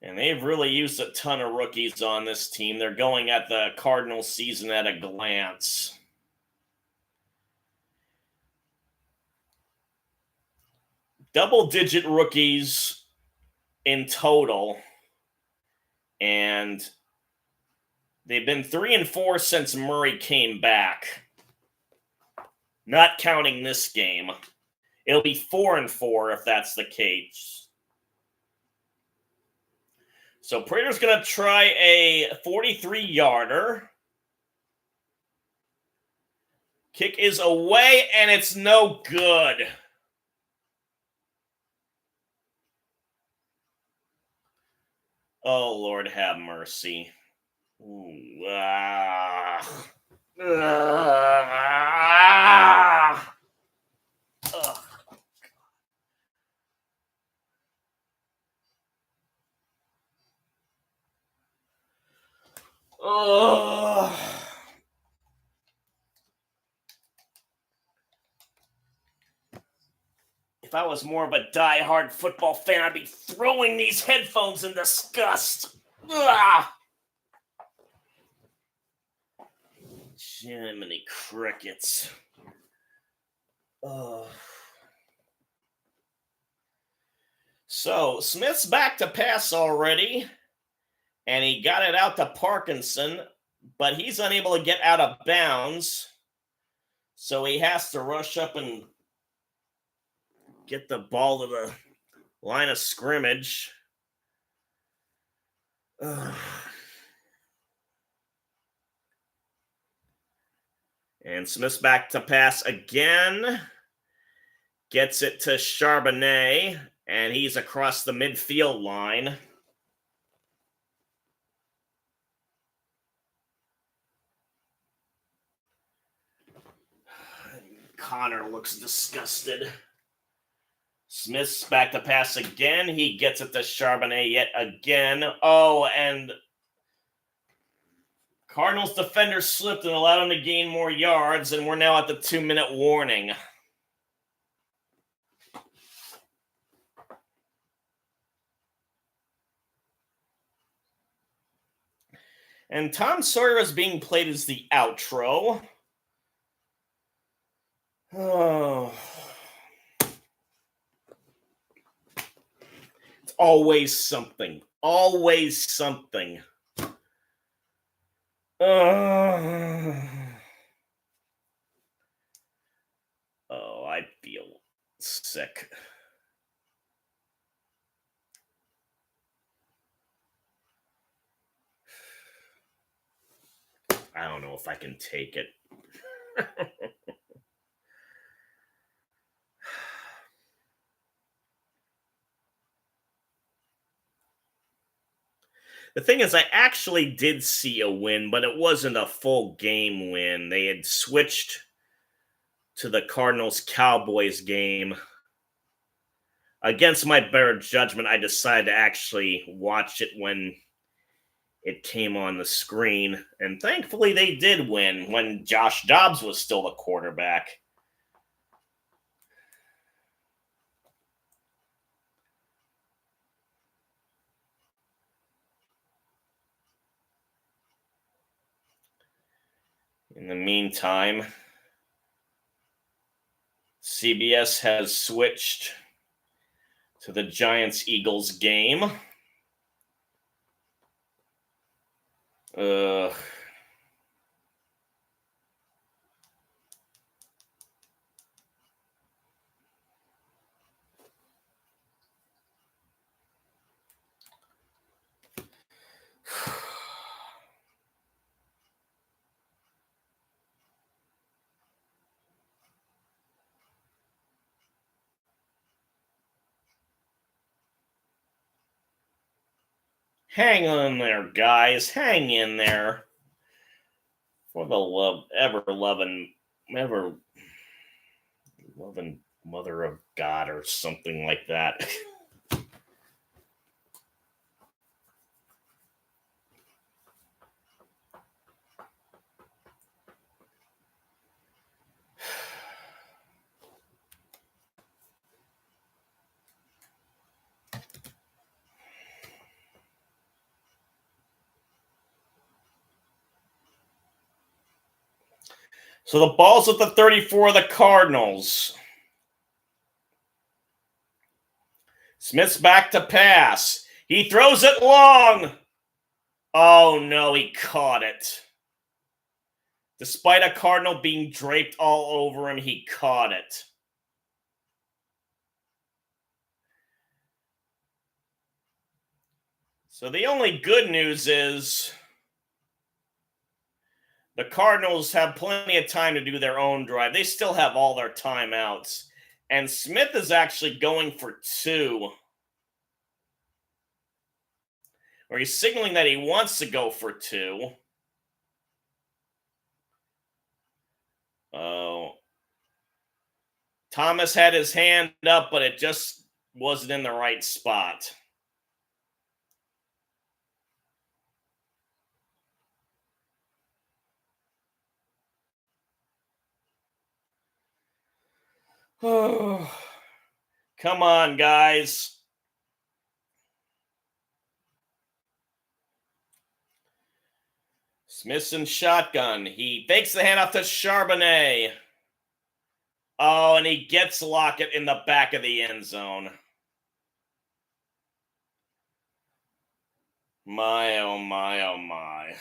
And they've really used a ton of rookies on this team. They're going at the Cardinals season at a glance. Double-digit rookies in total. And they've been 3-4 since Murray came back. Not counting this game. It'll be 4-4 if that's the case. So Prater's going to try a 43-yarder. Kick is away, and it's no good. Oh, Lord have mercy. Ooh, If I was more of a die-hard football fan, I'd be throwing these headphones in disgust. Jiminy crickets. So, Smith's back to pass already, and he got it out to Parkinson, but he's unable to get out of bounds, so he has to rush up and get the ball to the line of scrimmage. And Smith's back to pass again. Gets it to Charbonnet, and he's across the midfield line. Connor looks disgusted. Smith's back to pass again. He gets it to Charbonnet yet again. Oh, and Cardinals defender slipped and allowed him to gain more yards, and we're now at the 2-minute warning. And Tom Sawyer is being played as the outro. Oh. It's always something. Always something. Oh, I feel sick. I don't know if I can take it. The thing is, I actually did see a win, but it wasn't a full game win. They had switched to the Cardinals-Cowboys game. Against my better judgment, I decided to actually watch it when it came on the screen. And thankfully, they did win when Josh Dobbs was still the quarterback. In the meantime, CBS has switched to the Giants-Eagles game. Hang on there, guys. Hang in there. For the ever-loving mother of God or something like that. So the ball's at the 34 of the Cardinals. Smith's back to pass. He throws it long. Oh no, he caught it. Despite a Cardinal being draped all over him, he caught it. So the only good news is the Cardinals have plenty of time to do their own drive. They still have all their timeouts. And Smith is actually going for 2. Or he's signaling that he wants to go for 2. Oh. Thomas had his hand up, but it just wasn't in the right spot. Oh. Come on, guys. Smith's in shotgun. He fakes the handoff to Charbonnet. Oh, and he gets Lockett in the back of the end zone. My, oh my, oh my.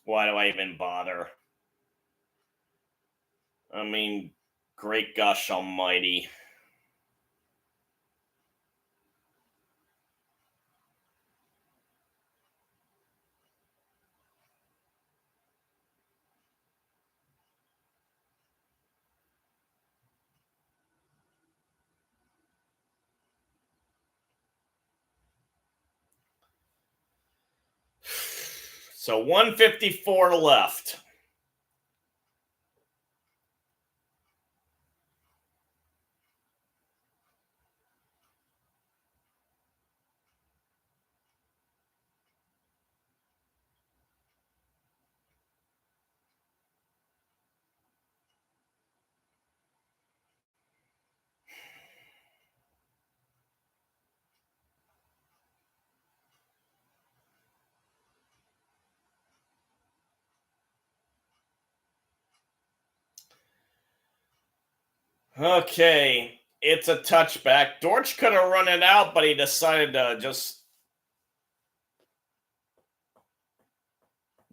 Why do I even bother? I mean, great gosh almighty. So 154 left. Okay, it's a touchback. Dortch could have run it out, but he decided to just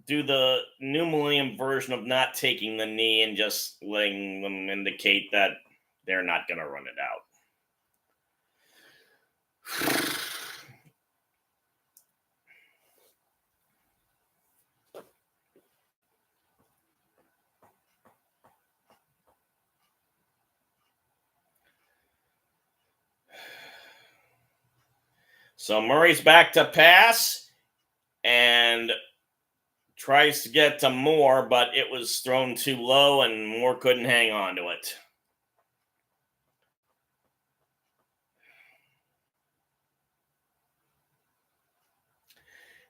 do the New Millennium version of not taking the knee and just letting them indicate that they're not going to run it out. So Murray's back to pass and tries to get to Moore, but it was thrown too low and Moore couldn't hang on to it.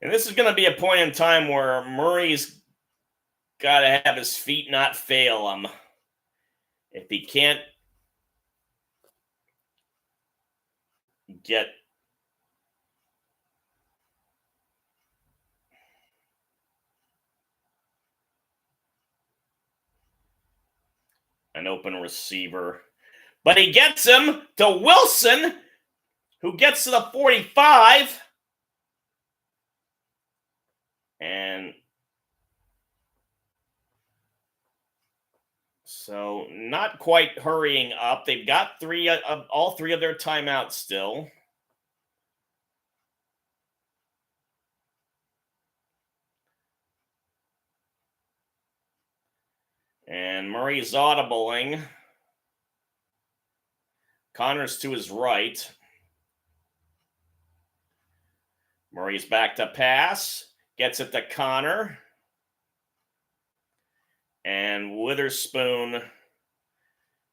And this is going to be a point in time where Murray's got to have his feet not fail him. If he can't get an open receiver, but he gets him to Wilson, who gets to the 45. And so not quite hurrying up. They've got all three of their timeouts still. And Murray's audibling. Connor's to his right. Murray's back to pass. Gets it to Connor. And Witherspoon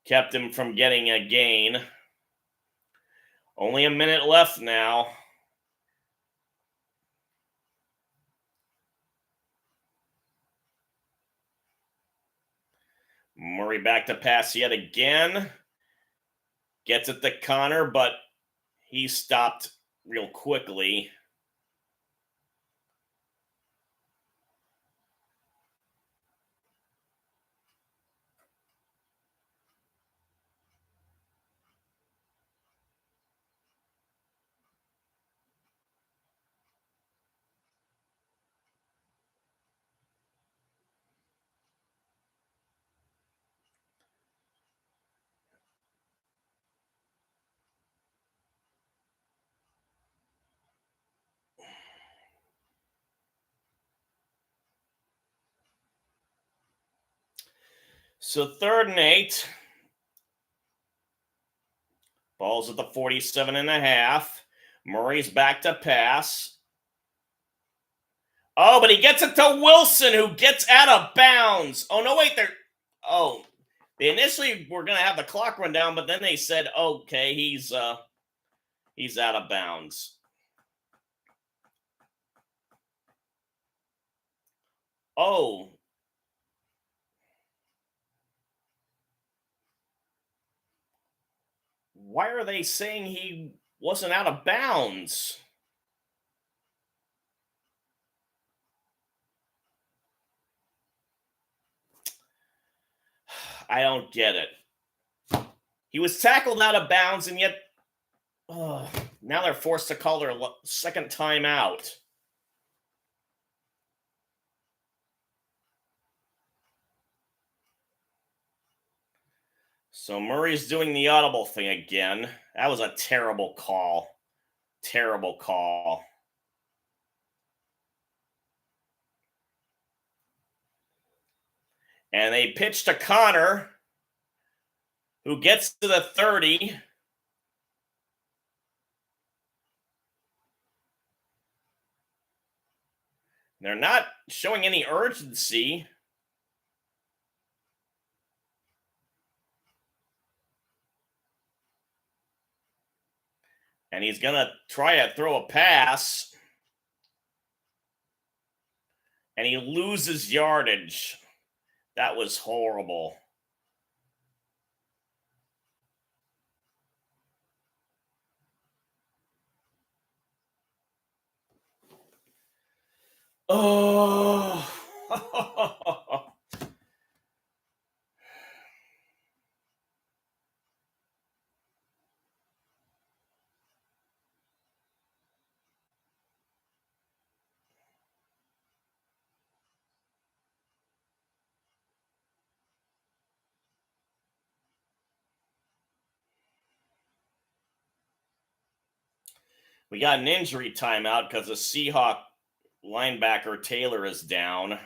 kept him from getting a gain. Only a minute left now. Murray back to pass yet again. Gets it to Connor, but he stopped real quickly. So 3rd and 8. Ball's at the 47.5. Murray's back to pass. Oh, but he gets it to Wilson, who gets out of bounds. Oh, no, wait. They initially were going to have the clock run down, but then they said, okay, he's out of bounds. Oh. Why are they saying he wasn't out of bounds? I don't get it. He was tackled out of bounds, and yet now they're forced to call their second timeout. So Murray's doing the audible thing again. That was a terrible call. Terrible call. And they pitch to Connor, who gets to the 30. They're not showing any urgency. And he's going to try to throw a pass. And he loses yardage. That was horrible. Oh. We got an injury timeout because the Seahawk linebacker Taylor is down.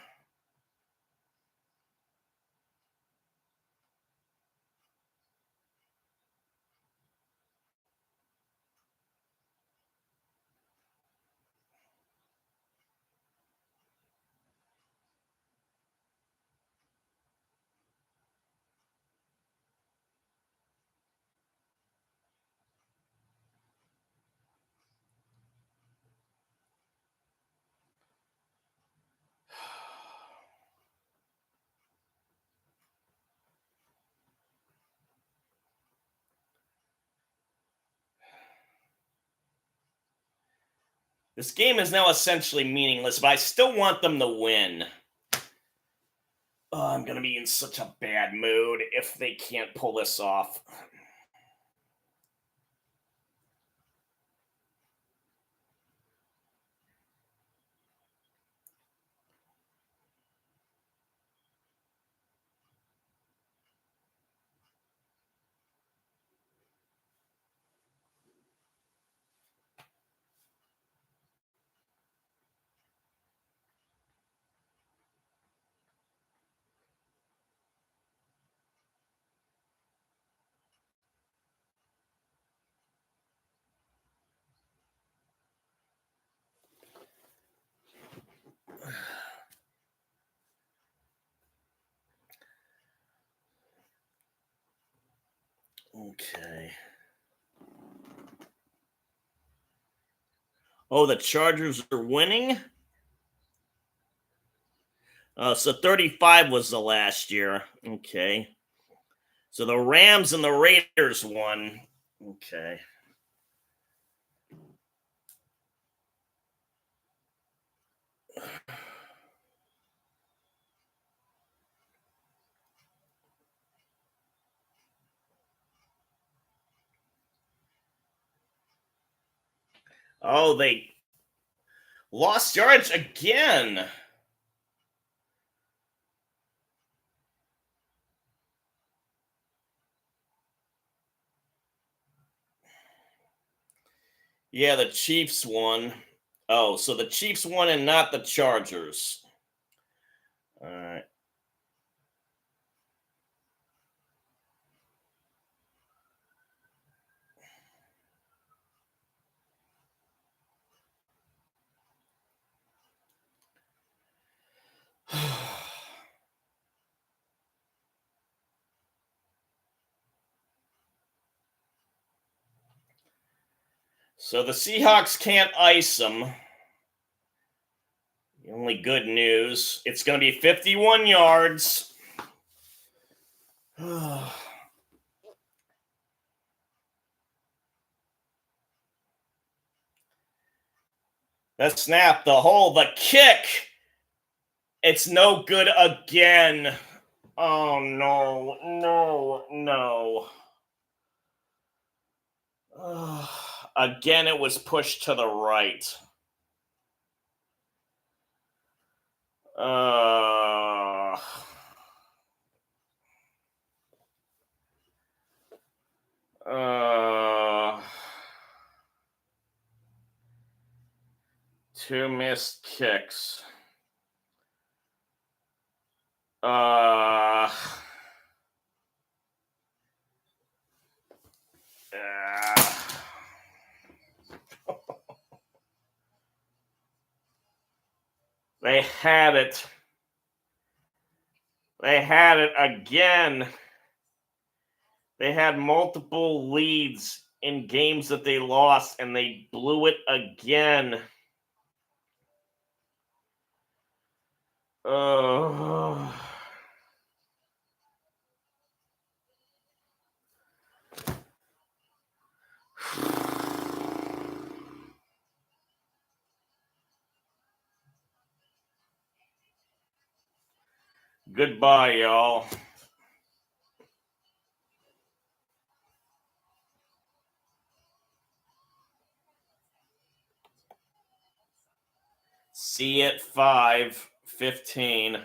This game is now essentially meaningless, but I still want them to win. Oh, I'm going to be in such a bad mood if they can't pull this off. Okay. Oh, the Chargers are winning? So 35 was the last year. Okay. So the Rams and the Raiders won. Okay. Oh, they lost yards again. Yeah, the Chiefs won. Oh, so the Chiefs won and not the Chargers. All right. So the Seahawks can't ice them. The only good news, it's going to be 51 yards. The snap, the hole, the kick. It's no good again. Oh, no, no, no. Again, it was pushed to the right. Uh, two missed kicks. Uh, They had it. They had it again. They had multiple leads in games that they lost, and they blew it again. Goodbye, y'all. See you at 5:15.